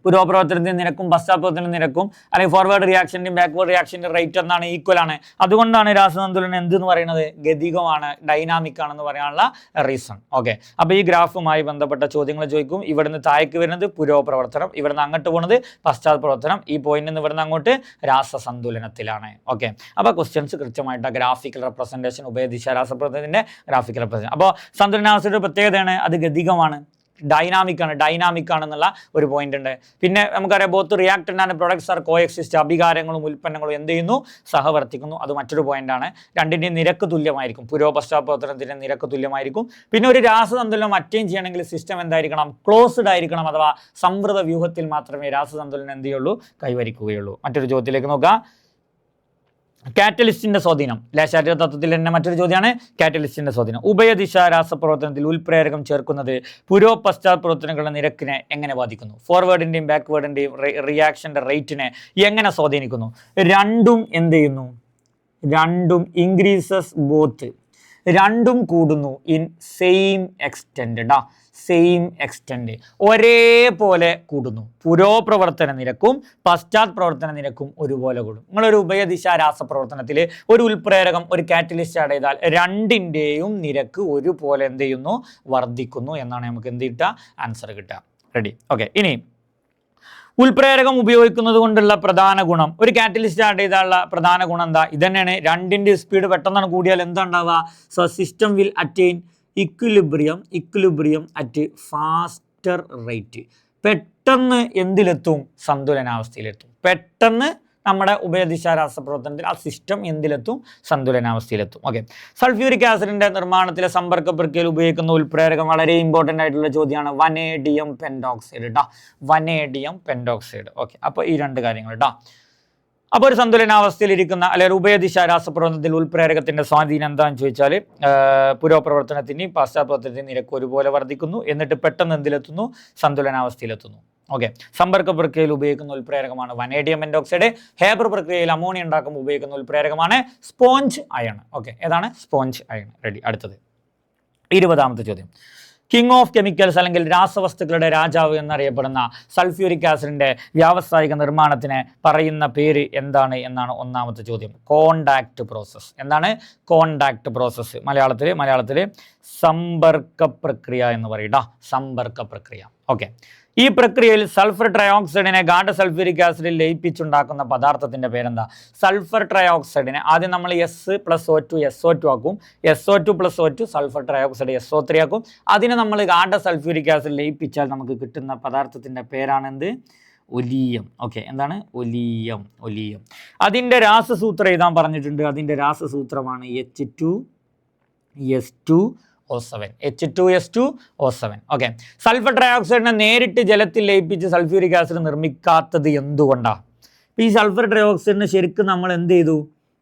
പുരോപ്രവർത്തനത്തിൻ്റെ നിരക്കും പശ്ചാത്തലത്തിൻ്റെ നിരക്കും അല്ലെങ്കിൽ ഫോർവേഡ് റിയാക്ഷൻ്റെയും ബാക്ക്വേർഡ് റിയാക്ഷൻ്റെ റേറ്റ് എന്നാണ് ഈക്വൽ ആണ്. അതുകൊണ്ടാണ് രാസസന്തുലനം എന്തെന്ന് പറയുന്നത്? ഗതികമാണ്, ഡൈനാമിക് ആണെന്ന് പറയാനുള്ള റീസൺ. ഓക്കെ, അപ്പോൾ ഈ ഗ്രാഫുമായി ബന്ധപ്പെട്ട ചോദ്യങ്ങൾ ചോദിക്കും. ഇവിടുന്ന് താഴേക്ക് വരുന്നത് പുരോപ്രവർത്തനം, ഇവിടുന്ന് അങ്ങോട്ട് പോകുന്നത് പശ്ചാത് പ്രവർത്തനം, ഈ പോയിന്റിൽ നിന്ന് ഇവിടുന്ന് അങ്ങോട്ട് രാസസന്തുലനത്തിലാണ്. ഓക്കെ, അപ്പോൾ ക്വസ്റ്റ്യൻസ് കൃത്യമായിട്ട് ഗ്രാഫിക്കൽ റെപ്രസെൻറ്റേഷൻ, ഉഭയദിശ രാസപ്രവർത്തനത്തിൻ്റെ ഗ്രാഫിക്കൽ റെപ്രസെൻറ്റേഷൻ. അപ്പോൾ സന്തുലനാവസ്ഥയുടെ പ്രത്യേകതയാണ് അത് ഗതികമാണ്, ഡൈനാമിക് ആണെന്നുള്ള ഒരു പോയിന്റ് ഉണ്ട്. പിന്നെ നമുക്കറിയാം both reactant and products are coexist, അഭികാരങ്ങളും ഉൽപ്പന്നങ്ങളും എന്ത് ചെയ്യുന്നു? സഹവർത്തിക്കുന്നു. അത് മറ്റൊരു പോയിന്റാണ്. രണ്ടിൻ്റെയും നിരക്ക് തുല്യമായിരിക്കും, പശ്ചാത്തലത്തിൻ്റെ നിരക്ക് തുല്യമായിരിക്കും. പിന്നെ ഒരു രാസസന്തുലനം അറ്റൈൻ ചെയ്യണമെങ്കിൽ സിസ്റ്റം എന്തായിരിക്കണം? ക്ലോസ്ഡ് ആയിരിക്കണം, അഥവാ സംവൃത വ്യൂഹത്തിൽ മാത്രമേ രാസസന്തുലനം എന്ത് ചെയ്യുള്ളൂ? കൈവരിക്കുകയുള്ളൂ. മറ്റൊരു ചോദ്യത്തിലേക്ക് നോക്കാം. കാറ്റലിസ്റ്റിന്റെ സ്വാധീനം. ലേശാറ്റ തത്വത്തിൽ തന്നെ മറ്റൊരു ചോദ്യമാണ് കാറ്റലിസ്റ്റിന്റെ സ്വാധീനം. ഉഭയദിശ രാസപ്രവർത്തനത്തിൽ ഉൽപ്രേരകം ചേർക്കുന്നത് പശ്ചാത് പ്രവർത്തനങ്ങളുടെ നിരക്കിനെ എങ്ങനെ ബാധിക്കുന്നു? ഫോർവേഡിന്റെയും ബാക്ക്വേർഡിന്റെയും റിയാക്ഷന്റെ റേറ്റിനെ എങ്ങനെ സ്വാധീനിക്കുന്നു? രണ്ടും എന്ത് ചെയ്യുന്നു? രണ്ടും ഇൻക്രീസസ് ബോത്ത്, രണ്ടും കൂടുന്നു in same extend. Same extend, ഒരേപോലെ കൂടുന്നു. പുരോപ്രവർത്തന നിരക്കും പശ്ചാത് പ്രവർത്തന നിരക്കും ഒരുപോലെ കൂടും. നിങ്ങളൊരു ഉഭയദിശ രാസപ്രവർത്തനത്തിൽ ഒരു ഉൽപ്രേരകം, ഒരു കാറ്റലിസ്റ്റ് ആഡ് ചെയ്താൽ രണ്ടിൻ്റെയും നിരക്ക് ഒരുപോലെ എന്ത് ചെയ്യുന്നു? വർദ്ധിക്കുന്നു എന്നാണ് നമുക്ക് എന്ത് കിട്ടുക? ആൻസർ കിട്ടുക. റെഡി? ഓക്കെ. ഇനി ഉൽപ്രേരകം ഉപയോഗിക്കുന്നത് കൊണ്ടുള്ള പ്രധാന ഗുണം, ഒരു കാറ്റലിസ്റ്റ് ആഡ് ചെയ്താലുള്ള പ്രധാന ഗുണം എന്താ? ഇതന്നെയാണ്. രണ്ടിൻ്റെ സ്പീഡ് പെട്ടെന്നാണ് കൂടിയാൽ എന്താ ഉണ്ടാവുക? So system will attain equilibrium at faster rate. പെട്ടെന്ന് എന്തിലെത്തും? സന്തുലനാവസ്ഥയിലെത്തും. പെട്ടെന്ന് നമ്മുടെ ഉഭയദിശ രാസപ്രവർത്തനത്തിൽ ആ സിസ്റ്റം എന്തിലെത്തും? സന്തുലനാവസ്ഥയിലെത്തും. ഓക്കെ. സൾഫ്യൂരിക് ആസിഡിന്റെ നിർമ്മാണത്തിലെ സമ്പർക്ക പ്രക്രിയയിൽ ഉപയോഗിക്കുന്ന ഉൽപ്രേരകം വളരെ ഇമ്പോർട്ടൻ്റ് ആയിട്ടുള്ള ചോദ്യമാണ്. Vanadium pentoxide. Vanadium pentoxide. Okay. അപ്പോൾ ഈ രണ്ട് കാര്യങ്ങൾ അപ്പോൾ ഒരു സന്തുലനാവസ്ഥയിലിരിക്കുന്ന അല്ലെങ്കിൽ ഉഭയദിശ രാസപ്രവർത്തനത്തിൽ ഉൽപ്രേരകത്തിന്റെ സ്വാധീനം എന്താണെന്ന് ചോദിച്ചാൽ പുരോപ്രവർത്തനത്തിൻ്റെയും പശ്ചാത്തലത്തിൻ്റെയും നിരക്ക് ഒരുപോലെ വർദ്ധിക്കുന്നു. എന്നിട്ട് പെട്ടെന്ന് എന്തിലെത്തുന്നു? സന്തുലനാവസ്ഥയിലെത്തുന്നു. ഓക്കെ. സമ്പർക്ക പ്രക്രിയയിൽ ഉപയോഗിക്കുന്ന ഉൽപ്രേരകമാണ് വനേഡിയം പെൻഡോക്സൈഡ്. ഹേബർ പ്രക്രിയയിൽ അമോണിയ ഉണ്ടാക്കുമ്പോൾ ഉപയോഗിക്കുന്ന ഉൽപ്രേരകമാണ് സ്പോഞ്ച് അയൺ. ഓക്കെ. ഏതാണ്? Sponge iron. റെഡി? അടുത്തത് 20ാമത്തെ ചോദ്യം. കിങ് ഓഫ് കെമിക്കൽസ് അല്ലെങ്കിൽ രാസവസ്തുക്കളുടെ രാജാവ് എന്നറിയപ്പെടുന്ന സൾഫ്യൂരിക് ആസിഡിന്റെ വ്യാവസായിക നിർമ്മാണത്തിന് പറയുന്ന പേര് എന്താണ് എന്നാണ് 1ാമത്തെ ചോദ്യം. Contact process. എന്താണ്? Contact process. മലയാളത്തിൽ സമ്പർക്ക പ്രക്രിയ എന്ന് പറയട്ടാ. സമ്പർക്ക പ്രക്രിയ. ഓക്കെ. ഈ പ്രക്രിയയിൽ സൾഫർ ട്രയോക്സൈഡിനെ ഗാഢ സൾഫ്യൂരിക് ആസിഡിൽ ലയിപ്പിച്ചുണ്ടാക്കുന്ന പദാർത്ഥത്തിന്റെ പേരെന്താ? സൾഫർ ട്രയോക്സൈഡിനെ ആദ്യം നമ്മൾ S+O2 SO2 ആക്കും. SO2+O2 സൾഫർ ട്രയോക്സൈഡ് SO3 ആക്കും. അതിനെ നമ്മൾ ഗാഢ സൾഫ്യൂരിക് ആസിഡ് ലയിപ്പിച്ചാൽ നമുക്ക് കിട്ടുന്ന പദാർത്ഥത്തിന്റെ പേരാണെന്ത്? ഒലീയം. ഓക്കെ. എന്താണ്? ഒലീയം. അതിന്റെ രാസസൂത്രം എഴുതാൻ പറഞ്ഞിട്ടുണ്ട്. അതിന്റെ രാസസൂത്രമാണ് H2S2O7. ഓക്കെ. സൾഫർ ട്രയോക്സൈഡിനെ നേരിട്ട് ജലത്തിൽ ലയിപ്പിച്ച് സൾഫ്യൂരിക് ആസിഡ് നിർമ്മിക്കാത്തത് എന്തുകൊണ്ടാണ്? ഈ സൾഫർ ട്രയോക്സൈഡിനെ ശരിക്കും നമ്മൾ എന്ത് ചെയ്തു?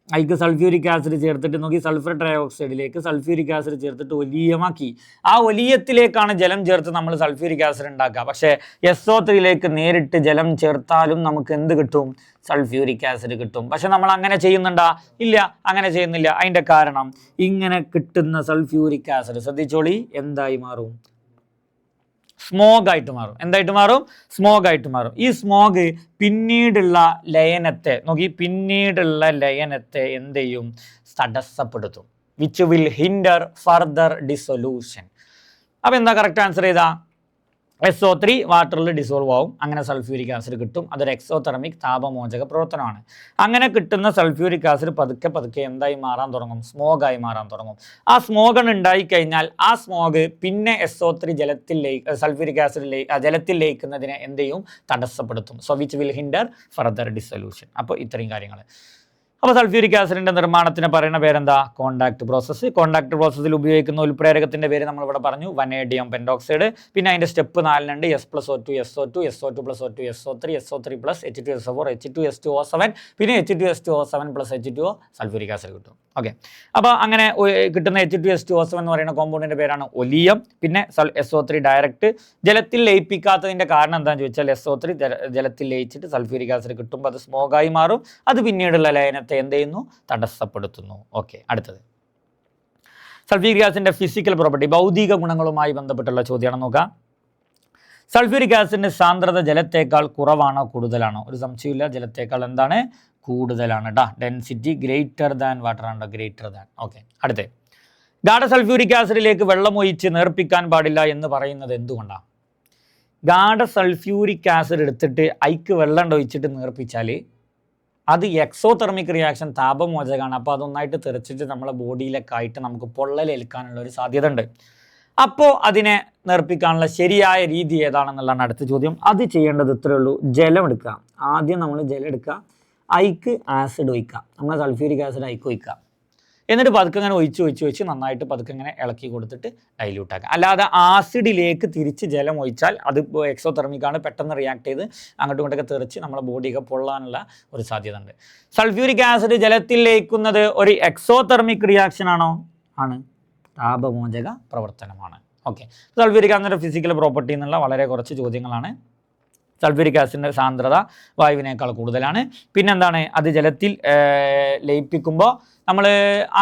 അതിക്ക് സൾഫ്യൂരിക് ആസിഡ് ചേർത്തിട്ട് നോക്കി, സൾഫർ ട്രയോക്സൈഡിലേക്ക് സൾഫ്യൂരിക് ആസിഡ് ചേർത്തിട്ട് ഒലീയമാക്കി. ആ ഒലീയത്തിലേക്കാണ് ജലം ചേർത്ത് നമ്മൾ സൾഫ്യൂരിക് ആസിഡ് ഉണ്ടാക്കുക. പക്ഷേ SO3യിലേക്ക് നേരിട്ട് ജലം ചേർത്താലും നമുക്ക് എന്ത് കിട്ടും? സൾഫ്യൂരിക് ആസിഡ് കിട്ടും. പക്ഷെ നമ്മൾ അങ്ങനെ ചെയ്യുന്നുണ്ടാ? ഇല്ല, അങ്ങനെ ചെയ്യുന്നില്ല. അതിൻ്റെ കാരണം ഇങ്ങനെ കിട്ടുന്ന സൾഫ്യൂരിക് ആസിഡ് ശ്രദ്ധിച്ചോളി എന്തായി മാറും? സ്മോഗ് ആയിട്ട് മാറും. എന്തായിട്ട് മാറും? സ്മോഗ് ആയിട്ട് മാറും. ഈ സ്മോഗ് പിന്നീടുള്ള ലയനത്തെ എന്ത് ചെയ്യും? തടസ്സപ്പെടുത്തും. Which will hinder further dissolution. അപ്പോൾ എന്താ കറക്റ്റ് ആൻസർ ചെയ്താ? SO3 വാട്ടറിൽ ഡിസോൾവ് ആവും. അങ്ങനെ സൾഫ്യൂരിക് ആസിഡ് കിട്ടും. അതൊരു എക്സോതെർമിക് താപമോചക പ്രവർത്തനമാണ്. അങ്ങനെ കിട്ടുന്ന സൾഫ്യൂരിക് ആസിഡ് പതുക്കെ എന്തായി മാറാൻ തുടങ്ങും? സ്മോഗായി മാറാൻ തുടങ്ങും. ആ സ്മോഗ് ഉണ്ടായി കഴിഞ്ഞാൽ ആ സ്മോഗ് പിന്നെ SO3 സൾഫ്യൂരിക് ആസിഡ് ജലത്തിൽ ലയിക്കുന്നതിനെ എന്ത് ചെയ്യും? തടസ്സപ്പെടുത്തും. So which will hinder further dissolution. അപ്പോൾ ഇത്രയും കാര്യങ്ങൾ. അപ്പോൾ സൾഫ്യൂരിക് ആസിഡിന്റെ നിർമ്മാണത്തിന് പറയുന്ന പേരെന്താ? Contact process. കോണ്ടാക്ട് പ്രോസസ്സിൽ ഉപയോഗിക്കുന്ന ഉൽപ്രേരകത്തിന്റെ പേര് നമ്മളിവിടെ പറഞ്ഞു, വനേഡിയം പെൻഡോക്സൈഡ്. പിന്നെ അതിന്റെ step 4 S+O2 SO2 SO2+O2 SO3 SO3+H2SO4 H2S2O7 പിന്നെ H2S2O7+H2O സൾഫ്യൂരിക് ആസിഡ് കിട്ടും. ഓക്കെ. അപ്പോൾ അങ്ങനെ കിട്ടുന്ന H2S2O7 എന്ന് പറയുന്ന കോമ്പൗണ്ടിന്റെ പേരാണ് ഒലീയം. പിന്നെ SO3 ഡയറക്റ്റ് ജലത്തിൽ ലയിപ്പിക്കാത്തതിന്റെ കാരണം എന്താണെന്ന് ചോദിച്ചാൽ SO3 ജലത്തിൽ ലയിച്ചിട്ട് സൾഫ്യൂരിക് ആസിഡ് കിട്ടുമ്പോൾ അത് സ്മോഗായി മാറും. അത് പിന്നീടുള്ള ലയനത്തെ എന്ത് ചെയ്യുന്നു? തടസ്സപ്പെടുത്തുന്നു. ഓക്കെ. അടുത്തത് സൾഫ്യൂരിക് ആസിഡിന്റെ ഫിസിക്കൽ പ്രോപ്പർട്ടി, ഭൗതിക ഗുണങ്ങളുമായി ബന്ധപ്പെട്ടുള്ള ചോദ്യമാണ്. നോക്കാം. സൾഫ്യൂരിക് ആസിഡിന്റെ സാന്ദ്രത ജലത്തേക്കാൾ കുറവാണോ കൂടുതലാണോ? ഒരു സംശയമില്ല, ജലത്തേക്കാൾ എന്താണ്? കൂടുതലാണ്. ഡെൻസിറ്റി ഗ്രേറ്റർ ദാൻ വാട്ടർ ആണോ? Greater than. ഓക്കെ. അടുത്ത ഗാഢ സൾഫ്യൂരിക് ആസിഡിലേക്ക് വെള്ളം ഒഴിച്ച് നേർപ്പിക്കാൻ പാടില്ല എന്ന് പറയുന്നത് എന്തുകൊണ്ടാണ്? ഗാഢ സൾഫ്യൂരിക് ആസിഡ് എടുത്തിട്ട് അതിക്ക് വെള്ളം ഒഴിച്ചിട്ട് നേർപ്പിച്ചാൽ അത് എക്സോതെർമിക് റിയാക്ഷൻ, താപമോചകമാണ്. അപ്പോൾ അതൊന്നായിട്ട് തെറിച്ചിട്ട് നമ്മളെ ബോഡിയിലൊക്കെ ആയിട്ട് നമുക്ക് പൊള്ളലേൽക്കാനുള്ള ഒരു സാധ്യത ഉണ്ട്. അപ്പോൾ അതിനെ നേർപ്പിക്കാനുള്ള ശരിയായ രീതി ഏതാണെന്നുള്ളതാണ് അടുത്ത ചോദ്യം. അത് ചെയ്യേണ്ടത് ഇത്രയേ ഉള്ളൂ. ജലം എടുക്കുക. ആദ്യം നമ്മൾ ജലം എടുക്കുക, ഐക്ക് ആസിഡ് ഒഴിക്കുക. നമ്മൾ സൾഫ്യൂരിക് ആസിഡ് ഐക്ക് ഒഴിക്കുക. എന്നിട്ട് പതുക്കെ ഇങ്ങനെ ഒഴിച്ച് നന്നായിട്ട് പതുക്കെ ഇങ്ങനെ ഇളക്കി കൊടുത്തിട്ട് ഡൈല്യൂട്ട് ആക്കുക. അല്ലാതെ ആസിഡിലേക്ക് തിരിച്ച് ജലം ഒഴിച്ചാൽ അത് എക്സോതെർമിക്കാണ്, പെട്ടെന്ന് റിയാക്ട് ചെയ്ത് അങ്ങോട്ടും ഇങ്ങോട്ടൊക്കെ തെറിച്ച് നമ്മളെ ബോഡിയൊക്കെ പൊള്ളാനുള്ള ഒരു സാധ്യത ഉണ്ട്. സൾഫ്യൂരിക് ആസിഡ് ജലത്തിൽ ലയിക്കുന്നത് ഒരു എക്സോതെർമിക് റിയാക്ഷൻ ആണോ? ആണ്. താപമോചക പ്രവർത്തനമാണ്. ഓക്കെ, സൾഫ്യൂരിക് ആസിഡിൻ്റെ ഫിസിക്കൽ പ്രോപ്പർട്ടി എന്നുള്ള വളരെ കുറച്ച് ചോദ്യങ്ങളാണ്. സൾഫ്യൂരിക് ആസിഡിൻ്റെ സാന്ദ്രത വായുവിനേക്കാൾ കൂടുതലാണ്. പിന്നെന്താണ്, അത് ജലത്തിൽ ലയിപ്പിക്കുമ്പോൾ നമ്മൾ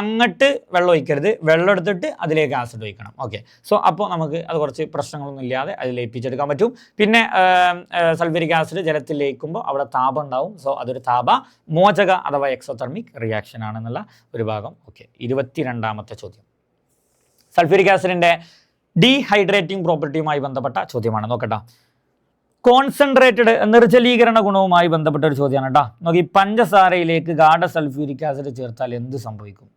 അങ്ങോട്ട് വെള്ളം ഒഴിക്കരുത്, വെള്ളം എടുത്തിട്ട് അതിലേക്ക് ആസിഡ് ഒഴിക്കണം. ഓക്കെ, സോ അപ്പോൾ നമുക്ക് അത് കുറച്ച് പ്രശ്നങ്ങളൊന്നും ഇല്ലാതെ അത് ലയിപ്പിച്ചെടുക്കാൻ പറ്റും. പിന്നെ സൾഫ്യൂരിക് ആസിഡ് ജലത്തിൽ ലയിക്കുമ്പോൾ അവിടെ താപം ഉണ്ടാവും. സോ അതൊരു താപമോചക അഥവാ എക്സോതെർമിക് റിയാക്ഷൻ ആണെന്നുള്ള ഒരു ഭാഗം. ഓക്കെ, 22ാമത്തെ ചോദ്യം സൾഫ്യൂരിക് ആസിഡിൻ്റെ ഡീഹൈഡ്രേറ്റിംഗ് പ്രോപ്പർട്ടിയുമായി ബന്ധപ്പെട്ട ചോദ്യമാണ്. നോക്കട്ടെ, കോൺസെൻട്രേറ്റഡ് നിർജ്ജലീകരണ ഗുണവുമായി ബന്ധപ്പെട്ട ഒരു ചോദ്യമാണ് കേട്ടോ. നോക്കി, പഞ്ചസാരയിലേക്ക് ഗാഢ സൾഫ്യൂരിക് ആസിഡ് ചേർത്താൽ എന്ത് സംഭവിക്കും?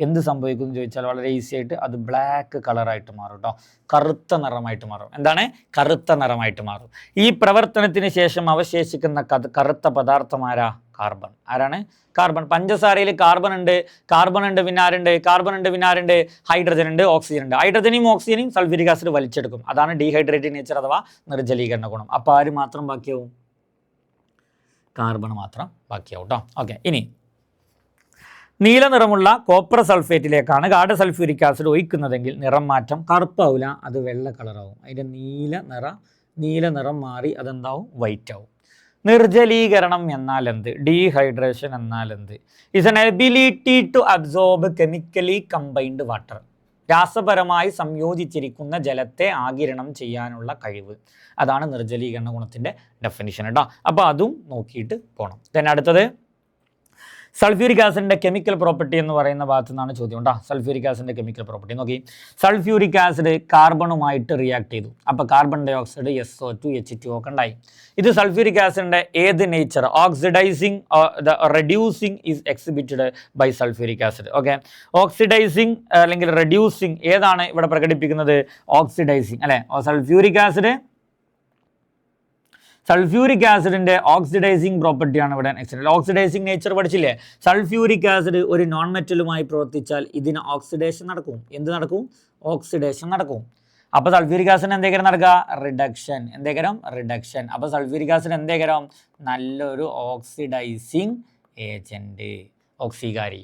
എന്ത് സംഭവിക്കും എന്ന് ചോദിച്ചാൽ വളരെ ഈസി ആയിട്ട് അത് ബ്ലാക്ക് കളറായിട്ട് മാറും കേട്ടോ, കറുത്ത നിറമായിട്ട് മാറും. എന്താണ്? കറുത്ത നിറമായിട്ട് മാറും. ഈ പ്രവർത്തനത്തിന് ശേഷം അവശേഷിക്കുന്ന കറുത്ത പദാർത്ഥം ആരാ? കാർബൺ. ആരാണ്? കാർബൺ. പഞ്ചസാരയിൽ കാർബൺ ഉണ്ട്, പിന്നെ ആരുണ്ട്? ഹൈഡ്രജൻ ഉണ്ട്, ഓക്സിജൻ ഉണ്ട്. ഹൈഡ്രജനെയും ഓക്സിജനെയും സൾഫ്യൂരിക് ആസിഡ് വലിച്ചെടുക്കും. അതാണ് ഡീഹൈഡ്രേറ്റഡ് നേച്ചർ അഥവാ നിർജ്ജലീകരണ ഗുണം. അപ്പോൾ ആര് മാത്രം ബാക്കിയാവും? കാർബൺ മാത്രം ബാക്കിയാവും കേട്ടോ. ഓക്കെ, ഇനി നീല നിറമുള്ള കോപ്പർ സൾഫേറ്റിലേക്കാണ് ഗാഢ സൾഫ്യൂരിക് ആസിഡ് ഒഴിക്കുന്നതെങ്കിൽ നിറം മാറ്റം കറുപ്പാവില്ല, അത് വെള്ള കളറാവും. അതിൻ്റെ നീല നിറം മാറി അതെന്താവും? വൈറ്റ് ആവും. നിർജ്ജലീകരണം എന്നാൽ എന്ത്? ഡീഹൈഡ്രേഷൻ എന്നാൽ എന്ത്? Is an ability to absorb chemically combined water. രാസപരമായി സംയോജിച്ചിരിക്കുന്ന ജലത്തെ ആഗിരണം ചെയ്യാനുള്ള കഴിവ്. അതാണ് നിർജ്ജലീകരണ ഗുണത്തിൻ്റെ ഡെഫിനിഷൻ കേട്ടോ. അപ്പോൾ അതും നോക്കിയിട്ട് പോകണം. then അടുത്തത് സൾഫ്യൂരിക് ആസിഡിൻ്റെ കെമിക്കൽ പ്രോപ്പർട്ടി എന്ന് പറയുന്ന ഭാഗത്തു നിന്നാണ് ചോദ്യം കേട്ടോ. സൾഫ്യൂരിക് ആസിഡിൻ്റെ കെമിക്കൽ പ്രോപ്പർട്ടി നോക്കി, സൾഫ്യൂരിക് ആസിഡ് കാർബണുമായിട്ട് റിയാക്ട് ചെയ്തു. അപ്പോൾ carbon dye oxide SO2 H2O ഒക്കെ ഉണ്ടായി. ഇത് സൾഫ്യൂരിക് ആസിഡിൻ്റെ ഏത് nature? Oxidising, reducing is exhibited by sulphuric acid. Okay, oxidising അല്ലെങ്കിൽ റെഡ്യൂസിങ് ഏതാണ് ഇവിടെ പ്രകടിപ്പിക്കുന്നത്? ഓക്സിഡൈസിങ് അല്ലേ. സൾഫ്യൂരിക് ആസിഡിൻ്റെ ഓക്സിഡൈസിങ് പ്രോപ്പർട്ടിയാണ് ഇവിടെ നെക്സ്റ്റ്. ഓക്സിഡൈസിങ് നേച്ചർ പഠിച്ചില്ലേ? സൾഫ്യൂരിക് ആസിഡ് ഒരു നോൺ മെറ്റലുമായി പ്രവർത്തിച്ചാൽ ഇതിന് ഓക്സിഡേഷൻ നടക്കും. എന്ത് നടക്കും? ഓക്സിഡേഷൻ നടക്കും. അപ്പോൾ സൾഫ്യൂരിക് ആസിഡ് എന്തേക്കരം നടക്കുക? റിഡക്ഷൻ. റിഡക്ഷൻ. അപ്പോൾ സൾഫ്യൂരിക് ആസിഡ് എന്തേക്കരം? നല്ലൊരു ഓക്സിഡൈസിങ് ഏജൻറ്റ്, ഓക്സികാരി.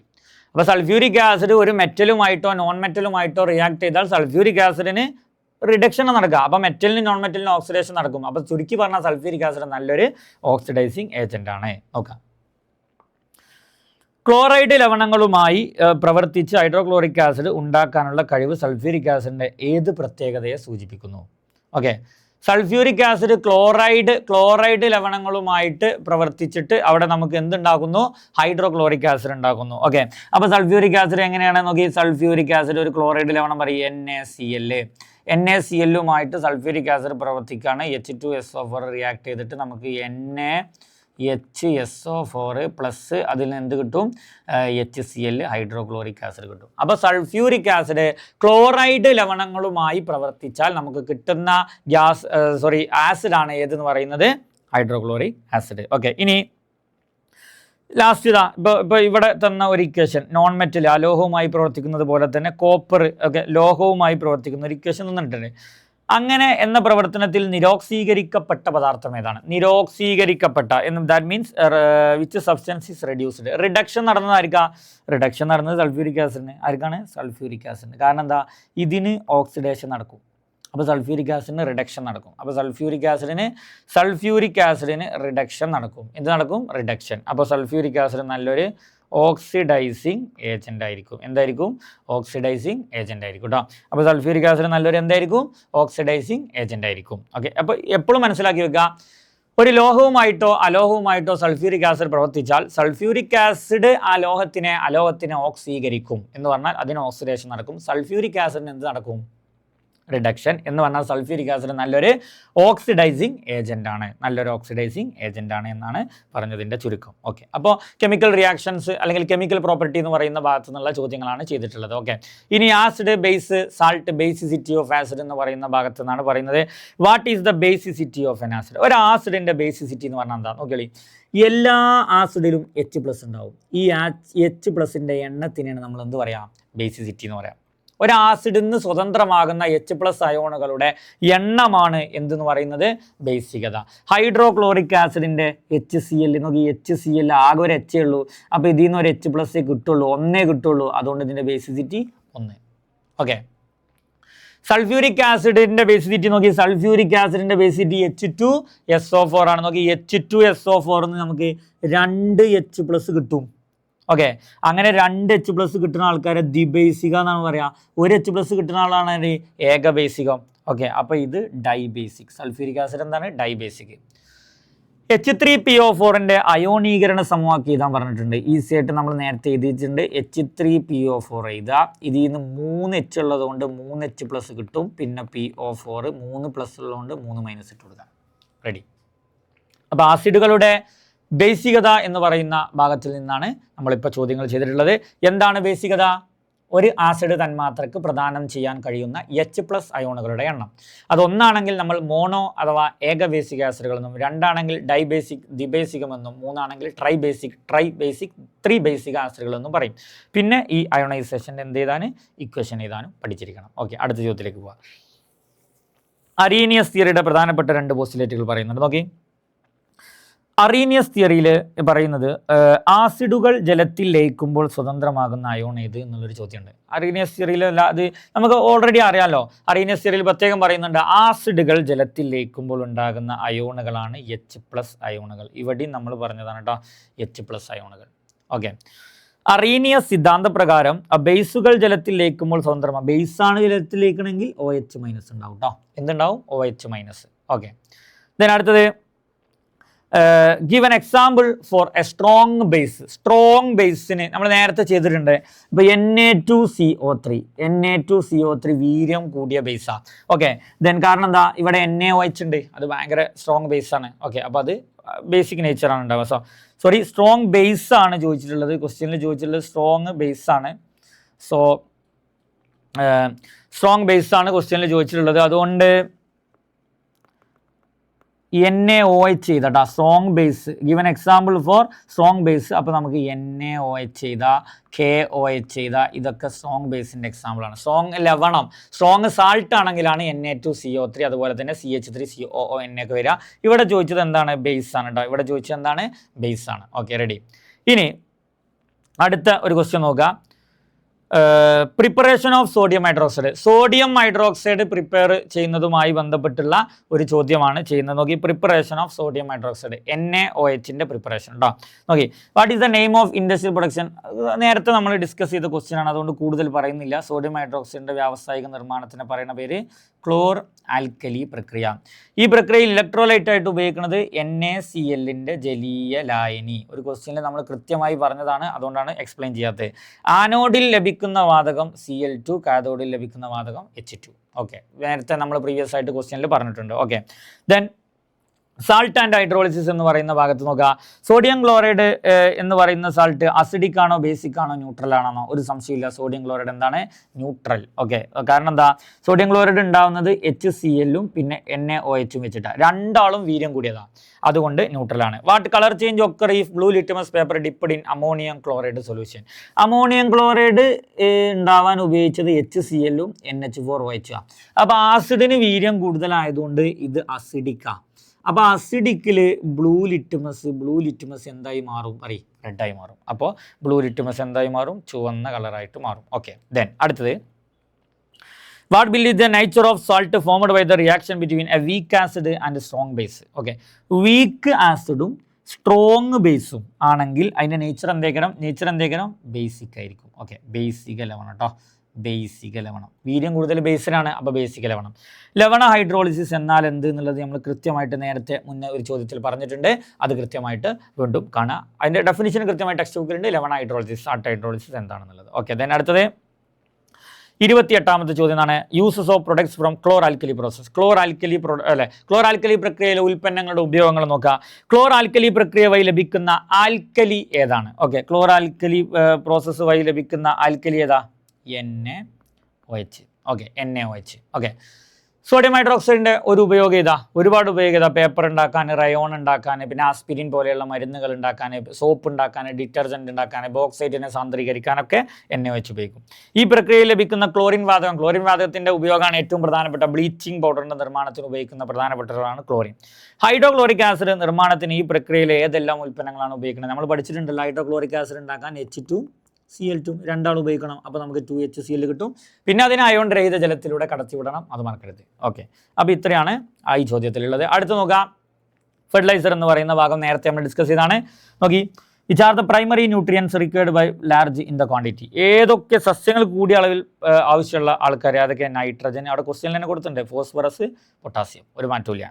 അപ്പോൾ സൾഫ്യൂരിക് ആസിഡ് ഒരു മെറ്റലുമായിട്ടോ നോൺ മെറ്റലുമായിട്ടോ റിയാക്ട് ചെയ്താൽ സൾഫ്യൂരിക് ആസിഡിന് റിഡക്ഷൻ നടക്കുക. അപ്പോൾ മെറ്റലിന് നോൺ മെറ്റലിന് ഓക്സിഡേഷൻ നടക്കും. അപ്പോൾ ചുരുക്കി പറഞ്ഞാൽ സൾഫ്യൂരിക് ആസിഡ് നല്ലൊരു ഓക്സിഡൈസിങ് ഏജന്റ് ആണ്. നോക്കാം, ക്ലോറൈഡ് ലവണങ്ങളുമായി പ്രവർത്തിച്ച് ഹൈഡ്രോക്ലോറിക് ആസിഡ് ഉണ്ടാക്കാനുള്ള കഴിവ് സൾഫ്യൂരിക് ആസിഡിൻ്റെ ഏത് പ്രത്യേകതയെ സൂചിപ്പിക്കുന്നു? ഓക്കെ, സൾഫ്യൂരിക് ആസിഡ് ക്ലോറൈഡ് ലവണങ്ങളുമായിട്ട് പ്രവർത്തിച്ചിട്ട് അവിടെ നമുക്ക് എന്തുണ്ടാക്കുന്നു? ഹൈഡ്രോക്ലോറിക് ആസിഡ് ഉണ്ടാക്കുന്നു. ഓക്കെ, അപ്പോൾ സൾഫ്യൂരിക് ആസിഡ് എങ്ങനെയാണ് നോക്കി? സൾഫ്യൂരിക് ആസിഡ് ഒരു ക്ലോറൈഡ് ലവണം പറയും NaCl സൾഫ്യൂരിക് ആസിഡ് പ്രവർത്തിക്കുകയാണ്. H2SO4 റിയാക്ട് ചെയ്തിട്ട് നമുക്ക് NaHSO4 പ്ലസ് അതിൽ നിന്ന് എന്ത് കിട്ടും? HCl ഹൈഡ്രോക്ലോറിക് ആസിഡ് കിട്ടും. അപ്പോൾ സൾഫ്യൂരിക് ആസിഡ് ക്ലോറൈഡ് ലവണങ്ങളുമായി പ്രവർത്തിച്ചാൽ നമുക്ക് കിട്ടുന്ന ആസിഡാണ് ഏതെന്ന് പറയുന്നത്? Hydrochloric acid. ഓക്കെ, ഇനി ലാസ്റ്റ് ഇപ്പോൾ ഇവിടെ തന്ന ഒരു ഇക്വേഷൻ, നോൺ മെറ്റൽ അലോഹവുമായി പ്രവർത്തിക്കുന്നത് പോലെ തന്നെ കോപ്പർ ഒക്കെ ലോഹവുമായി പ്രവർത്തിക്കുന്ന ഒരു ഇക്വേഷൻ തന്നിട്ടുണ്ട്. അങ്ങനെ എന്ന പ്രവർത്തനത്തിൽ നിരോക്സീകരിക്കപ്പെട്ട പദാർത്ഥം ഏതാണ്? നിരോക്സീകരിക്കപ്പെട്ട എന്ന് that means which substance is reduced. Reduction നടന്നതായിരിക്കാം. റിഡക്ഷൻ നടന്നത് സൾഫ്യൂരിക് ആസിഡിന്. ആർക്കാണ്? സൾഫ്യൂരിക് ആസിഡിന്. കാരണം എന്താ? ഇതിന് ഓക്സിഡേഷൻ നടക്കും. അപ്പോൾ സൾഫ്യൂരിക് ആസിഡിന് റിഡക്ഷൻ നടക്കും. അപ്പോൾ സൾഫ്യൂരിക് ആസിഡിന് റിഡക്ഷൻ നടക്കും. എന്ത് നടക്കും? റിഡക്ഷൻ. അപ്പോൾ സൾഫ്യൂരിക് ആസിഡ് നല്ലൊരു ഓക്സിഡൈസിങ് ഏജന്റ് ആയിരിക്കും. എന്തായിരിക്കും? ഓക്സിഡൈസിങ് ഏജന്റ് ആയിരിക്കും കേട്ടോ. അപ്പോൾ സൾഫ്യൂരിക് ആസിഡ് നല്ലൊരു എന്തായിരിക്കും? ഓക്സിഡൈസിങ് ഏജന്റ് ആയിരിക്കും. ഓക്കെ, അപ്പോൾ എപ്പോഴും മനസ്സിലാക്കി വെക്കുക, ഒരു ലോഹവുമായിട്ടോ അലോഹവുമായിട്ടോ സൾഫ്യൂരിക് ആസിഡ് പ്രവർത്തിച്ചാൽ സൾഫ്യൂരിക് ആസിഡ് അലോഹത്തിനെ ഓക്സീകരിക്കും എന്ന് പറഞ്ഞാൽ അതിന് ഓക്സിഡേഷൻ നടക്കും. സൾഫ്യൂരിക് ആസിഡിന് എന്ത് നടക്കും? റിഡക്ഷൻ എന്ന് പറഞ്ഞാൽ സൾഫ്യൂരിക് ആസിഡ് നല്ലൊരു ഓക്സിഡൈസിങ് ഏജന്റ് ആണ്, എന്നാണ് പറഞ്ഞതിൻ്റെ ചുരുക്കം. ഓക്കെ, അപ്പോൾ കെമിക്കൽ റിയാക്ഷൻസ് അല്ലെങ്കിൽ കെമിക്കൽ പ്രോപ്പർട്ടി എന്ന് പറയുന്ന ഭാഗത്തു നിന്നുള്ള ചോദ്യങ്ങളാണ് ചെയ്തിട്ടുള്ളത്. ഓക്കെ, ഇനി acid, base, salt, basicity of acid എന്ന് പറയുന്ന ഭാഗത്തു നിന്നാണ് പറയുന്നത് what is the basicity of N acid. ഒരു ആസിഡിൻ്റെ ബേസിസിറ്റി എന്ന് പറഞ്ഞാൽ എന്താ നോക്കിയാൽ, എല്ലാ ആസിഡിലും H+ ഉണ്ടാവും. ഈ H+ൻ്റെ എണ്ണത്തിനാണ് നമ്മൾ എന്ത് പറയാം, ബേസിസിറ്റി എന്ന് പറയാം. ഒരു ആസിഡിൽ നിന്ന് സ്വതന്ത്രമാകുന്ന H+ അയോണുകളുടെ എണ്ണമാണ് എന്തെന്ന് പറയുന്നത് ബേസികത. ഹൈഡ്രോക്ലോറിക് ആസിഡിൻ്റെ HCl നോക്കി, HCl ആകെ ഒരു H ഉള്ളൂ, അപ്പോൾ ഇതിൽ നിന്ന് ഒരു H+ കിട്ടുള്ളൂ, 1 കിട്ടുള്ളൂ, അതുകൊണ്ട് ഇതിൻ്റെ ബേസിസിറ്റി 1. ഓക്കെ, സൾഫ്യൂരിക് ആസിഡിൻ്റെ ബേസിസിറ്റി നോക്കി, സൾഫ്യൂരിക് ആസിഡിൻ്റെ ബേസിസിറ്റി H2SO4 ആണ്. നോക്കി, H2SO4 നമുക്ക് 2 H+ കിട്ടും. ഓക്കെ, അങ്ങനെ 2 H+ കിട്ടുന്ന ആൾക്കാരെ ദ്വിബേസിക എന്നാണ് പറയുക. ഒരു H+ കിട്ടുന്ന ആളാണ് ഏകബേസികം. ഓക്കെ, അപ്പോൾ ഇത് ഡൈബേസിക്. സൾഫ്യൂരിക് ആസിഡ് എന്താണ്, ഡൈബേസിക്. H3PO4ൻ്റെ അയോണീകരണ സമവാക്യം എഴുതാൻ പറഞ്ഞിട്ടുണ്ട്. ഈസി ആയിട്ട് നമ്മൾ നേരത്തെ എഴുതിയിട്ടുണ്ട്. H3PO4 എഴുതുക. ഇതിൽ നിന്ന് 3 H ഉള്ളതുകൊണ്ട് 3 H+ കിട്ടും, പിന്നെ PO4 3+ ഉള്ളതുകൊണ്ട് 3- ഇട്ട് കൊടുക്കുക. റെഡി. അപ്പോൾ ആസിഡുകളുടെ ബേസികത എന്ന് പറയുന്ന ഭാഗത്തിൽ നിന്നാണ് നമ്മളിപ്പോൾ ചോദ്യങ്ങൾ ചെയ്തിട്ടുള്ളത്. എന്താണ് ബേസികത? ഒരു ആസിഡ് തന്മാത്രക്ക് പ്രദാനം ചെയ്യാൻ കഴിയുന്ന H+ അയോണുകളുടെ എണ്ണം. അതൊന്നാണെങ്കിൽ നമ്മൾ മോണോ അഥവാ ഏകബേസിക് ആസിഡുകളെന്നും, 2 ആണെങ്കിൽ ഡൈബേസിക് ദ്വിബേസികമെന്നും, 3 ആണെങ്കിൽ ട്രൈബേസിക് ത്രിബേസിക് ആസിഡുകളെന്നും പറയും. പിന്നെ ഈ അയോണൈസേഷൻ്റെ എന്ത് ചെയ്താനും ഇക്വേഷൻ എഴുതാനും പഠിച്ചിരിക്കണം. ഓക്കെ, അടുത്ത ചോദ്യത്തിലേക്ക് പോവാം. അറീനിയസ് തിയറിയുടെ പ്രധാനപ്പെട്ട 2 പോസ്റ്റുലേറ്റുകൾ പറയുന്നുണ്ട്. നോക്കി, അറീനിയസ് തിയറിയിൽ പറയുന്നത് ആസിഡുകൾ ജലത്തിൽ ലയിക്കുമ്പോൾ സ്വതന്ത്രമാകുന്ന അയോൺ ഏത് എന്നുള്ളൊരു ചോദ്യമുണ്ട്. അറീനിയസ് തിയറിയിൽ അത് നമുക്ക് ഓൾറെഡി അറിയാമല്ലോ. അറീനിയസ് തിയറിയിൽ പ്രത്യേകം പറയുന്നുണ്ട് ആസിഡുകൾ ജലത്തിൽ ലയിക്കുമ്പോൾ ഉണ്ടാകുന്ന അയോണുകളാണ് H+ അയോണുകൾ. ഇവിടെയും നമ്മൾ പറഞ്ഞതാണ് കേട്ടോ, H+ അയോണുകൾ. ഓക്കെ, അറീനിയസ് സിദ്ധാന്തപ്രകാരം ബേസുകൾ ജലത്തിൽ ലയിക്കുമ്പോൾ സ്വതന്ത്രമാണ്. ബേസാണ് ജലത്തിൽ ലയിക്കണമെങ്കിൽ OH- ഉണ്ടാവും കേട്ടോ. എന്തുണ്ടാവും? OH-. ഓക്കെ, ദെൻ അടുത്തത് give an example for a strong base. Strong ബേസിന് നമ്മൾ നേരത്തെ ചെയ്തിട്ടുണ്ട്. ഇപ്പോൾ Na2CO3 വീര്യം കൂടിയ ബേസാണ്. ഓക്കെ, ദെൻ കാരണം എന്താ, ഇവിടെ NaOH ഉണ്ട്, അത് ഭയങ്കര സ്ട്രോങ് ബേസാണ്. ഓക്കെ, അപ്പോൾ അത് ബേസിക് നേച്ചറാണ് ഉണ്ടാവുക. സ്ട്രോങ് ബേസ് ആണ് ചോദിച്ചിട്ടുള്ളത്. ക്വസ്റ്റ്യനിൽ ചോദിച്ചിട്ടുള്ളത് സ്ട്രോങ് ബേസ് ആണ്. സ്ട്രോങ് ബേസ് ആണ് ക്വസ്റ്റ്യനിൽ ചോദിച്ചിട്ടുള്ളത്. അതുകൊണ്ട് NaOH ചെയ്തട്ടാ, strong base. Given example for strong base. അപ്പോൾ നമുക്ക് NaOH ചെയ്ത, KOH ചെയ്ത, ഇതൊക്കെ സ്ട്രോങ് ബേസിൻ്റെ എക്സാമ്പിളാണ്. സ്ട്രോങ് ലവണം, സ്ട്രോങ് സാൾട്ട് ആണെങ്കിലാണ് Na2CO3, അതുപോലെ തന്നെ CH3COON ഒക്കെ വരിക. ഇവിടെ ചോദിച്ചത് എന്താണ്? ബേസ് ആണ് കേട്ടോ. ഇവിടെ ചോദിച്ചത് എന്താണ്? ബേസ് ആണ്. Okay, ready. ഇനി അടുത്ത ഒരു ക്വസ്റ്റ്യൻ നോക്കുക. Preparation of sodium hydroxide prepare ചെയ്യുന്നതുമായി ബന്ധപ്പെട്ടുള്ള ഒരു ചോദ്യമാണ് ചെയ്യുന്നത്. നോക്കി, പ്രിപ്പറേഷൻ ഓഫ് സോഡിയം ഹൈഡ്രോക്സൈഡ് NaOHൻ്റെ പ്രിപ്പറേഷൻ കേട്ടോ. നോക്കി, what is the name of industrial production? നേരത്തെ നമ്മൾ ഡിസ്കസ് ചെയ്ത ക്വസ്റ്റ്യൻ ആണ്, അതുകൊണ്ട് കൂടുതൽ പറയുന്നില്ല. സോഡിയം ഹൈഡ്രോക്സൈഡിൻ്റെ വ്യാവസായിക നിർമ്മാണത്തിന് പറയുന്ന പേര് ക്ലോർ ആൽക്കലി പ്രക്രിയ. ഈ പ്രക്രിയയിൽ ഇലക്ട്രോലൈറ്റ് ആയിട്ട് ഉപയോഗിക്കുന്നത് NaClൻ്റെ ജലീയ ലായനി. ഒരു ക്വസ്റ്റ്യനിൽ നമ്മൾ കൃത്യമായി പറഞ്ഞതാണ്, അതുകൊണ്ടാണ് എക്സ്പ്ലെയിൻ ചെയ്യാത്തത്. ആനോഡിൽ ലഭിക്കുന്ന വാതകം Cl2, കാഥോഡിൽ ലഭിക്കുന്ന വാതകം H2. ഓക്കെ, നേരത്തെ നമ്മൾ പ്രീവിയസ് ആയിട്ട് ക്വസ്റ്റ്യനിൽ പറഞ്ഞിട്ടുണ്ട്. Okay, then salt and hydrolysis എന്ന് പറയുന്ന ഭാഗത്ത് നോക്കുക. സോഡിയം ക്ലോറൈഡ് എന്ന് പറയുന്ന സാൾട്ട് അസിഡിക് ആണോ, ബേസിക് ആണോ, ന്യൂട്രൽ ആണോ? ഒരു സംശയമില്ല, സോഡിയം ക്ലോറൈഡ് എന്താണ്? ന്യൂട്രൽ. ഓക്കെ, കാരണം എന്താ, സോഡിയം ക്ലോറൈഡ് ഉണ്ടാവുന്നത് HClഉം പിന്നെ NaOHും വെച്ചിട്ടാണ്. രണ്ടാളും വീര്യം കൂടിയതാണ്, അതുകൊണ്ട് ന്യൂട്രലാണ്. What colour change occur if blue litmus paper dipped in ammonium chloride solution? Ammonium chloride ഉണ്ടാവാൻ ഉപയോഗിച്ചത് HClഉം NH4OH. അപ്പോൾ ആസിഡിന് വീര്യം കൂടുതലായതുകൊണ്ട് ഇത് അസിഡിക്കാണ്. അപ്പോൾ അസിഡിക്കിൽ ബ്ലൂ ലിറ്റ്മസ് എന്തായി മാറും? റെഡായി മാറും. അപ്പോൾ ബ്ലൂ ലിറ്റ്മസ് എന്തായി മാറും? ചുവന്ന കളറായിട്ട് മാറും. ഓക്കെ, ദെൻ അടുത്തത്, what will is the nature of salt formed by the reaction between a weak acid and strong base? Okay, weak ആസിഡും സ്ട്രോങ് ബേസും ആണെങ്കിൽ അതിൻ്റെ നേച്ചർ എന്തേക്കണം? ബേസിക് ആയിരിക്കും. ഓക്കെ, ബേസിക ലവണം കേട്ടോ, ബേസിക ലവണം. വീര്യം കൂടുതൽ ബേസിനാണ്, അപ്പോൾ ബേസിക ലവണം. ലവണ ഹൈഡ്രോളിസിസ് എന്നാൽ എന്ത് എന്നുള്ളത് നമ്മൾ കൃത്യമായിട്ട് നേരത്തെ മുന്നേ ഒരു ചോദ്യത്തിൽ പറഞ്ഞിട്ടുണ്ട്. അത് കൃത്യമായിട്ട് വീണ്ടും കാണുക. അതിൻ്റെ ഡെഫിനിഷൻ കൃത്യമായി ടെക്സ്റ്റ് ബുക്കിലുണ്ട്. ലവണ ഹൈഡ്രോളിസിസ്, സാൾട്ട് ഹൈഡ്രോളിസിസ് എന്താണെന്നുള്ളത്. ഓക്കെ, ദെൻ അടുത്തത്, 28ാമത്തെ ചോദ്യം ആണ് uses of products from ക്ലോർ alkali process. ക്ലോർ alkali പ്രക്രിയയിലെ ഉൽപ്പന്നങ്ങളുടെ ഉപയോഗങ്ങൾ നോക്കുക. ക്ലോർ ആൽക്കലി പ്രക്രിയ വഴി ലഭിക്കുന്ന ആൽക്കലി ഏതാണ്? ഓക്കെ, ക്ലോർ ആൽക്കലി പ്രോസസ്സ് വഴി ലഭിക്കുന്ന ആൽക്കലി ഏതാ? NaOH. Okay, NaOH. Okay, sodium ഹൈഡ്രോക്സൈഡിൻ്റെ ഒരു ഉപയോഗം ഇതാ, ഒരുപാട് ഉപയോഗം പേപ്പർ ഉണ്ടാക്കാൻ, റയോൺ ഉണ്ടാക്കാൻ, പിന്നെ ആസ്പിരിൻ പോലെയുള്ള മരുന്നുകൾ ഉണ്ടാക്കാൻ, സോപ്പ് ഉണ്ടാക്കാൻ, ഡിറ്റർജൻറ്റ് ഉണ്ടാക്കാൻ, ബോക്സൈറ്റിനെ സാന്ദ്രീകരിക്കാനൊക്കെ NaOH ഉപയോഗിക്കും. ഈ പ്രക്രിയയിൽ ലഭിക്കുന്ന ക്ലോറിൻ വാതകത്തിൻ്റെ ഉപയോഗമാണ് ഏറ്റവും പ്രധാനപ്പെട്ട ബ്ലീച്ചിങ് പൗഡറിൻ്റെ നിർമ്മാണത്തിന് ഉപയോഗിക്കുന്ന പ്രധാനപ്പെട്ടതാണ് ക്ലോറിൻ. ഹൈഡ്രോക്ലോറിക് ആസിഡ് നിർമ്മാണത്തിന് ഈ പ്രക്രിയയിൽ ഏതെല്ലാം ഉൽപ്പന്നങ്ങളാണ് ഉപയോഗിക്കുന്നത്? നമ്മൾ പഠിച്ചിട്ടുണ്ടല്ലോ, ഹൈഡ്രോക്ലോറിക് ആസിഡ് ഉണ്ടാക്കാൻ H2Cl2 രണ്ടാൾ ഉപയോഗിക്കണം, അപ്പോൾ നമുക്ക് 2HCl കിട്ടും. പിന്നെ അതിന് അയോൺ രഹിത ജലത്തിലൂടെ കടത്തിവിടണം, അത് മറക്കരുത്. ഓക്കെ, അപ്പോൾ ഇത്രയാണ് ഈ ചോദ്യത്തിലുള്ളത്. അടുത്ത് നോക്കാം, ഫെർട്ടിലൈസർ എന്ന് പറയുന്ന ഭാഗം നേരത്തെ നമ്മൾ ഡിസ്കസ് ചെയ്താണ്. നോക്കി, which are the primary nutrients required by large in the quantity. ഏതൊക്കെ സസ്യങ്ങൾ കൂടിയ അളവിൽ ആവശ്യമുള്ള ആൾക്കാർ? അതൊക്കെ നൈട്രജൻ, അവിടെ ക്വസ്റ്റ്യൻ തന്നെ കൊടുത്തിട്ടുണ്ട്, ഫോസ്ഫറസ്, പൊട്ടാസ്യം, ഒരു മാറ്റമില്ല.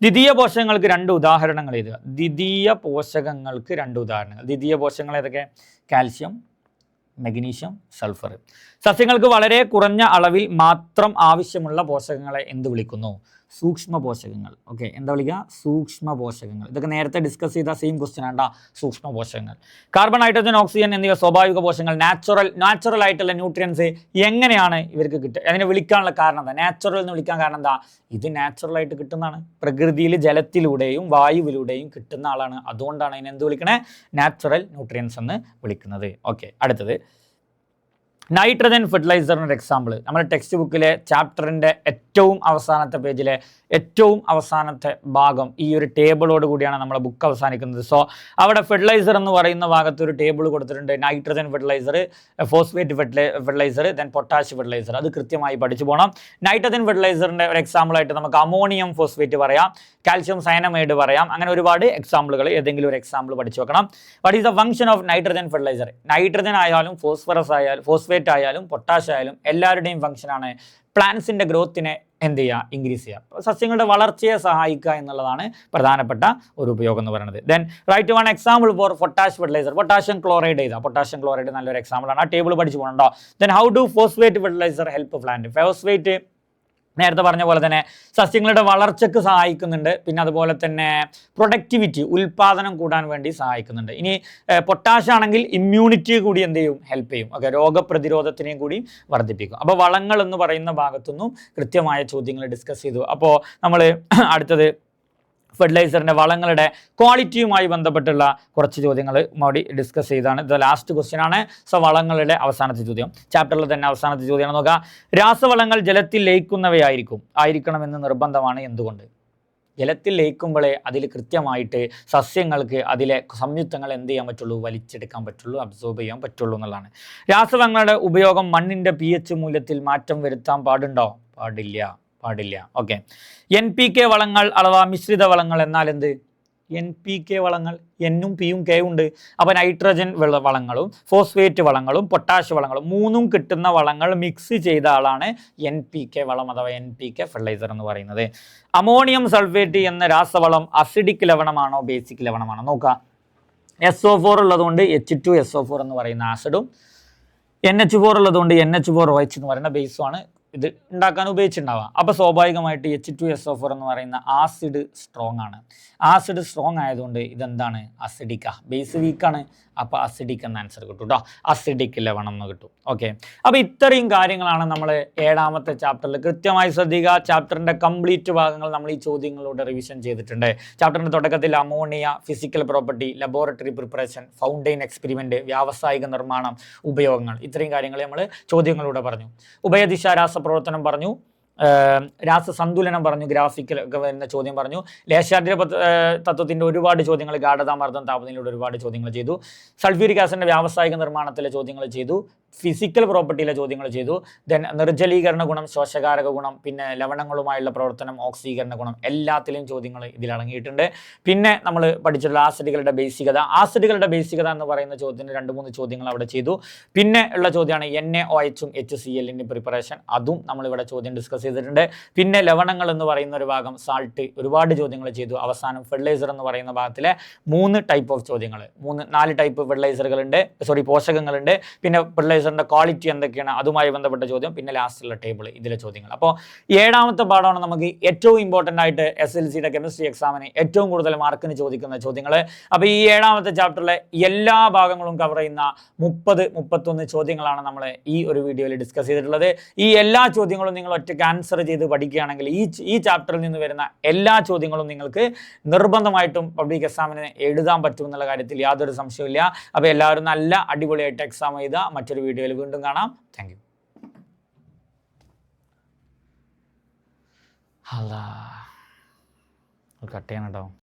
ദ്വിതീയ പോഷകങ്ങൾക്ക് 2 ഉദാഹരണങ്ങൾ എഴുതുക. ദ്വിതീയ പോഷകങ്ങൾക്ക് 2 ഉദാഹരണങ്ങൾ. ദ്വിതീയ പോഷകങ്ങൾ ഏതൊക്കെ? Calcium, magnesium, sulphur. സസ്യങ്ങൾക്ക് വളരെ കുറഞ്ഞ അളവിൽ മാത്രം ആവശ്യമുള്ള പോഷകങ്ങളെ എന്ത് വിളിക്കുന്നു? സൂക്ഷ്മ പോഷകങ്ങൾ. ഓക്കെ, എന്താ വിളിക്കുക? സൂക്ഷ്മ പോഷകങ്ങൾ. ഇതൊക്കെ നേരത്തെ ഡിസ്കസ് ചെയ്ത സെയിം ക്വസ്റ്റ്യൻ ആണ്ടാ, സൂക്ഷ്മ പോഷകങ്ങൾ. കാർബൺ, ഹൈഡ്രജൻ, ഓക്സിജൻ എന്നിവ സ്വാഭാവിക പോഷകങ്ങൾ. നാച്ചുറൽ ആയിട്ടുള്ള ന്യൂട്രിയൻസ് എങ്ങനെയാണ് ഇവർക്ക് കിട്ടുക? അതിനെ വിളിക്കാനുള്ള കാരണം എന്താ? നാച്ചുറൽ എന്ന് വിളിക്കാൻ കാരണം എന്താ? ഇത് നാച്ചുറലായിട്ട് കിട്ടുന്നതാണ്. പ്രകൃതിയിൽ ജലത്തിലൂടെയും വായുവിലൂടെയും കിട്ടുന്ന ആളാണ്. അതുകൊണ്ടാണ് അതിനെ എന്ത് വിളിക്കണേ? നാച്ചുറൽ ന്യൂട്രിയൻസ് എന്ന് വിളിക്കുന്നത്. ഓക്കെ, അടുത്തത് നൈട്രജൻ ഫെർട്ടിലൈസറിൻ്റെ എക്സാമ്പിൾ. നമ്മുടെ ടെക്സ്റ്റ് ബുക്കിലെ ചാപ്റ്ററിൻ്റെ ഏറ്റവും അവസാനത്തെ പേജിലെ ഏറ്റവും അവസാനത്തെ ഭാഗം ഈ ഒരു ടേബിളോട് കൂടിയാണ് നമ്മുടെ ബുക്ക് അവസാനിക്കുന്നത്. സോ അവിടെ ഫെർട്ടിലൈസർ എന്ന് പറയുന്ന ഭാഗത്ത് ഒരു ടേബിൾ കൊടുത്തിട്ടുണ്ട്. Nitrogen fertiliser, phosphate fertiliser, then potash fertiliser. അത് കൃത്യമായി പഠിച്ചു പോകണം. നൈട്രജൻ ഫെർട്ടിലൈസറിൻ്റെ ഒരു എക്സാമ്പിളായിട്ട് നമുക്ക് അമോണിയം ഫോസ്ഫേറ്റ് പറയാം, കാൽഷ്യം സയനമൈഡ് പറയാം. അങ്ങനെ ഒരുപാട് എക്സാമ്പിളുകൾ, ഏതെങ്കിലും ഒരു എക്സാമ്പിൾ പഠിച്ചു വെക്കണം. What is the function of nitrogen fertiliser? Nitrogen ആയാലും ഫോസ്ഫറസ് ആയാലും ഫോസ്ഫേറ്റ് ആയാലും പൊട്ടാഷ് ആയാലും എല്ലാവരുടെയും ഫംഗ്ഷനാണ് പ്ലാന്റ്സിൻ്റെ ഗ്രോത്തിനെ എന്ത് ചെയ്യുക? ഇൻക്രീസ് ചെയ്യുക, സസ്യങ്ങളുടെ വളർച്ചയെ സഹായിക്കുക എന്നുള്ളതാണ് പ്രധാനപ്പെട്ട ഒരു ഉപയോഗം എന്ന് പറയുന്നത്. Then write one example for potash fertiliser. Potassium chloride ചെയ്താൽ, പൊട്ടാഷ്യം ക്ലോറൈഡ് നല്ലൊരു എക്സാമ്പിളാണ്. ആ ടേബിൾ പഠിച്ചു പോകണ്ടോ? Then how do phosphate fertiliser help plant? Phosphate നേരത്തെ പറഞ്ഞ പോലെ തന്നെ സസ്യങ്ങളുടെ വളർച്ചയ്ക്ക് സഹായിക്കുന്നുണ്ട്. പിന്നെ അതുപോലെ തന്നെ പ്രൊഡക്ടിവിറ്റി, ഉൽപ്പാദനം കൂടാൻ വേണ്ടി സഹായിക്കുന്നുണ്ട്. ഇനി പൊട്ടാഷ് ആണെങ്കിൽ ഇമ്മ്യൂണിറ്റി കൂടി എന്ത് ചെയ്യും? ഹെൽപ്പ് ചെയ്യും. ഓക്കെ, രോഗപ്രതിരോധത്തിനെയും കൂടി വർദ്ധിപ്പിക്കും. അപ്പോൾ വളങ്ങൾ എന്ന് പറയുന്ന ഭാഗത്തുനിന്നും കൃത്യമായ ചോദ്യങ്ങൾ ഡിസ്കസ് ചെയ്തു. അപ്പോൾ നമ്മൾ അടുത്തത് ഫെർട്ടിലൈസറിൻ്റെ വളങ്ങളുടെ ക്വാളിറ്റിയുമായി ബന്ധപ്പെട്ടുള്ള കുറച്ച് ചോദ്യങ്ങൾ മോഡി ഡിസ്കസ് ചെയ്താണ്. ഇത് ലാസ്റ്റ് ക്വസ്റ്റ്യൻ ആണ്. സോ വളങ്ങളുടെ അവസാനത്തെ ചോദ്യം, ചാപ്റ്ററിൽ തന്നെ അവസാനത്തെ ചോദ്യമാണ്. നോക്കുക, രാസവളങ്ങൾ ജലത്തിൽ ആയിരിക്കണമെന്ന് നിർബന്ധമാണ്. എന്തുകൊണ്ട്? ജലത്തിൽ ലയിക്കുമ്പോഴേ അതിൽ കൃത്യമായിട്ട് സസ്യങ്ങൾക്ക് അതിലെ സംയുക്തങ്ങൾ എന്ത് ചെയ്യാൻ പറ്റുള്ളൂ? വലിച്ചെടുക്കാൻ പറ്റുള്ളൂ, അബ്സോർബ് ചെയ്യാൻ പറ്റുള്ളൂ എന്നുള്ളതാണ്. രാസവളങ്ങളുടെ ഉപയോഗം മണ്ണിൻ്റെ pH മൂല്യത്തിൽ മാറ്റം വരുത്താൻ പാടില്ല. ഓക്കെ, NPK വളങ്ങൾ അഥവാ മിശ്രിത വളങ്ങൾ എന്നാൽ എന്ത്? NPK വളങ്ങൾ, N-ഉം P-യും K ഉണ്ട്. അപ്പോൾ നൈട്രജൻ വളങ്ങളും ഫോസ്ഫേറ്റ് വളങ്ങളും പൊട്ടാഷ് വളങ്ങളും മൂന്നും കിട്ടുന്ന വളങ്ങൾ മിക്സ് ചെയ്ത ആളാണ് NPK വളം അഥവാ NPK ഫെർട്ടിലൈസർ എന്ന് പറയുന്നത്. അമോണിയം സൾഫേറ്റ് എന്ന രാസവളം അസിഡിക് ലവണമാണോ ബേസിക് ലവണമാണോ? നോക്കുക, SO4 ഉള്ളതുകൊണ്ട് H2SO4 എന്ന് പറയുന്ന ആസിഡും NH4 ഉള്ളതുകൊണ്ട് NH4OH എന്ന് പറയുന്ന ബേസുമാണ് ഇത് ഉണ്ടാക്കാൻ ഉപയോഗിച്ചിട്ടുണ്ടാവുക. അപ്പോൾ സ്വാഭാവികമായിട്ട് H2SO4 എന്ന് പറയുന്ന ആസിഡ് സ്ട്രോങ് ആണ്. ആസിഡ് സ്ട്രോങ് ആയതുകൊണ്ട് ഇതെന്താണ്? അസിഡിക്ക. ബേസ് വീക്കാണ്, അപ്പോൾ അസിഡിക് എന്ന ആൻസർ കിട്ടും കേട്ടോ. അസിഡിക് ലവണം എന്ന് കിട്ടും. ഓക്കെ, അപ്പോൾ ഇത്രയും കാര്യങ്ങളാണ് നമ്മൾ 7ാമത്തെ ചാപ്റ്ററിൽ കൃത്യമായി ശ്രദ്ധിക്കുക. ചാപ്റ്ററിൻ്റെ കംപ്ലീറ്റ് ഭാഗങ്ങൾ നമ്മൾ ഈ ചോദ്യങ്ങളിലൂടെ റിവിഷൻ ചെയ്തിട്ടുണ്ട്. ചാപ്റ്ററിൻ്റെ തുടക്കത്തിൽ ammonia, physical property, laboratory preparation, fountain experiment, വ്യാവസായിക നിർമ്മാണം, ഉപയോഗങ്ങൾ, ഇത്രയും കാര്യങ്ങൾ നമ്മൾ ചോദ്യങ്ങളിലൂടെ പറഞ്ഞു. ഉഭയദിശ രാസപ്രവർത്തനം പറഞ്ഞു, രാസസന്തുലനം പറഞ്ഞു, ഗ്രാഫിക്കൽ എന്ന ചോദ്യം പറഞ്ഞു. ലേശാദ്രി തത്വത്തിൻ്റെ ഒരുപാട് ചോദ്യങ്ങൾ, ഗാഢതാമർദ്ദം, താപനിലയുടെ ഒരുപാട് ചോദ്യങ്ങൾ ചെയ്തു. സൾഫ്യൂരിക് ആസിഡിൻ്റെ വ്യാവസായിക നിർമ്മാണത്തിലെ ചോദ്യങ്ങൾ ചെയ്തു. ഫിസിക്കൽ പ്രോപ്പർട്ടിയിലെ ചോദ്യങ്ങൾ ചെയ്തു. ദെൻ നിർജ്ജലീകരണ ഗുണം, ശോഷകാരക ഗുണം, പിന്നെ ലവണങ്ങളുമായുള്ള പ്രവർത്തനം, ഓക്സീകരണ ഗുണം, എല്ലാത്തിലെയും ചോദ്യങ്ങൾ ഇതിലടങ്ങിയിട്ടുണ്ട്. പിന്നെ നമ്മൾ പഠിച്ചിട്ടുള്ള ആസിഡുകളുടെ ബേസികത എന്ന് പറയുന്ന ചോദ്യത്തിന് 2-3 ചോദ്യങ്ങൾ അവിടെ ചെയ്തു. പിന്നെ ഉള്ള ചോദ്യമാണ് NaOH-ഉം HCl-ൻ്റെ പ്രിപ്പറേഷൻ. അതും നമ്മളിവിടെ ചോദ്യം ഡിസ്കസ് ചെയ്തു. ചെയ്തിട്ടുണ്ട്. പിന്നെ ലവണങ്ങൾ എന്ന് പറയുന്ന ഒരു ഭാഗം, സാൾട്ട്, ഒരുപാട് ചോദ്യങ്ങൾ ചെയ്തു. അവസാനം ഫെർട്ടിലൈസർ എന്ന് പറയുന്ന ഭാഗത്തിലെ 3 ടൈപ്പ് ഓഫ് ചോദ്യങ്ങൾ, 4 ടൈപ്പ് ഫെർട്ടിലൈസറുകളുണ്ട്, പോഷകങ്ങളുണ്ട്. പിന്നെ ഫെർട്ടിലൈസറിൻ്റെ ക്വാളിറ്റി എന്തൊക്കെയാണ്, അതുമായി ബന്ധപ്പെട്ട ചോദ്യം. പിന്നെ ലാസ്റ്റുള്ള ടേബിൾ, ഇതിലെ ചോദ്യങ്ങൾ. അപ്പോൾ 7ാമത്തെ പാഠമാണ് നമുക്ക് ഏറ്റവും ഇമ്പോർട്ടൻ്റ് ആയിട്ട് SLCയുടെ കെമിസ്ട്രി എക്സാമിന് ഏറ്റവും കൂടുതൽ മാർക്കിന് ചോദിക്കുന്ന ചോദ്യങ്ങൾ. അപ്പോൾ ഈ 7ാമത്തെ ചാപ്റ്ററിലെ എല്ലാ ഭാഗങ്ങളും കവർ ചെയ്യുന്ന 30-31 ചോദ്യങ്ങളാണ് നമ്മൾ ഈ ഒരു വീഡിയോയിൽ ഡിസ്കസ് ചെയ്തിട്ടുള്ളത്. ഈ എല്ലാ ചോദ്യങ്ങളും നിങ്ങൾ ഒറ്റയ്ക്ക് ആൻസർ ചെയ്ത് പഠിക്കുകയാണെങ്കിൽ ഈ ചാപ്റ്ററിൽ നിന്ന് വരുന്ന എല്ലാ ചോദ്യങ്ങളും നിങ്ങൾക്ക് നിർബന്ധമായിട്ടും പബ്ലിക് എക്സാമിന് എഴുതാൻ പറ്റും എന്നുള്ള കാര്യത്തിൽ യാതൊരു സംശയമില്ല. അപ്പോൾ എല്ലാവരും നല്ല അടിപൊളിയായിട്ട് എക്സാം എഴുതുക. മറ്റൊരു വീഡിയോയിൽ വീണ്ടും കാണാം. Thank you. കട്ട് ചെയ്യണം കേട്ടോ.